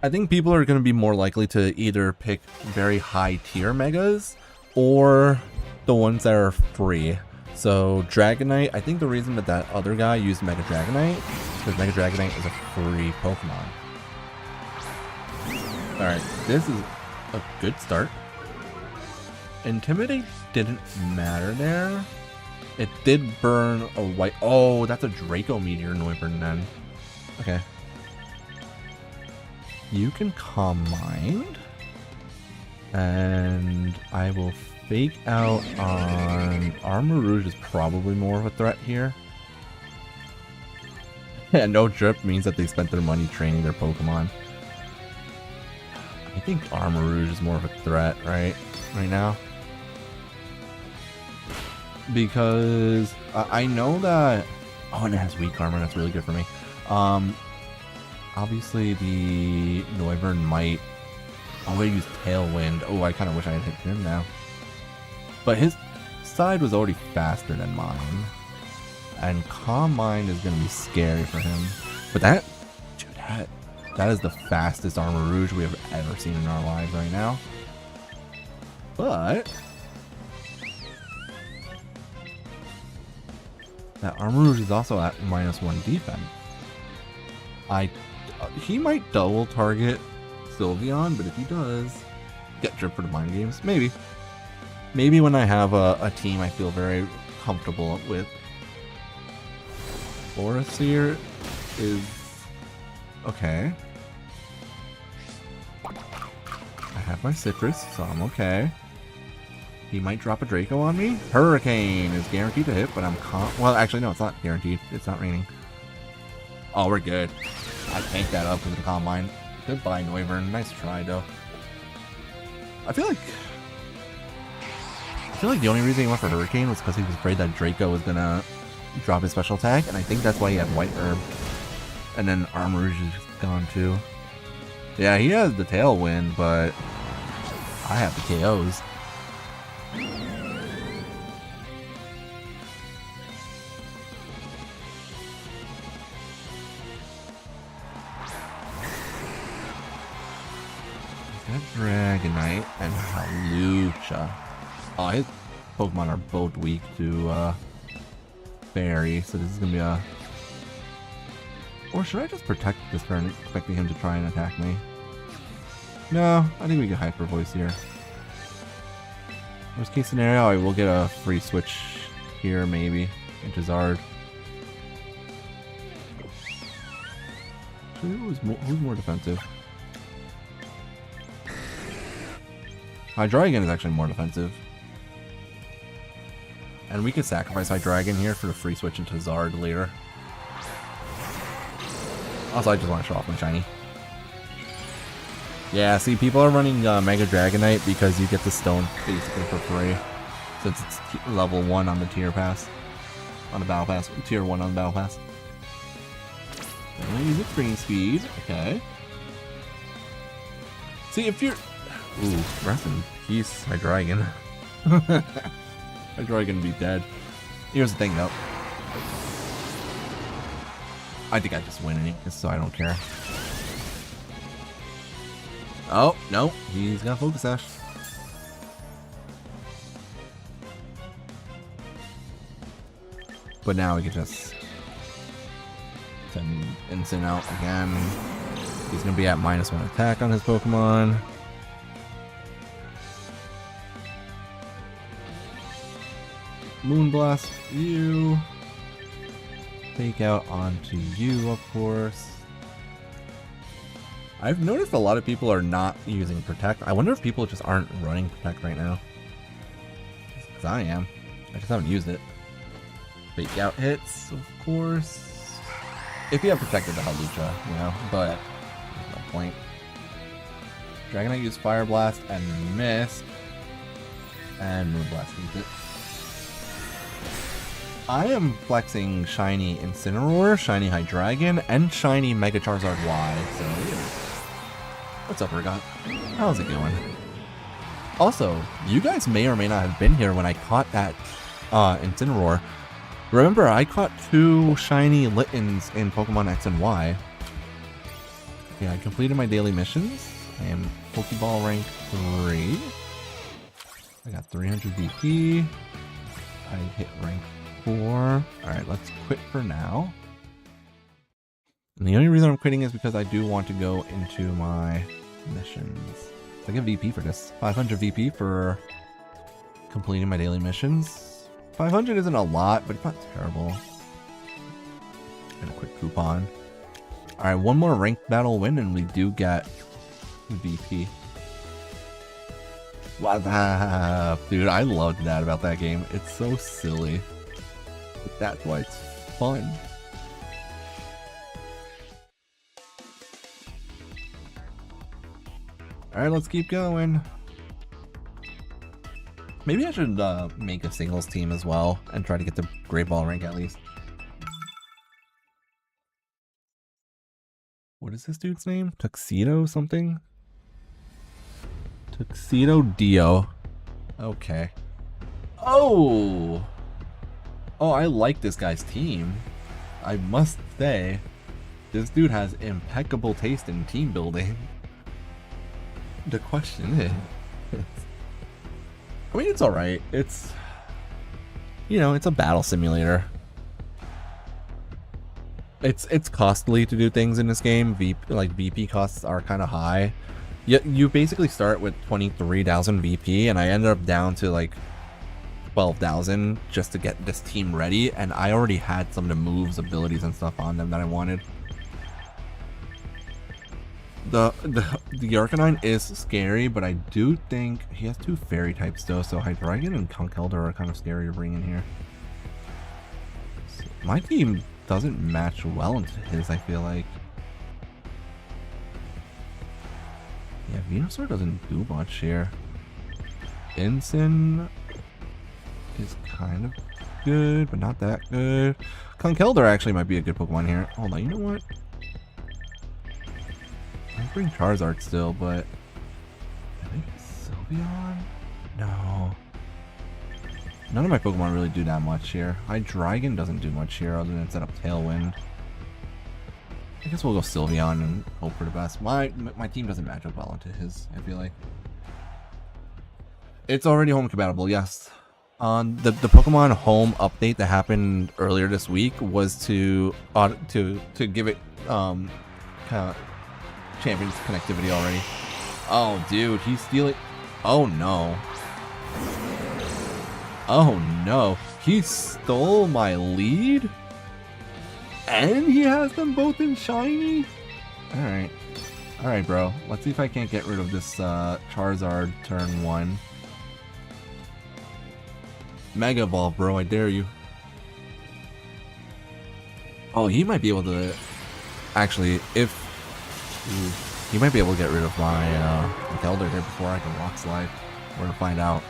I think people are going to be more likely to either pick very high tier megas or the ones that are free. So Dragonite, I think the reason that that other guy used Mega Dragonite is because Mega Dragonite is a free Pokemon. Alright, this is a good start. Intimidate didn't matter there. It did burn a white... Oh, that's a Draco Meteor Noivern then. Okay. You can Calm Mind. And I will fake out on... Armor Rouge is probably more of a threat here. And no drip means that they spent their money training their Pokemon. I think Armor Rouge is more of a threat, right? Right now. Because I know that... Oh, and it has weak armor. That's really good for me. Obviously, the Noivern might... Oh, I use Tailwind. Oh, I kind of wish I had hit him now. But his side was already faster than mine. And Calm Mind is going to be scary for him. But that... Dude, that is the fastest Armor Rouge we have ever seen in our lives right now. But... that Armor Rouge is also at -1 defense. He might double target Sylveon, but if he does, get drip for the mind games. Maybe. Maybe when I have a team I feel very comfortable with. Forestier is okay. I have my Citrus, so I'm okay. He might drop a Draco on me. Hurricane is guaranteed to hit, but I'm well, actually, no, it's not guaranteed. It's not raining. Oh, we're good. I tanked that up with the Calm Mind. Goodbye, Noivern. Nice try, though. I feel like the only reason he went for Hurricane was because he was afraid that Draco was gonna drop his special attack, and I think that's why he had White Herb. And then Armor Rouge is just gone, too. Yeah, he has the Tailwind, but I have the KOs. Dragonite and Hawlucha. Oh, his Pokemon are both weak to Fairy, so this is gonna be a... Or should I just protect this turn, expecting him to try and attack me? No, I think we get Hyper Voice here. Worst case scenario, I will get a free switch here, maybe, into Zard. Who's more defensive? Hydreigon is actually more defensive. And we could sacrifice Hydreigon here for the free switch into Zard later. Also, I just want to show off my shiny. Yeah, see, people are running Mega Dragonite because you get the stone basically for free. Since it's level 1 on the tier pass. On the battle pass. Tier 1 on the battle pass. I'm gonna use Extreme Speed. Okay. See, if you're... Ooh, rest in peace, Hydreigon. Hydreigon be dead. Here's the thing, though. I think I just win anyway, so I don't care. Oh, no. He's got Focus Sash. But now we can just send Instant out again. He's going to be at -1 attack on his Pokemon. Moonblast you. Fake out onto you, of course. I've noticed a lot of people are not using Protect. I wonder if people just aren't running Protect right now. Because I am. I just haven't used it. Fake out hits, of course. If you have Protected to Hawlucha, you know, but there's no point. Dragonite used Fire Blast and missed. And Moonblast used it. I am flexing Shiny Incineroar, Shiny Hydreigon, and Shiny Mega Charizard Y, so yeah. What's up, Urgot? How's it going? Also, you guys may or may not have been here when I caught that Incineroar. Remember, I caught 2 Shiny Littens in Pokemon X and Y. Yeah, I completed my daily missions. I am Pokeball rank 3. I got 300 VP. I hit rank 4. Alright, let's quit for now. And the only reason I'm quitting is because I do want to go into my missions. I get VP for this. 500 VP for completing my daily missions. 500 isn't a lot, but it's not terrible. And a quick coupon. Alright, one more ranked battle win and we do get VP. Wow, dude, I loved that about that game. It's so silly. But that's why it's fun. Alright, let's keep going. Maybe I should make a singles team as well and try to get the Great Ball rank at least. What is this dude's name? Tuxedo something? Tuxedo Dio. Okay. Oh! Oh, I like this guy's team. I must say, this dude has impeccable taste in team building. The question is... I mean, it's alright. It's... You know, it's a battle simulator. It's costly to do things in this game. VP costs are kind of high. You basically start with 23,000 VP, and I ended up down to like 12,000 just to get this team ready, and I already had some of the moves, abilities, and stuff on them that I wanted. The Arcanine is scary, but I do think he has 2 fairy types though, so Hydreigon and Conkeldurr are kind of scary to bring in here. So my team doesn't match well into his, I feel like. Yeah, Venusaur doesn't do much here. Ensign is kind of good, but not that good. Conkeldurr actually might be a good Pokemon here. Hold on, you know what? I bring Charizard still, but I think it's Sylveon? No. None of my Pokemon really do that much here. Hydreigon doesn't do much here other than set up Tailwind. I guess we'll go Sylveon and hope for the best. My team doesn't match up well into his, I feel like. It's already home compatible, yes. The Pokemon Home update that happened earlier this week was to give it kind of Champions connectivity already. Oh, dude, he's stealing. Oh no. Oh no. He stole my lead? And he has them both in shiny? Alright. Alright, bro. Let's see if I can't get rid of this Charizard turn 1. Mega Evolve, bro. I dare you. Oh, he might be able to... Actually, if... Ooh, he might be able to get rid of my Elder here before I can Rock Slide. We're gonna find out.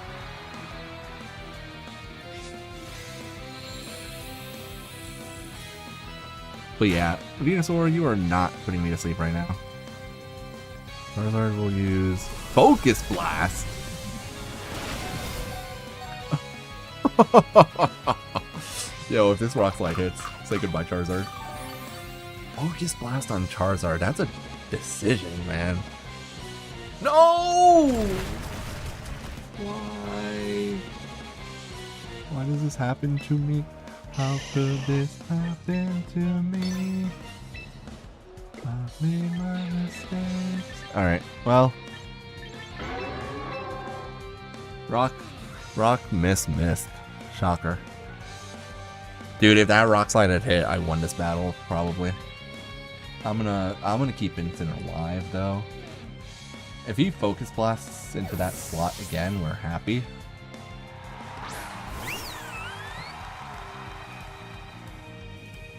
But yeah, Venusaur, you are not putting me to sleep right now. Charizard will use Focus Blast. Yo, if this Rock Slide hits, say goodbye, Charizard. Focus Blast on Charizard. That's a decision, man. No! Why? Why does this happen to me? How could this happen to me? I've made my mistakes. Alright, well. Rock, missed. Shocker. Dude, if that rock slide had hit, I won this battle, probably. I'm gonna keep Vincent alive, though. If he focus blasts into that slot again, we're happy.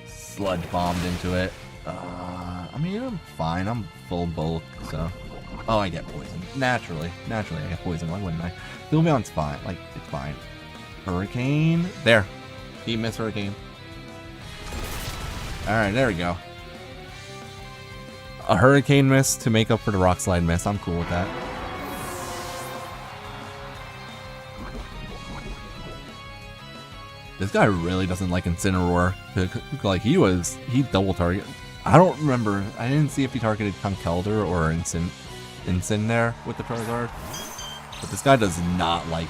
Sludge bombed into it. I mean, I'm fine. I'm full bulk, so. Oh, I get poisoned. Naturally, I get poisoned. Why wouldn't I? Sylveon's fine. Like, it's fine. Hurricane. There. He missed Hurricane. Alright, there we go. A Hurricane miss to make up for the Rock Slide miss. I'm cool with that. This guy really doesn't like Incineroar. Like, he double target. I don't remember. I didn't see if he targeted Conkeldurr or Incin there with the Charizard. But this guy does not like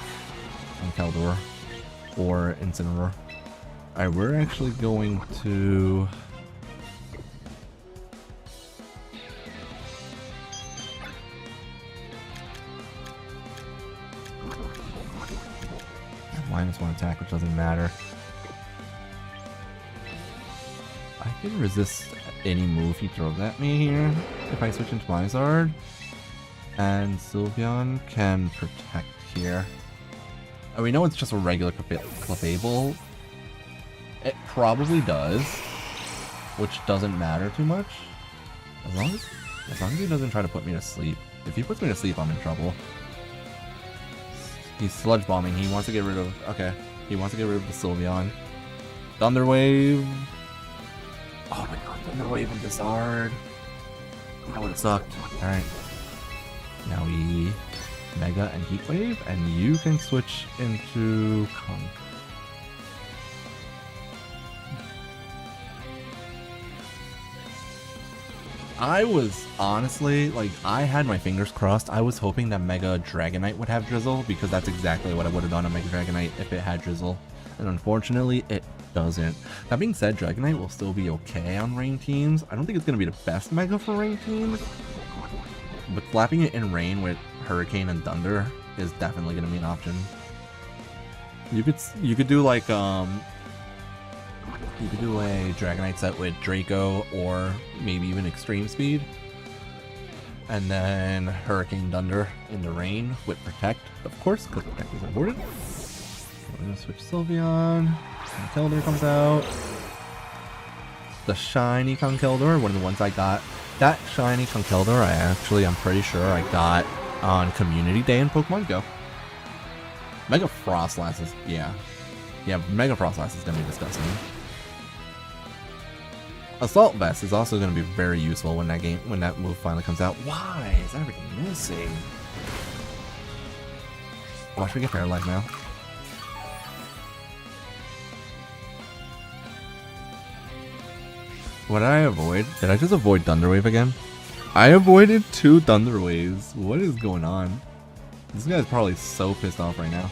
Conkeldurr or Incineroar. Alright, we're actually going to... -1 attack, which doesn't matter. I can resist any move he throws at me here if I switch into Mizard. And Sylveon can protect here. And we know it's just a regular Clefable. It probably does, which doesn't matter too much. As long as he doesn't try to put me to sleep. If he puts me to sleep, I'm in trouble. He's sludge bombing. He wants to get rid of... Okay. He wants to get rid of the Sylveon. Thunder Wave. Oh my god. Thunder Wave and Blizzard. That would have sucked. Alright. Now we... Mega and Heat Wave. And you can switch into... Conk. I was honestly, like, I had my fingers crossed. I was hoping that Mega Dragonite would have Drizzle, because that's exactly what I would have done on Mega Dragonite if it had Drizzle. And unfortunately, it doesn't. That being said, Dragonite will still be okay on rain teams. I don't think it's going to be the best Mega for rain teams, but slapping it in rain with Hurricane and Thunder is definitely going to be an option. You could do like, you could do a Dragonite set with Draco or maybe even Extreme Speed. And then Hurricane Thunder in the rain with Protect, of course, because Protect is important. We're going to switch Sylveon. Conkeldurr comes out. The shiny Conkeldurr, one of the ones I got. That shiny Conkeldurr, I'm pretty sure I got on Community Day in Pokemon Go. Mega Frostlass is, yeah, Mega Frostlass is going to be disgusting. Assault Vest is also going to be very useful when that move finally comes out. Why is everything missing? Watch me get paralyzed now. What did I avoid? Did I just avoid Thunder Wave again? I avoided 2 Thunder Waves. What is going on? This guy's probably so pissed off right now.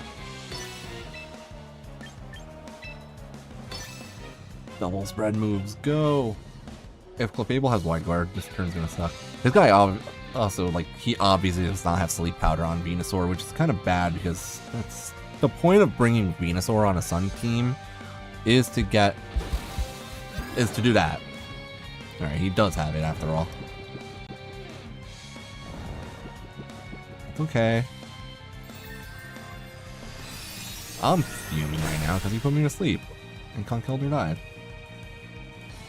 Double spread moves, go! If Clefable has Wide Guard, this turn's gonna suck. This guy also, like, he obviously does not have Sleep Powder on Venusaur, which is kind of bad because that's the point of bringing Venusaur on a Sun team is to do that. Alright, he does have it after all. It's okay. I'm fuming right now because he put me to sleep and Conkeldurr died.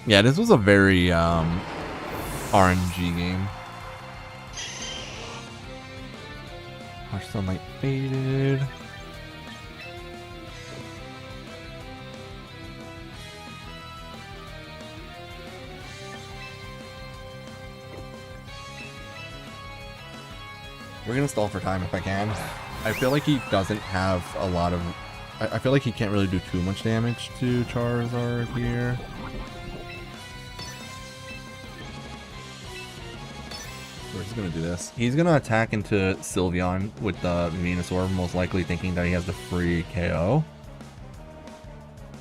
Yeah, this was a very RNG game. Harsh Sunlight faded. We're gonna stall for time if I can. I feel like he doesn't have a lot of... I feel like he can't really do too much damage to Charizard here. We're just gonna do this. He's gonna attack into Sylveon with the Venusaur, most likely thinking that he has the free KO.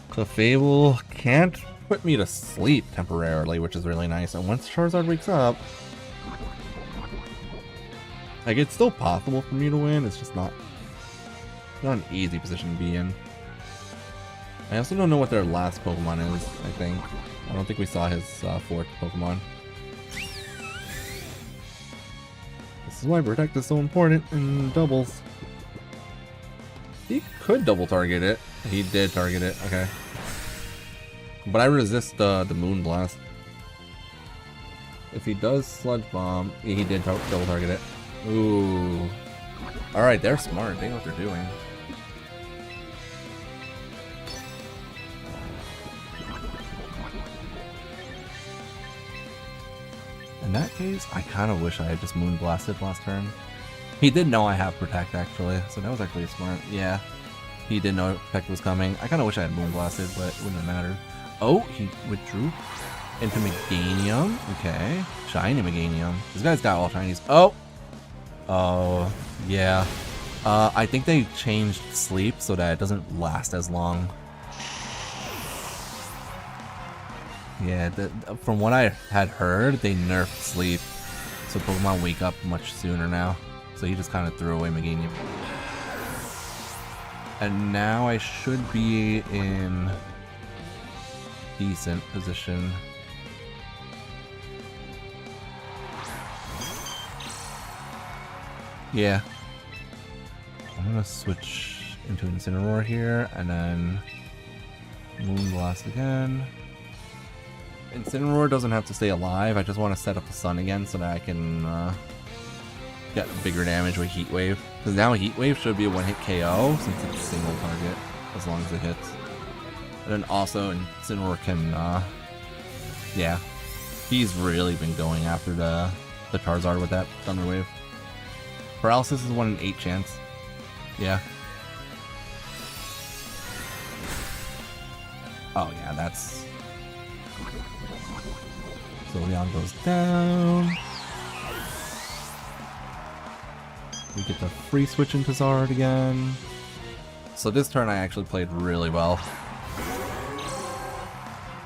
Clefable can't put me to sleep temporarily, which is really nice. And once Charizard wakes up, like, it's still possible for me to win. It's just not an easy position to be in. I also don't know what their last Pokemon is, I think. I don't think we saw his fourth Pokemon. This is why Protect is so important in doubles. He could double target it. He did target it, okay. But I resist the Moon Blast. If he does Sludge Bomb, he did double target it. Ooh. Alright, they're smart. They know what they're doing. In that case, I kind of wish I had just Moon Blasted last turn. He did know I have Protect, actually, so that was actually smart. Yeah, he did know Protect was coming. I kind of wish I had Moon Blasted, but it wouldn't have mattered. Oh, he withdrew into Meganium. Okay, Shiny Meganium. This guy's got all Shinies. Oh! Oh, yeah. I think they changed Sleep so that it doesn't last as long. Yeah, from what I had heard, they nerfed Sleep, so Pokemon wake up much sooner now. So he just kind of threw away Meganium. And now I should be in decent position. Yeah. I'm gonna switch into Incineroar here, and then Moonblast again. Incineroar doesn't have to stay alive. I just want to set up the sun again so that I can get bigger damage with Heat Wave. Because now Heat Wave should be a one-hit KO since it's a single target, as long as it hits. And then also Incineroar can, yeah. He's really been going after the Charizard with that Thunder Wave. Paralysis is 1 in 8 chance. Yeah. Oh yeah, that's... So Leon goes down. We get the free switch into Zard again. So this turn I actually played really well.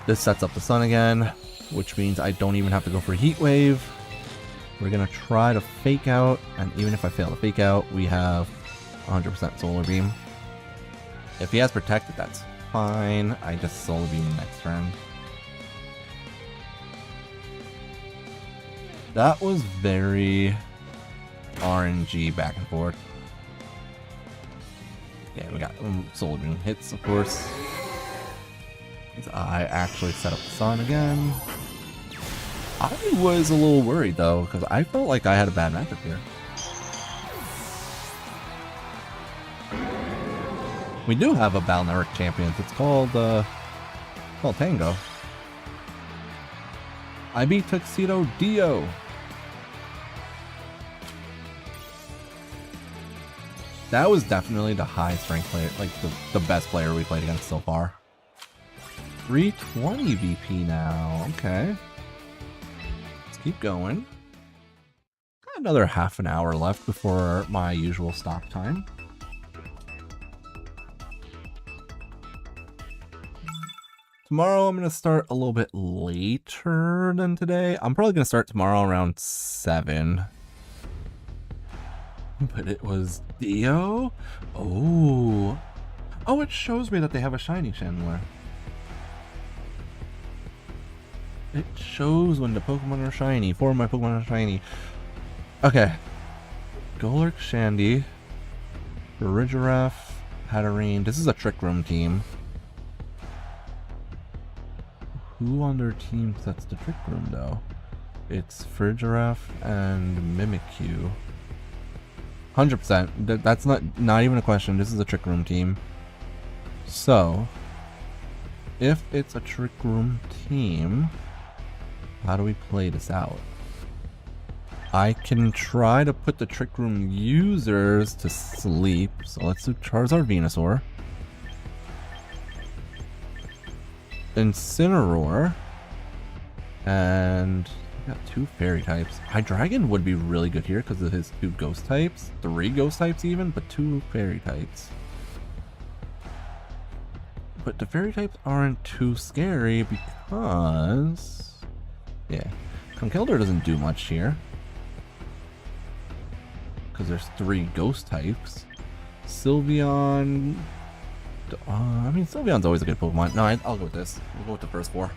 This sets up the sun again, which means I don't even have to go for Heat Wave. We're gonna try to Fake Out, and even if I fail to Fake Out, we have 100% Solar Beam. If he has Protected, that's fine. I just Solar Beam next turn. That was very RNG back and forth. Yeah, we got Solar Beam hits, of course. I actually set up the sun again. I was a little worried though, because I felt like I had a bad matchup here. We do have a Battle Network champion. It's called Tango. I beat Tuxedo Dio. That was definitely the high strength player, like the best player we played against so far. 320 VP now, okay. Let's keep going. Got another half an hour left before my usual stop time. Tomorrow I'm going to start a little bit later than today. I'm probably going to start tomorrow around 7. But it was Dio? Oh. Oh, it shows me that they have a shiny Chandler. It shows when the Pokemon are shiny. 4 of my Pokemon are shiny. Okay. Golurk, Shandy, Regiroth, Hatterene. This is a Trick Room team. Who on their team sets the Trick Room though? It's Regiroth and Mimikyu. 100%. That's not even a question. This is a Trick Room team. So, if it's a Trick Room team, how do we play this out? I can try to put the Trick Room users to sleep. So let's do Charizard Venusaur. Incineroar. And Got 2 fairy types. Hydreigon would be really good here because of his 2 ghost types. 3 ghost types even, but 2 fairy types. But the fairy types aren't too scary because... yeah. Conkeldurr doesn't do much here. Because there's 3 ghost types. Sylveon... I mean, Sylveon's always a good Pokemon. No, I'll go with this. We'll go with the first 4.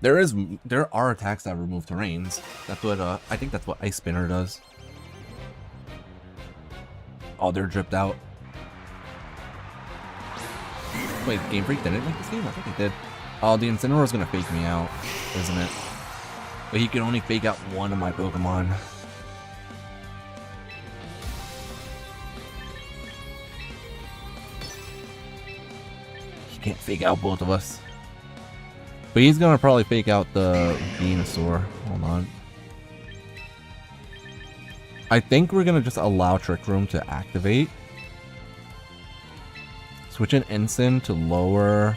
There are attacks that remove terrains. That's what I think that's what Ice Spinner does. Oh, they're dripped out. Wait, Game Freak didn't like this game? I think they did. Oh, the Incineroar's gonna fake me out, isn't it? But he can only fake out one of my Pokemon. He can't fake out both of us. But he's gonna probably fake out the Venusaur. Hold on. I think we're gonna just allow Trick Room to activate. Switch an Ensign to lower.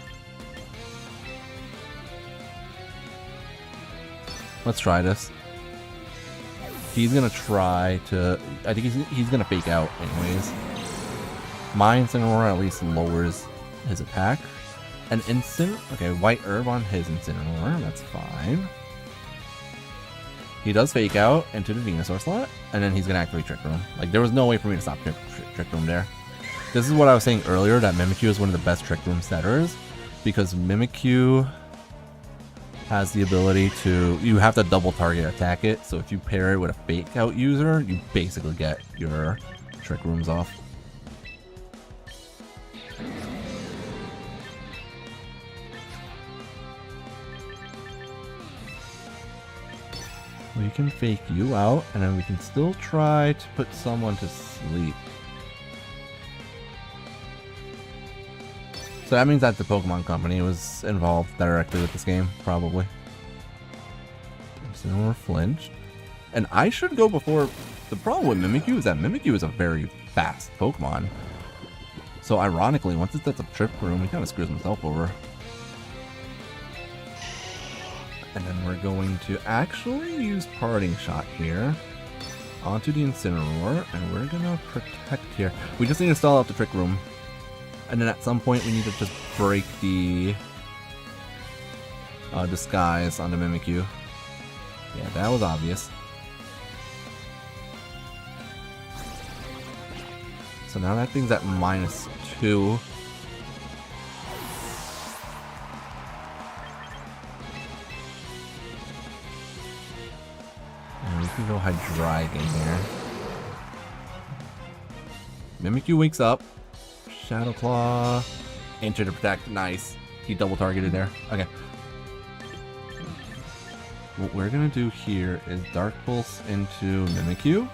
Let's try this. He's gonna try to. I think he's gonna fake out anyways. My Incineroar at least lowers his attack. An instant. Okay, White Herb on his Incineroar. That's fine. He does fake out into the Venusaur slot, and then he's gonna activate Trick Room. Like, there was no way for me to stop Trick Room there. This is what I was saying earlier, that Mimikyu is one of the best Trick Room setters, because Mimikyu has the ability to, you have to double target attack it, so if you pair it with a fake out user, you basically get your Trick Rooms off. We can fake you out, and then we can still try to put someone to sleep. So that means that the Pokemon Company was involved directly with this game, probably. So we're flinched. And I should go before... The problem with Mimikyu is that Mimikyu is a very fast Pokemon. So ironically, once it sets up Trick Room, he kind of screws himself over. And then we're going to actually use Parting Shot here onto the Incineroar, and we're going to protect here. We just need to stall out the Trick Room. And then at some point we need to just break the disguise on the Mimikyu. Yeah, that was obvious. So now that thing's at -2. And we can go Hydreigon here. Mimikyu wakes up. Shadow Claw. Enter to protect. Nice. He double targeted there. Okay. What we're gonna do here is Dark Pulse into Mimikyu.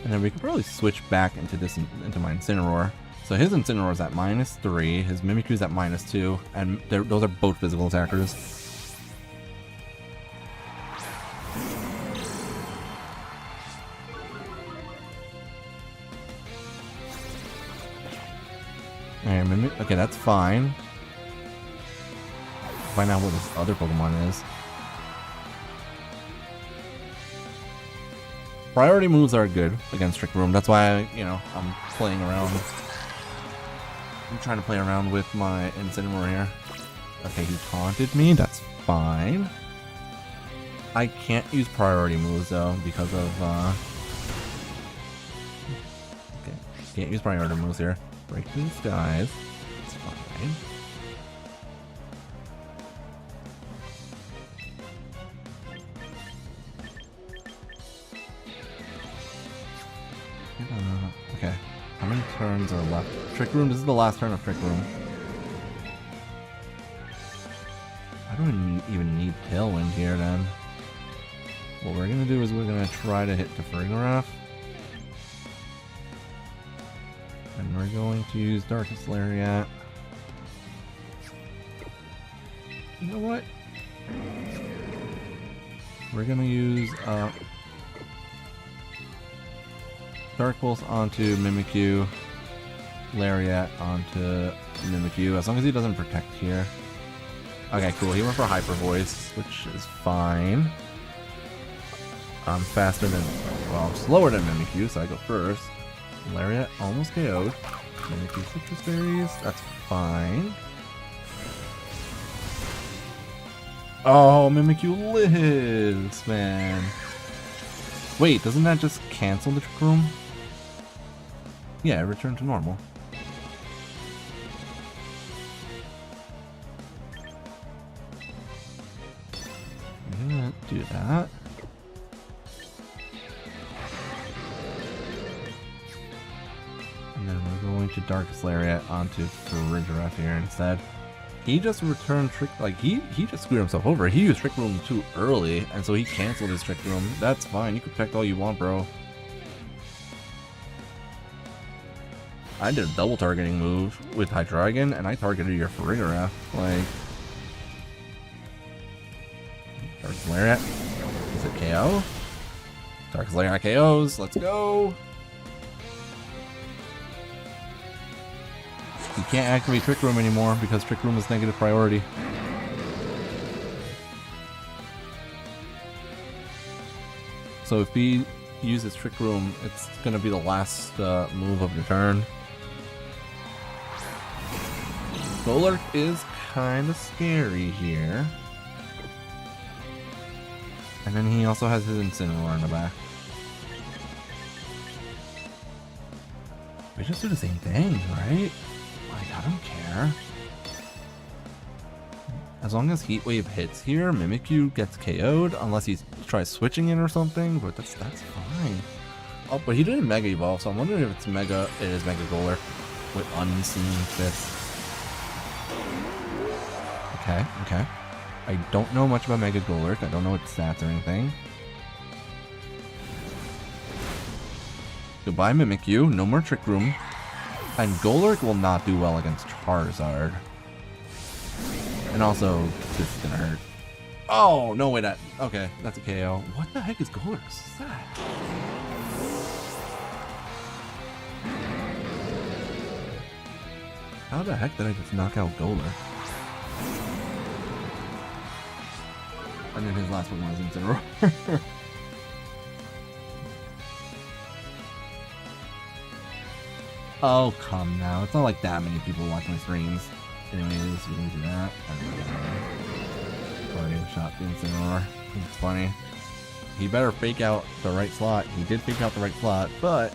And then we can probably switch back into my Incineroar. So his Incineroar is at -3, his Mimikyu is at -2, and those are both physical attackers. Okay, that's fine. Find out what this other Pokemon is. Priority moves are good against Trick Room. That's why, I'm playing around. I'm trying to play around with my Incineroar here. Okay, he taunted me. That's fine. I can't use priority moves though because of okay, can't use priority moves here. Break these guys. It's fine. Okay. How many turns are left? Trick Room. This is the last turn of Trick Room. I don't even need Tailwind here then. What we're gonna do is we're gonna try to hit the Farigiraf. And we're going to use Darkest Lariat. You know what? We're gonna use Dark Pulse onto Mimikyu. Lariat onto Mimikyu, as long as he doesn't protect here. Okay, cool. He went for Hyper Voice, which is fine. I'm faster than, well, I'm slower than Mimikyu, so I go first. Lariat almost KO'd. Mimikyu Citrus Berries, that's fine. Oh, Mimikyu lives, man. Wait, doesn't that just cancel the Trick Room? Yeah, return to normal. I'm gonna do that. And then we're going to Darkest Lariat onto Farigiraf here instead. He just returned Trick, like, he just screwed himself over. He used Trick Room too early, and so he canceled his Trick Room. That's fine, you can protect all you want, bro. I did a double targeting move with Hydreigon, and I targeted your Farigiraf. Like, Darkest Lariat. Is it KO? Darkest Lariat KOs. Let's go. You can't activate Trick Room anymore because Trick Room is negative priority. So if he uses Trick Room, it's gonna be the last move of the turn. Golurk is kind of scary here. And then he also has his Incineroar in the back. We just do the same thing, right? Like, I don't care. As long as Heat Wave hits here, Mimikyu gets KO'd unless he tries switching in or something, but that's fine. Oh, but he didn't Mega Evolve, so I'm wondering if it's Mega. It is Mega Golurk with Unseen Fist. Okay. I don't know much about Mega Golurk. I don't know its stats or anything. Goodbye, Mimikyu. No more Trick Room. And Golurk will not do well against Charizard. And also, this is gonna hurt. Oh, no way, okay, that's a KO. What the heck is Golurk's stat? How the heck did I just knock out Golurk? And then his last one was Incineroar. Oh, come now. It's not like that many people watch my streams. Anyways, we can do that. Probably shot the Incineroar. It's funny. He better fake out the right slot. He did fake out the right slot, but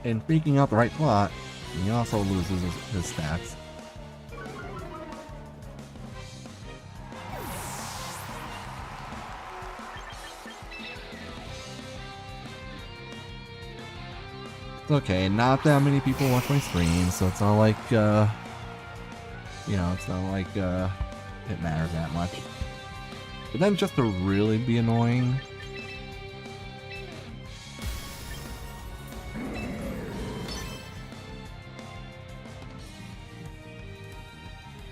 in faking out the right slot, he also loses his stats. Okay, not that many people watch my streams, so it's not like, you know, it's not like, it matters that much. But then just to really be annoying...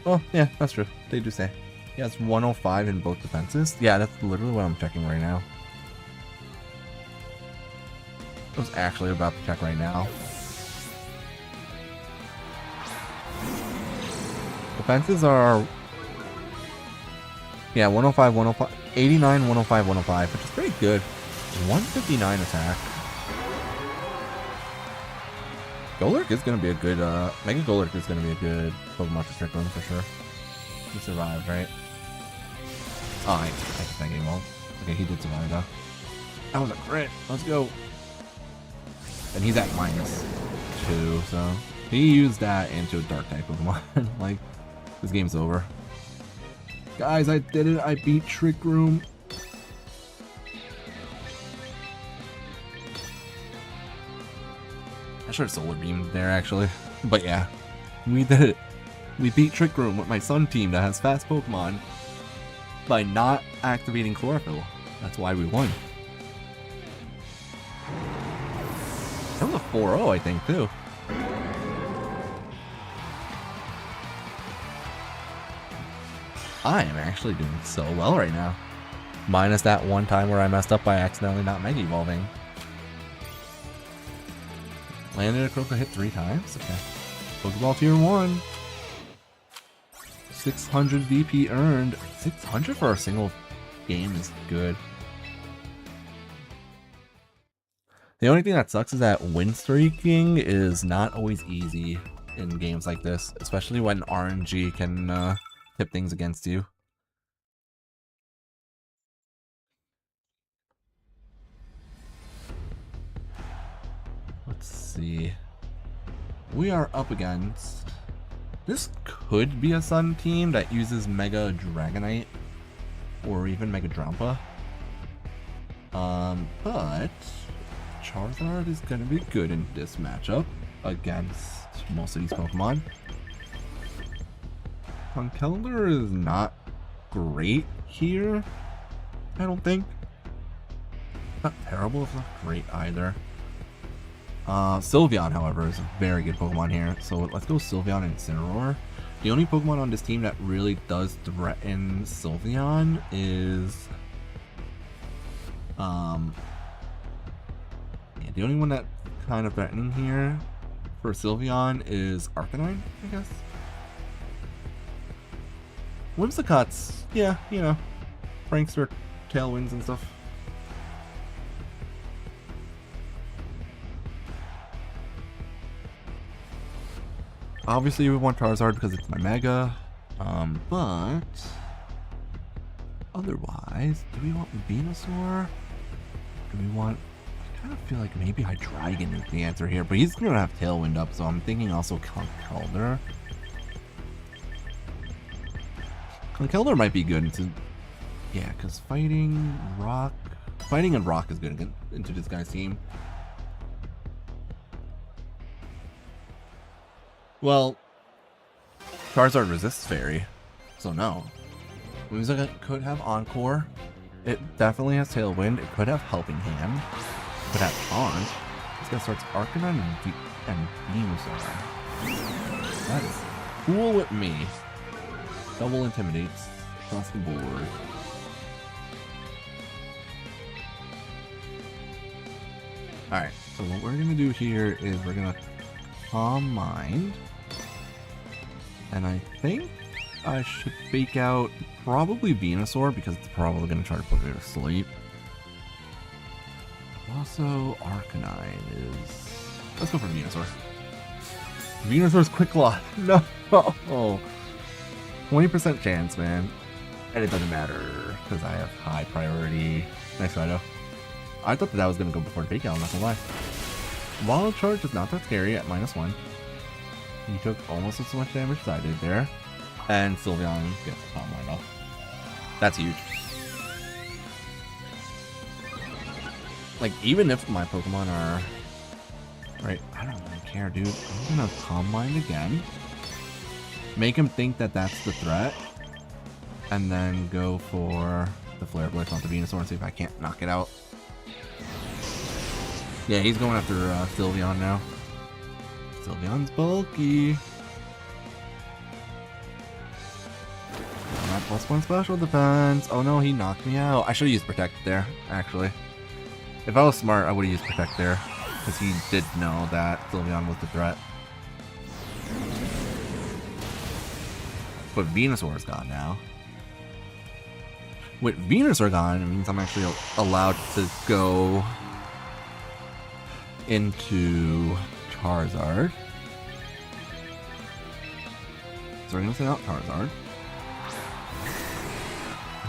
Oh, yeah, that's true. They do say. He has 105 in both defenses. Yeah, that's literally what I'm checking right now. I was actually about to check right now. Defenses are... Yeah, 105, 105, 89, 105, 105, which is pretty good. 159 attack. Golurk is going to be a good, Mega Golurk is going to be a good Pokemon to Trick Room for sure. He survived, right? Oh, I think he won't. Okay, he did survive though. That was a crit. Let's go. And he's at -2, so he used that into a dark type Pokemon. Like, this game's over. Guys, I did it. I beat Trick Room. I should have Solar Beamed there, actually. But yeah, we did it. We beat Trick Room with my Sun team that has fast Pokemon by not activating Chlorophyll. That's why we won. That was a 4-0, I think, too. I am actually doing so well right now. Minus that one time where I messed up by accidentally not Mega Evolving. Landed a critical hit 3 times? Okay. Pokeball tier 1. 600 VP earned. 600 for a single game is good. The only thing that sucks is that win streaking is not always easy in games like this, especially when RNG can tip things against you. Let's see. We are up against... This could be a Sun team that uses Mega Dragonite or even Mega Drampa. But Charizard is going to be good in this matchup against most of these Pokemon. Conkeldurr is not great here, I don't think. Not terrible, it's not great either. Sylveon, however, is a very good Pokemon here. So let's go Sylveon and Incineroar. The only Pokemon on this team that really does threaten Sylveon is... yeah, the only one that kind of threatening here for Sylveon is Arcanine, I guess. Whimsicott's, yeah, you know, prankster tailwinds and stuff. Obviously we want Charizard because it's my Mega, but otherwise, do we want Venusaur? Do we want... I kind of feel like maybe Hydreigon is the answer here, but he's going to have Tailwind up, so I'm thinking also Conkeldurr. Conkeldurr might be good into... yeah, because Fighting and Rock is good into this guy's team. Well, Charizard resists Fairy, so no. Whimsicott could have Encore. It definitely has Tailwind. It could have Helping Hand. It could have Taunt. This guy starts Arcanine and Venusaur. That is cool with me. Double Intimidates across the board. Alright, so what we're going to do here is we're going to Calm Mind. And I think I should fake out probably Venusaur because it's probably going to try to put me to sleep. Also, Arcanine is... let's go for Venusaur. Venusaur's Quick Claw. No! 20% chance, man. And it doesn't matter because I have high priority. Nice Rido. I thought that was going to go before fake out, I'm not going to lie. Wild Charge is not that scary at -1. He took almost as much damage as I did there. And Sylveon gets the Calm Mind off. That's huge. Like, even if my Pokemon are... right, I don't really care, dude. I'm gonna Calm Mind again. Make him think that that's the threat. And then go for the Flare Blitz onto Venusaur and see if I can't knock it out. Yeah, he's going after Sylveon now. Sylveon's bulky. That +1 special defense. Oh no, he knocked me out. I should have used Protect there, actually. If I was smart, I would have used Protect there. Because he did know that Sylveon was the threat. But Venusaur is gone now. With Venusaur gone, it means I'm actually allowed to go into Charizard. So we're going to send out Charizard.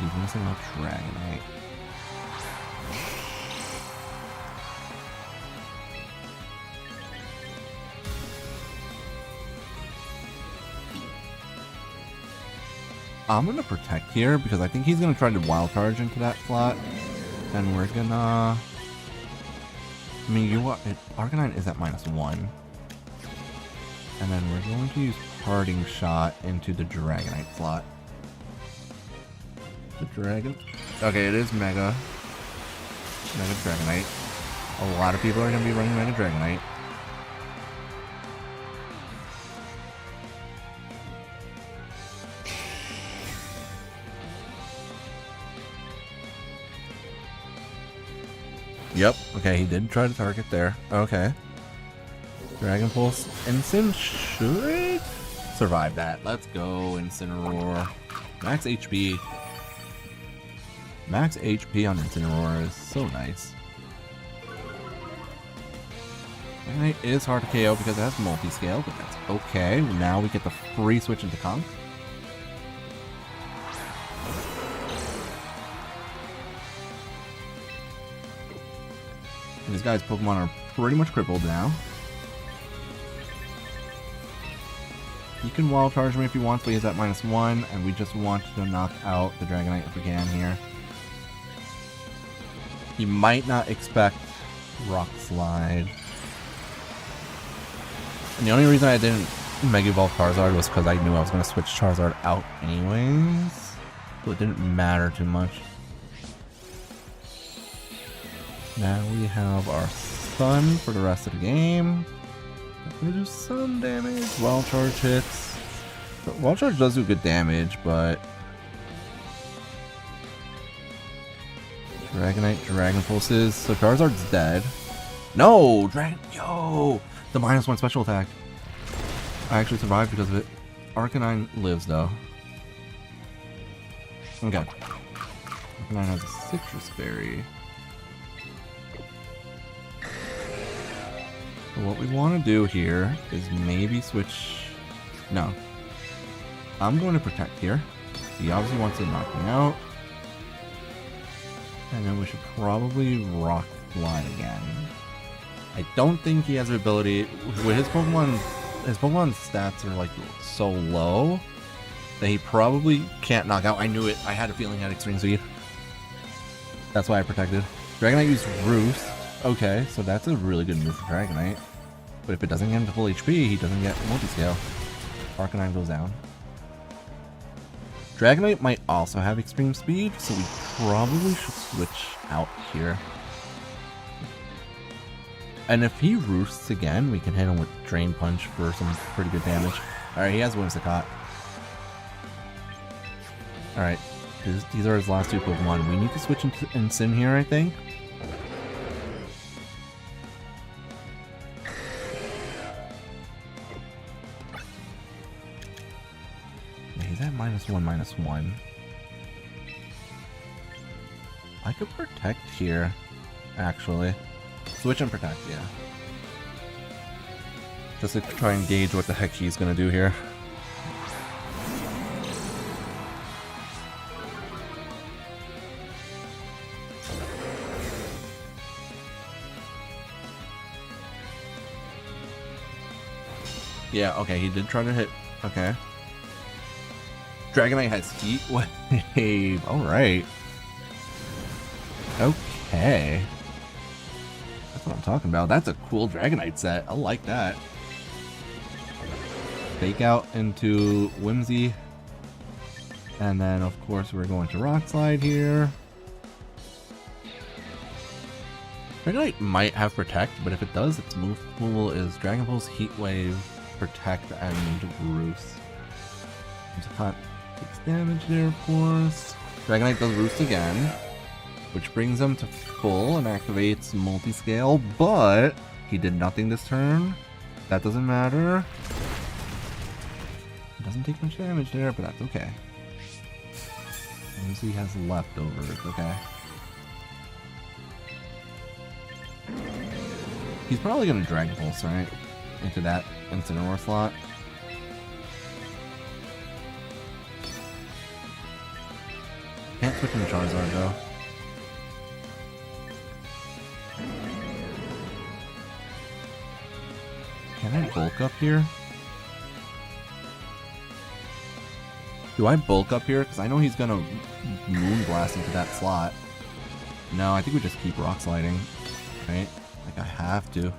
He's going to send out Dragonite. I'm going to Protect here because I think he's going to try to Wild Charge into that slot. And we're going to... I mean, Arcanine is at -1. And then we're going to use Parting Shot into the Dragonite slot. The Dragon... okay, it is Mega Dragonite. A lot of people are going to be running Mega Dragonite. Yep, okay, he did try to target there. Okay. Dragon Pulse. Incin should survive that. Let's go, Incineroar. Max HP. Max HP on Incineroar is so nice. Dragonite is hard to KO because it has multi-scale, but that's okay. Now we get the free switch into Conk. These guys' Pokemon are pretty much crippled now. You can Wild Charge me if you want, but he's at -1, and we just want to knock out the Dragonite if we can here. He might not expect Rock Slide. And the only reason I didn't Mega Evolve Charizard was because I knew I was going to switch Charizard out anyways. So it didn't matter too much. Now we have our Sun for the rest of the game. Gonna do some damage. Wild Charge hits. Wild Charge does do good damage, but Dragonite, Dragon Pulses. So Charizard's dead. No! Yo! The -1 special attack. I actually survived because of it. Arcanine lives though. Okay. Arcanine has a Citrus Berry. So what we want to do here is maybe switch... No. I'm going to Protect here. He obviously wants to knock me out. And then we should probably Rock Slide again. I don't think he has the ability... With his Pokemon stats are like so low that he probably can't knock out. I knew it. I had a feeling he had Extreme Speed. That's why I protected. Dragonite used Roost. Okay, so that's a really good move for Dragonite. But if it doesn't get him to full HP, he doesn't get multi-scale. Arcanine goes down. Dragonite might also have Extreme Speed, so we probably should switch out here. And if he Roosts again, we can hit him with Drain Punch for some pretty good damage. Alright, he has Whimsicott. Alright, these are his last two Pokemon. We need to switch into Incin here, I think. He's at -1/-1. I could Protect here, actually. Switch and Protect, yeah. Just to try and gauge what the heck he's gonna do here. Yeah, okay, he did try to hit. Okay. Dragonite has Heat Wave. Alright. Okay. That's what I'm talking about. That's a cool Dragonite set. I like that. Fake out into Whimsy. And then, of course, we're going to Rock Slide here. Dragonite might have Protect, but if it does, its move pool is Dragon Pulse, Heat Wave, Protect, and Roost. Whimsicott takes damage there, of course. Dragonite does Roost again, which brings him to full and activates Multi-Scale, but he did nothing this turn. That doesn't matter. He doesn't take much damage there, but that's okay. He has leftovers, okay. He's probably gonna Dragon Pulse, right? Into that Incineroar slot. Can't switch into Charizard though. Can I bulk up here? Do I bulk up here? Because I know he's gonna Moonblast into that slot. No, I think we just keep Rock Sliding. Right? Like I have to.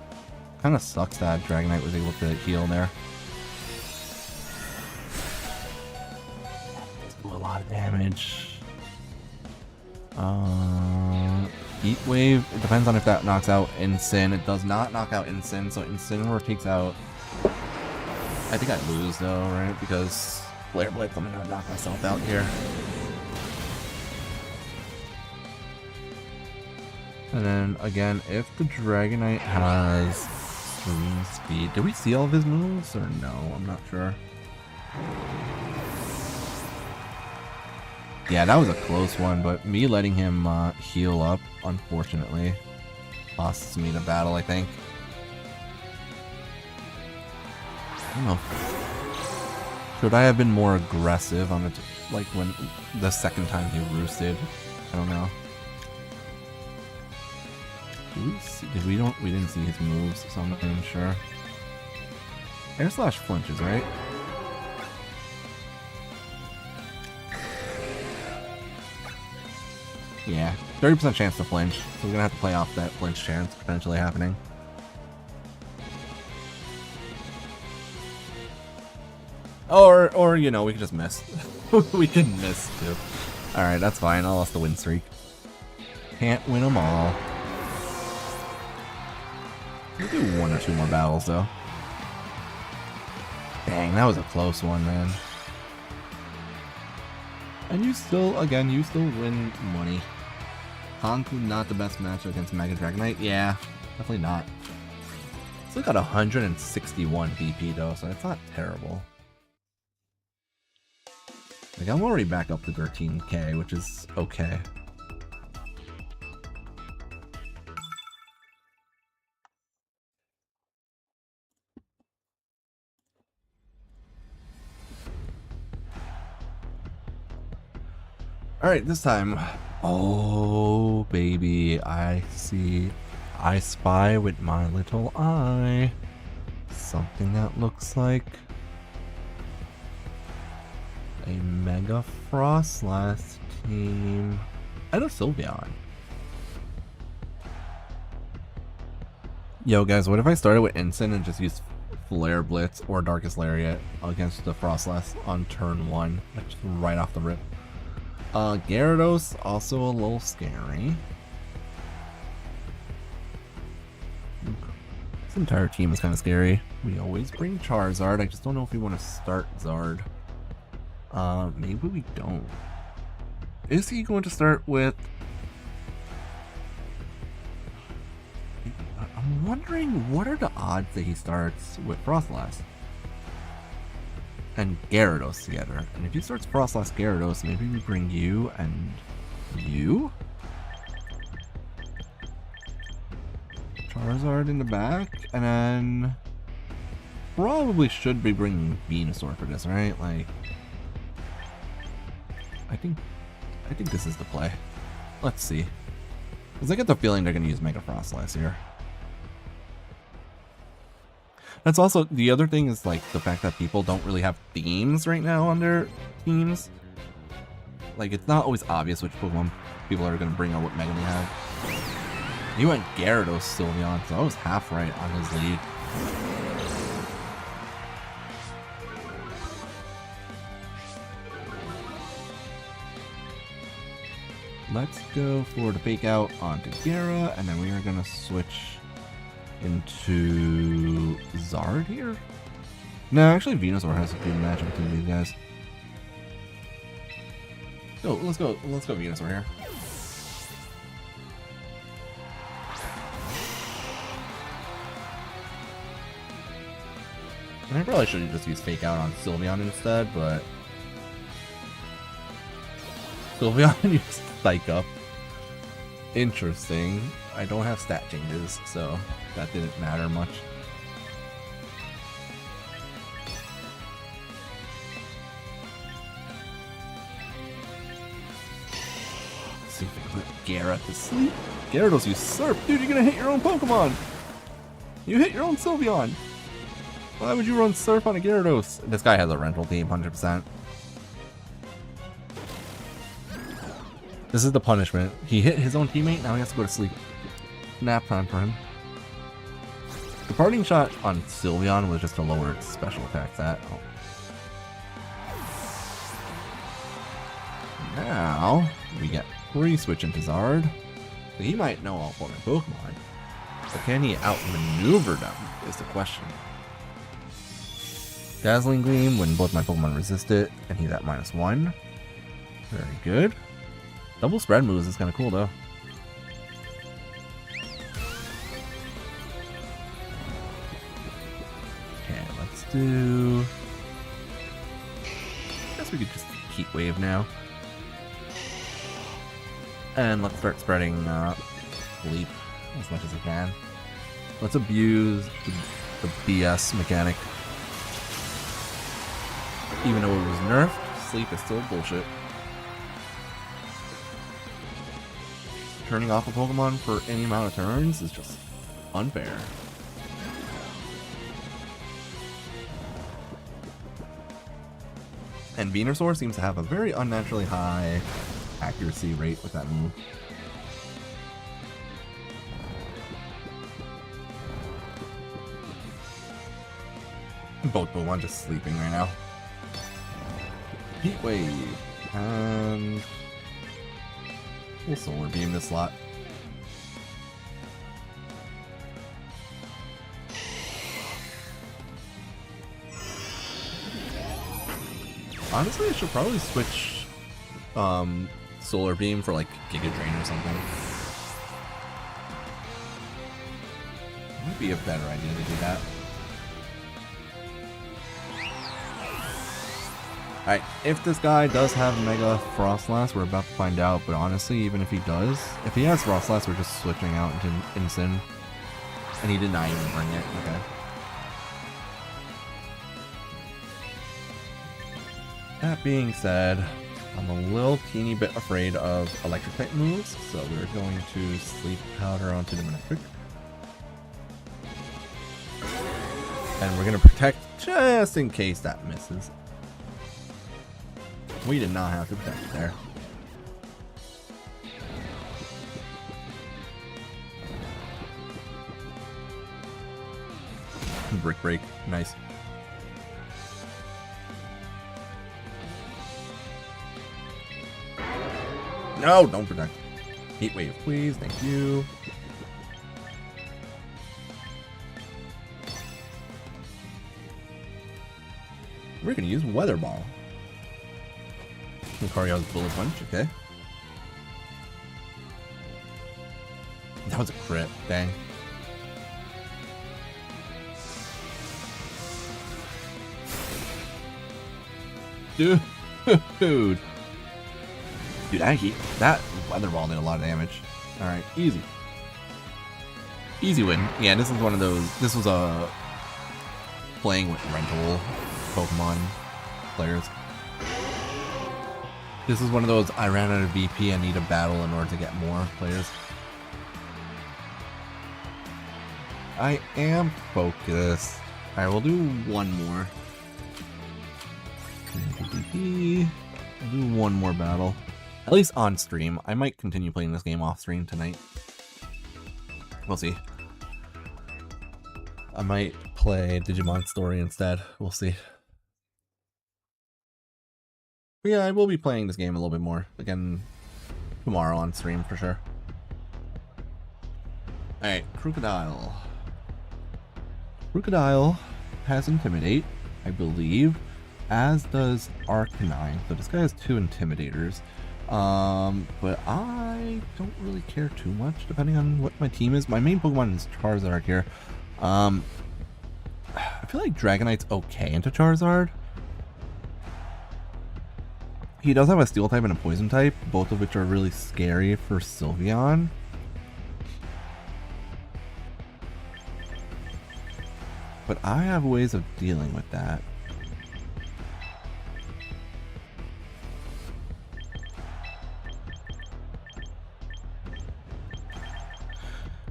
Kinda sucks that Dragonite was able to heal there. Let's do a lot of damage. Heat Wave, it depends on if that knocks out Incin. It does not knock out Incin, so Incineroar takes out... I think I lose though, right? Because Flare Blitz, I'm gonna knock myself out here. And then again, if the Dragonite has Marine speed. Did we see all of his moves or no? I'm not sure. Yeah, that was a close one, but me letting him heal up, unfortunately, costs me the battle, I think. I don't know. Should I have been more aggressive on it, like when the second time he roosted? I don't know. We didn't see his moves, so I'm not even sure. Air slash flinches, right? Yeah, 30% chance to flinch, so we're gonna have to play off that flinch chance potentially happening. Or you know, we could just miss. We can miss too. Alright, that's fine. I lost the win streak. Can't win them all. We'll do one or two more battles though. Dang, that was a close one, man. And you still win money. Hanku not the best match against Mega Dragonite? Yeah, definitely not. Still got 161 BP though, so it's not terrible. Like, I'm already back up to 13k, which is okay. Alright, this time. Oh, baby, I spy with my little eye something that looks like a Mega Frostlass team. I know Sylveon. Yo, guys, what if I started with Ensign and just used Flare Blitz or Darkest Lariat against the Frostlass on turn 1? Like, just right off the rip. Gyarados, also a little scary. This entire team is kind of scary. We always bring Charizard. I just don't know if we want to start Zard. Maybe we don't. Is he going to start with... I'm wondering, what are the odds that he starts with Frostlass and Gyarados together? And if he starts Frostlass Gyarados, maybe we bring you and you? Charizard in the back, and then probably should be bringing Venusaur for this, right? Like, I think this is the play. Let's see. Because I get the feeling they're going to use Mega Frostlass here. That's also, the other thing is like the fact that people don't really have themes right now on their teams. Like, it's not always obvious which Pokemon people are going to bring or what Mega they have. He went Gyarados Sylveon, so I was half right on his lead. Let's go for the fake out onto Gyara, and then we are going to switch into Zard here? No, actually Venusaur has a good matchup between these guys. Oh, let's go Venusaur here. And I probably should have just used fake out on Sylveon instead, but Sylveon used Psych Up. Interesting. I don't have stat changes, so that didn't matter much. Let's see if I can put Gyara to sleep. Gyarados, you Surf! Dude, you're gonna hit your own Pokemon! You hit your own Sylveon! Why would you run Surf on a Gyarados? This guy has a rental team, 100%. This is the punishment. He hit his own teammate, now he has to go to sleep. Nap time for him. The parting shot on Sylveon was just to lower its special attack stat. Oh. Now, we get free switch into Zard. So he might know all 4 Pokemon. But can he outmaneuver them is the question. Dazzling Gleam when both my Pokemon resist it, and he's at -1. Very good. Double spread moves is kind of cool though. do... I guess we could just Heat Wave now. And let's start spreading Sleep as much as I can. Let's abuse the BS mechanic. Even though it was nerfed, Sleep is still bullshit. Turning off a Pokemon for any amount of turns is just unfair. And Venusaur seems to have a very unnaturally high accuracy rate with that move. Both Pokemon just sleeping right now. Heat Wave. And we'll Solar Beam this lot. Honestly, I should probably switch Solar Beam for like Giga Drain or something. Might be a better idea to do that. Alright, if this guy does have Mega Frostlass, we're about to find out, but honestly, even if he does, if he has Frostlass, we're just switching out into Incin. And he did not even bring it, okay. That being said, I'm a little teeny bit afraid of electric type moves, so we're going to Sleep Powder onto the Electric. And we're going to protect just in case that misses. We did not have to protect it there. Brick Break, nice. No, don't protect. Heat Wave, please, thank you. We're gonna use Weather Ball. Lucario's Bullet Punch, okay. That was a crit, dang. Dude. Dude, that Weather Ball did a lot of damage. Alright, easy. Easy win. Yeah, this is one of those, this was a playing with rental Pokemon players. This is one of those, I ran out of VP, I need a battle in order to get more players. I am focused. I will do one more. I'll do one more battle. At least on stream. I might continue playing this game off stream tonight. We'll see. I might play Digimon Story instead. We'll see. But yeah, I will be playing this game a little bit more. Again, tomorrow on stream for sure. Alright, Crocodile. Crocodile has Intimidate, I believe, as does Arcanine. So this guy has 2 Intimidators. But I don't really care too much depending on what my team is. My main Pokemon is Charizard here. I feel like Dragonite's okay into Charizard. He does have a Steel type and a Poison type, both of which are really scary for Sylveon. But I have ways of dealing with that.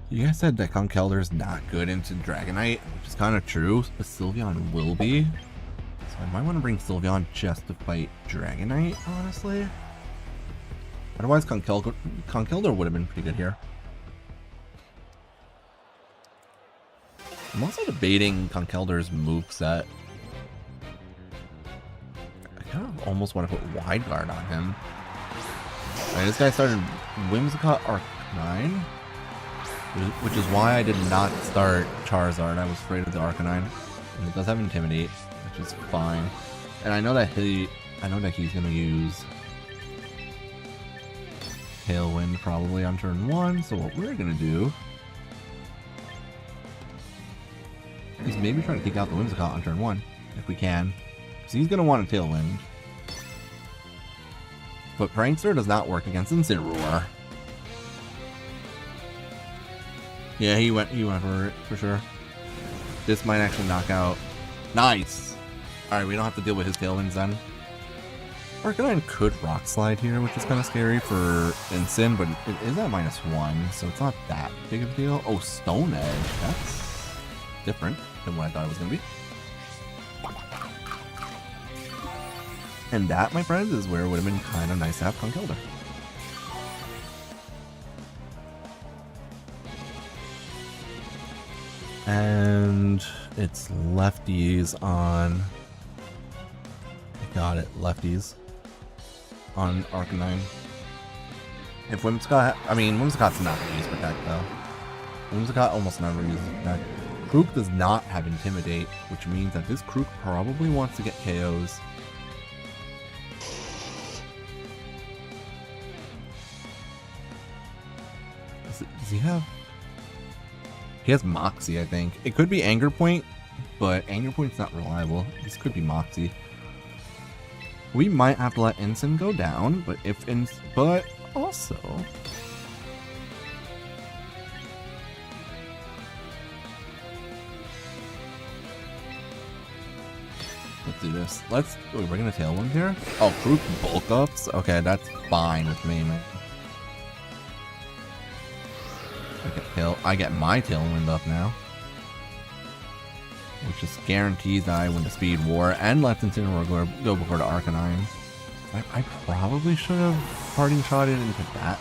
You guys said that Conkeldur's not good into Dragonite, which is kind of true, but Sylveon will be. So I might want to bring Sylveon just to fight Dragonite, honestly. Otherwise, Conkeldurr would have been pretty good here. I'm also debating Conkeldur's moveset. I kind of almost want to put Wide Guard on him. I mean, this guy started Whimsicott Arcanine, which is why I did not start Charizard. I was afraid of the Arcanine. And it does have Intimidate, which is fine. And I know that he's gonna use Tailwind probably on turn 1. So what we're gonna do is maybe try to take out the Whimsicott on turn 1, if we can. Because he's going to want a Tailwind. But Prankster does not work against Incineroar. Yeah, he went for it, for sure. This might actually knock out. Nice! Alright, we don't have to deal with his Tailwinds then. Arcanine could Rock Slide here, which is kind of scary for Incin, but it is at -1, so it's not that big of a deal. Oh, Stone Edge. That's different than what I thought it was going to be. And that, my friends, is where it would have been kind of nice to have Conkeldurr. And it's lefties on... Got it, lefties on Arcanine. If Whimsicott... I mean, Whimsicott's not going to use Protect, though. Whimsicott almost never uses Protect. Krook does not have Intimidate, which means that this Krook probably wants to get KOs. Does he have... He has Moxie, I think. It could be Anger Point, but Anger Point's not reliable. This could be Moxie. We might have to let Incin go down, but if but also... Let's do this. We're gonna Tailwind here? Oh, Krook bulk ups? Okay, that's fine with me, man. I get my Tailwind up now. Which just guarantees that I win the Speed War and lets Incineroar go before the Arcanine. I probably should have parting shotted into that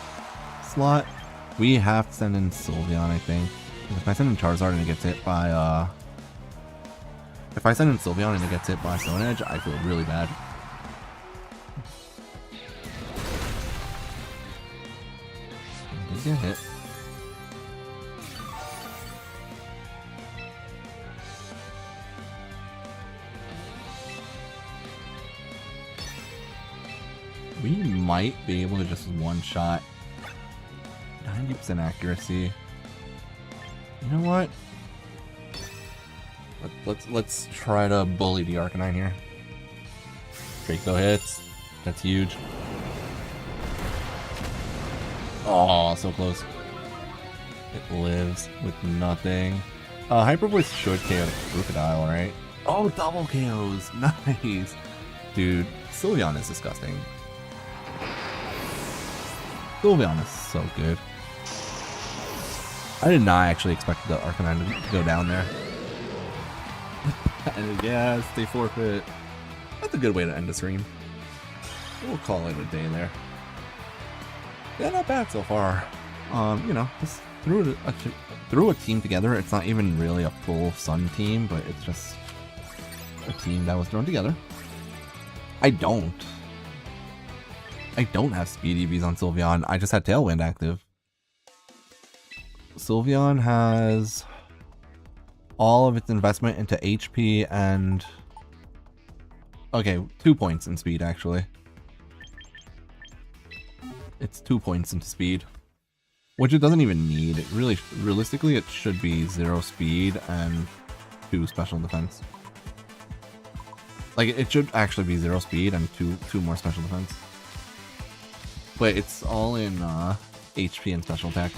slot. We have to send in Sylveon, I think. If I send in Charizard and it gets hit by if I send in Sylveon and it gets hit by Stone Edge, I feel really bad. Did get hit. We might be able to just one-shot 90% accuracy. You know what? Let's try to bully the Arcanine here. Draco hits. That's huge. Oh, so close. It lives with nothing. Hyper Voice should KO the Crocodile, right? Oh, double KOs. Nice. Dude, Sylveon is disgusting. Sylveon is so good. I did not actually expect the Arcanine to go down there. And yes, they forfeit. That's a good way to end the stream. We'll call it a day there. Yeah, not bad so far. You know, just threw a team together. It's not even really a full Sun team, but it's just a team that was thrown together. I don't have Speed EVs on Sylveon. I just had Tailwind active. Sylveon has all of its investment into HP and... Okay, 2 points in speed, actually. It's 2 points into speed. Which it doesn't even need. It really, realistically, it should be 0 speed and 2 special defense. Like, it should actually be 0 speed and two more special defense. But it's all in HP and special attack.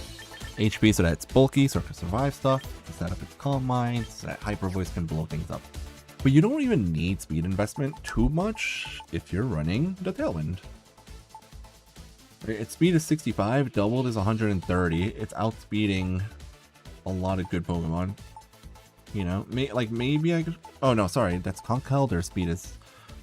HP so that it's bulky, so it can survive stuff, to set up its Calm Mind, so that Hyper Voice can blow things up. But you don't even need speed investment too much if you're running the Tailwind. Its speed is 65, doubled is 130. It's outspeeding a lot of good Pokemon. You know, maybe I could... Oh no, sorry, that's Conkeldurr speed is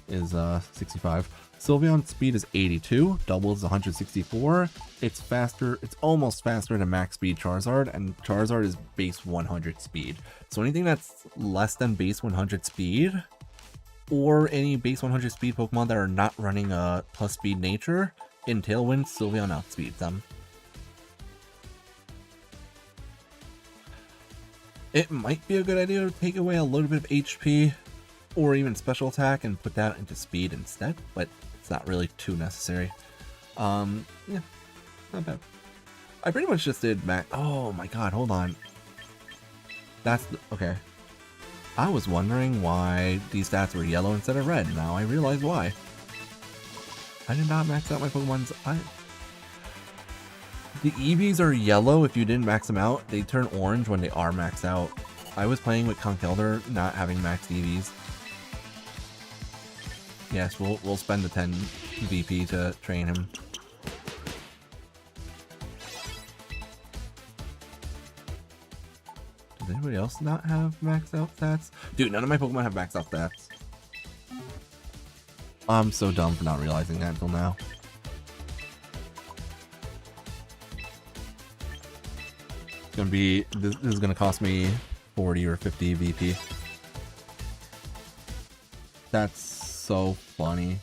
65. Sylveon's speed is 82, doubles 164. It's faster, it's almost faster than max speed Charizard, and Charizard is base 100 speed. So anything that's less than base 100 speed, or any base 100 speed Pokemon that are not running a plus speed nature, in Tailwind, Sylveon outspeeds them. It might be a good idea to take away a little bit of HP, or even special attack, and put that into speed instead, but it's not really too necessary. Yeah, not bad. I pretty much just did max. Oh my god, hold on. That's the, okay. I was wondering why these stats were yellow instead of red. Now I realize why. I did not max out my Pokemon's... The EVs are yellow if you didn't max them out. They turn orange when they are maxed out. I was playing with Conkeldurr not having maxed EVs. Yes, we'll spend the 10 VP to train him. Does anybody else not have maxed out stats? Dude, none of my Pokemon have maxed out stats. I'm so dumb for not realizing that until now. It's gonna be, this is gonna cost me 40 or 50 VP. That's so funny.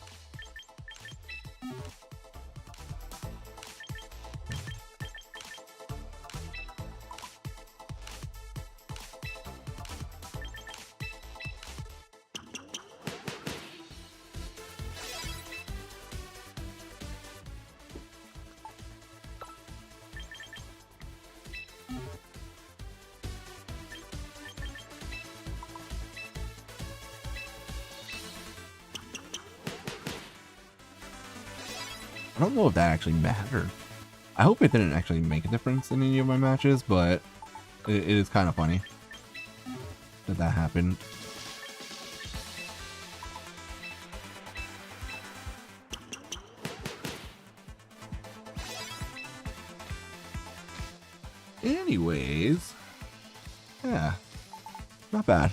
I don't know if that actually mattered. I hope it didn't actually make a difference in any of my matches, but it is kind of funny that happened. Anyways, yeah, not bad.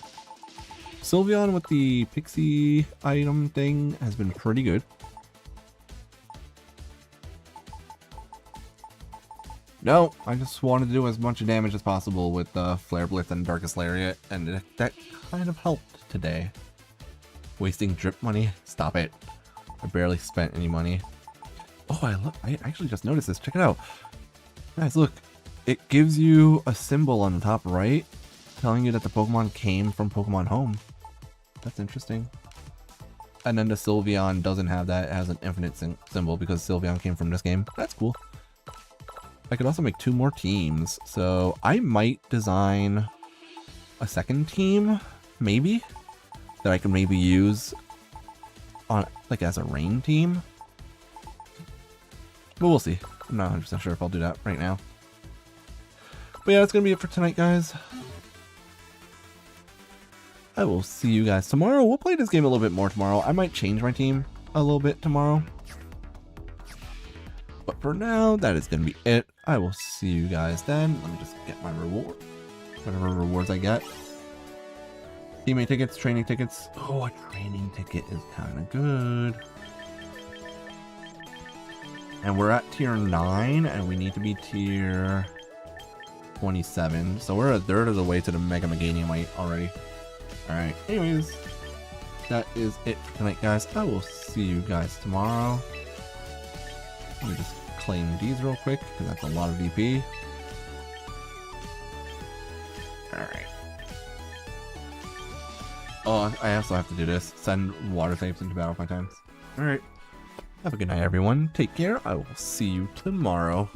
Sylveon with the Pixie item thing has been pretty good. No, I just wanted to do as much damage as possible with Flare Blitz and Darkest Lariat, and that kind of helped today. Wasting drip money? Stop it. I barely spent any money. Oh, I actually just noticed this. Check it out. Guys, look. It gives you a symbol on the top right telling you that the Pokemon came from Pokemon Home. That's interesting. And then the Sylveon doesn't have that. It has an infinite symbol because Sylveon came from this game. That's cool. I could also make 2 more teams, so I might design a second team, maybe, that I can maybe use on, like, as a rain team. But we'll see. I'm not 100% sure if I'll do that right now. But yeah, that's gonna be it for tonight, guys. I will see you guys tomorrow. We'll play this game a little bit more tomorrow. I might change my team a little bit tomorrow. But for now, that is going to be it. I will see you guys then. Let me just get my reward. Whatever rewards I get. Teammate tickets, training tickets. Oh, a training ticket is kind of good. And we're at tier 9, and we need to be tier 27. So we're a third of the way to the Mega Meganium already. Alright, anyways. That is it for tonight, guys. I will see you guys tomorrow. Let me just claim these real quick, because that's a lot of VP. Alright. Oh, I also have to do this. Send water types into battle 5 times. Alright. Have a good night, everyone. Take care. I will see you tomorrow.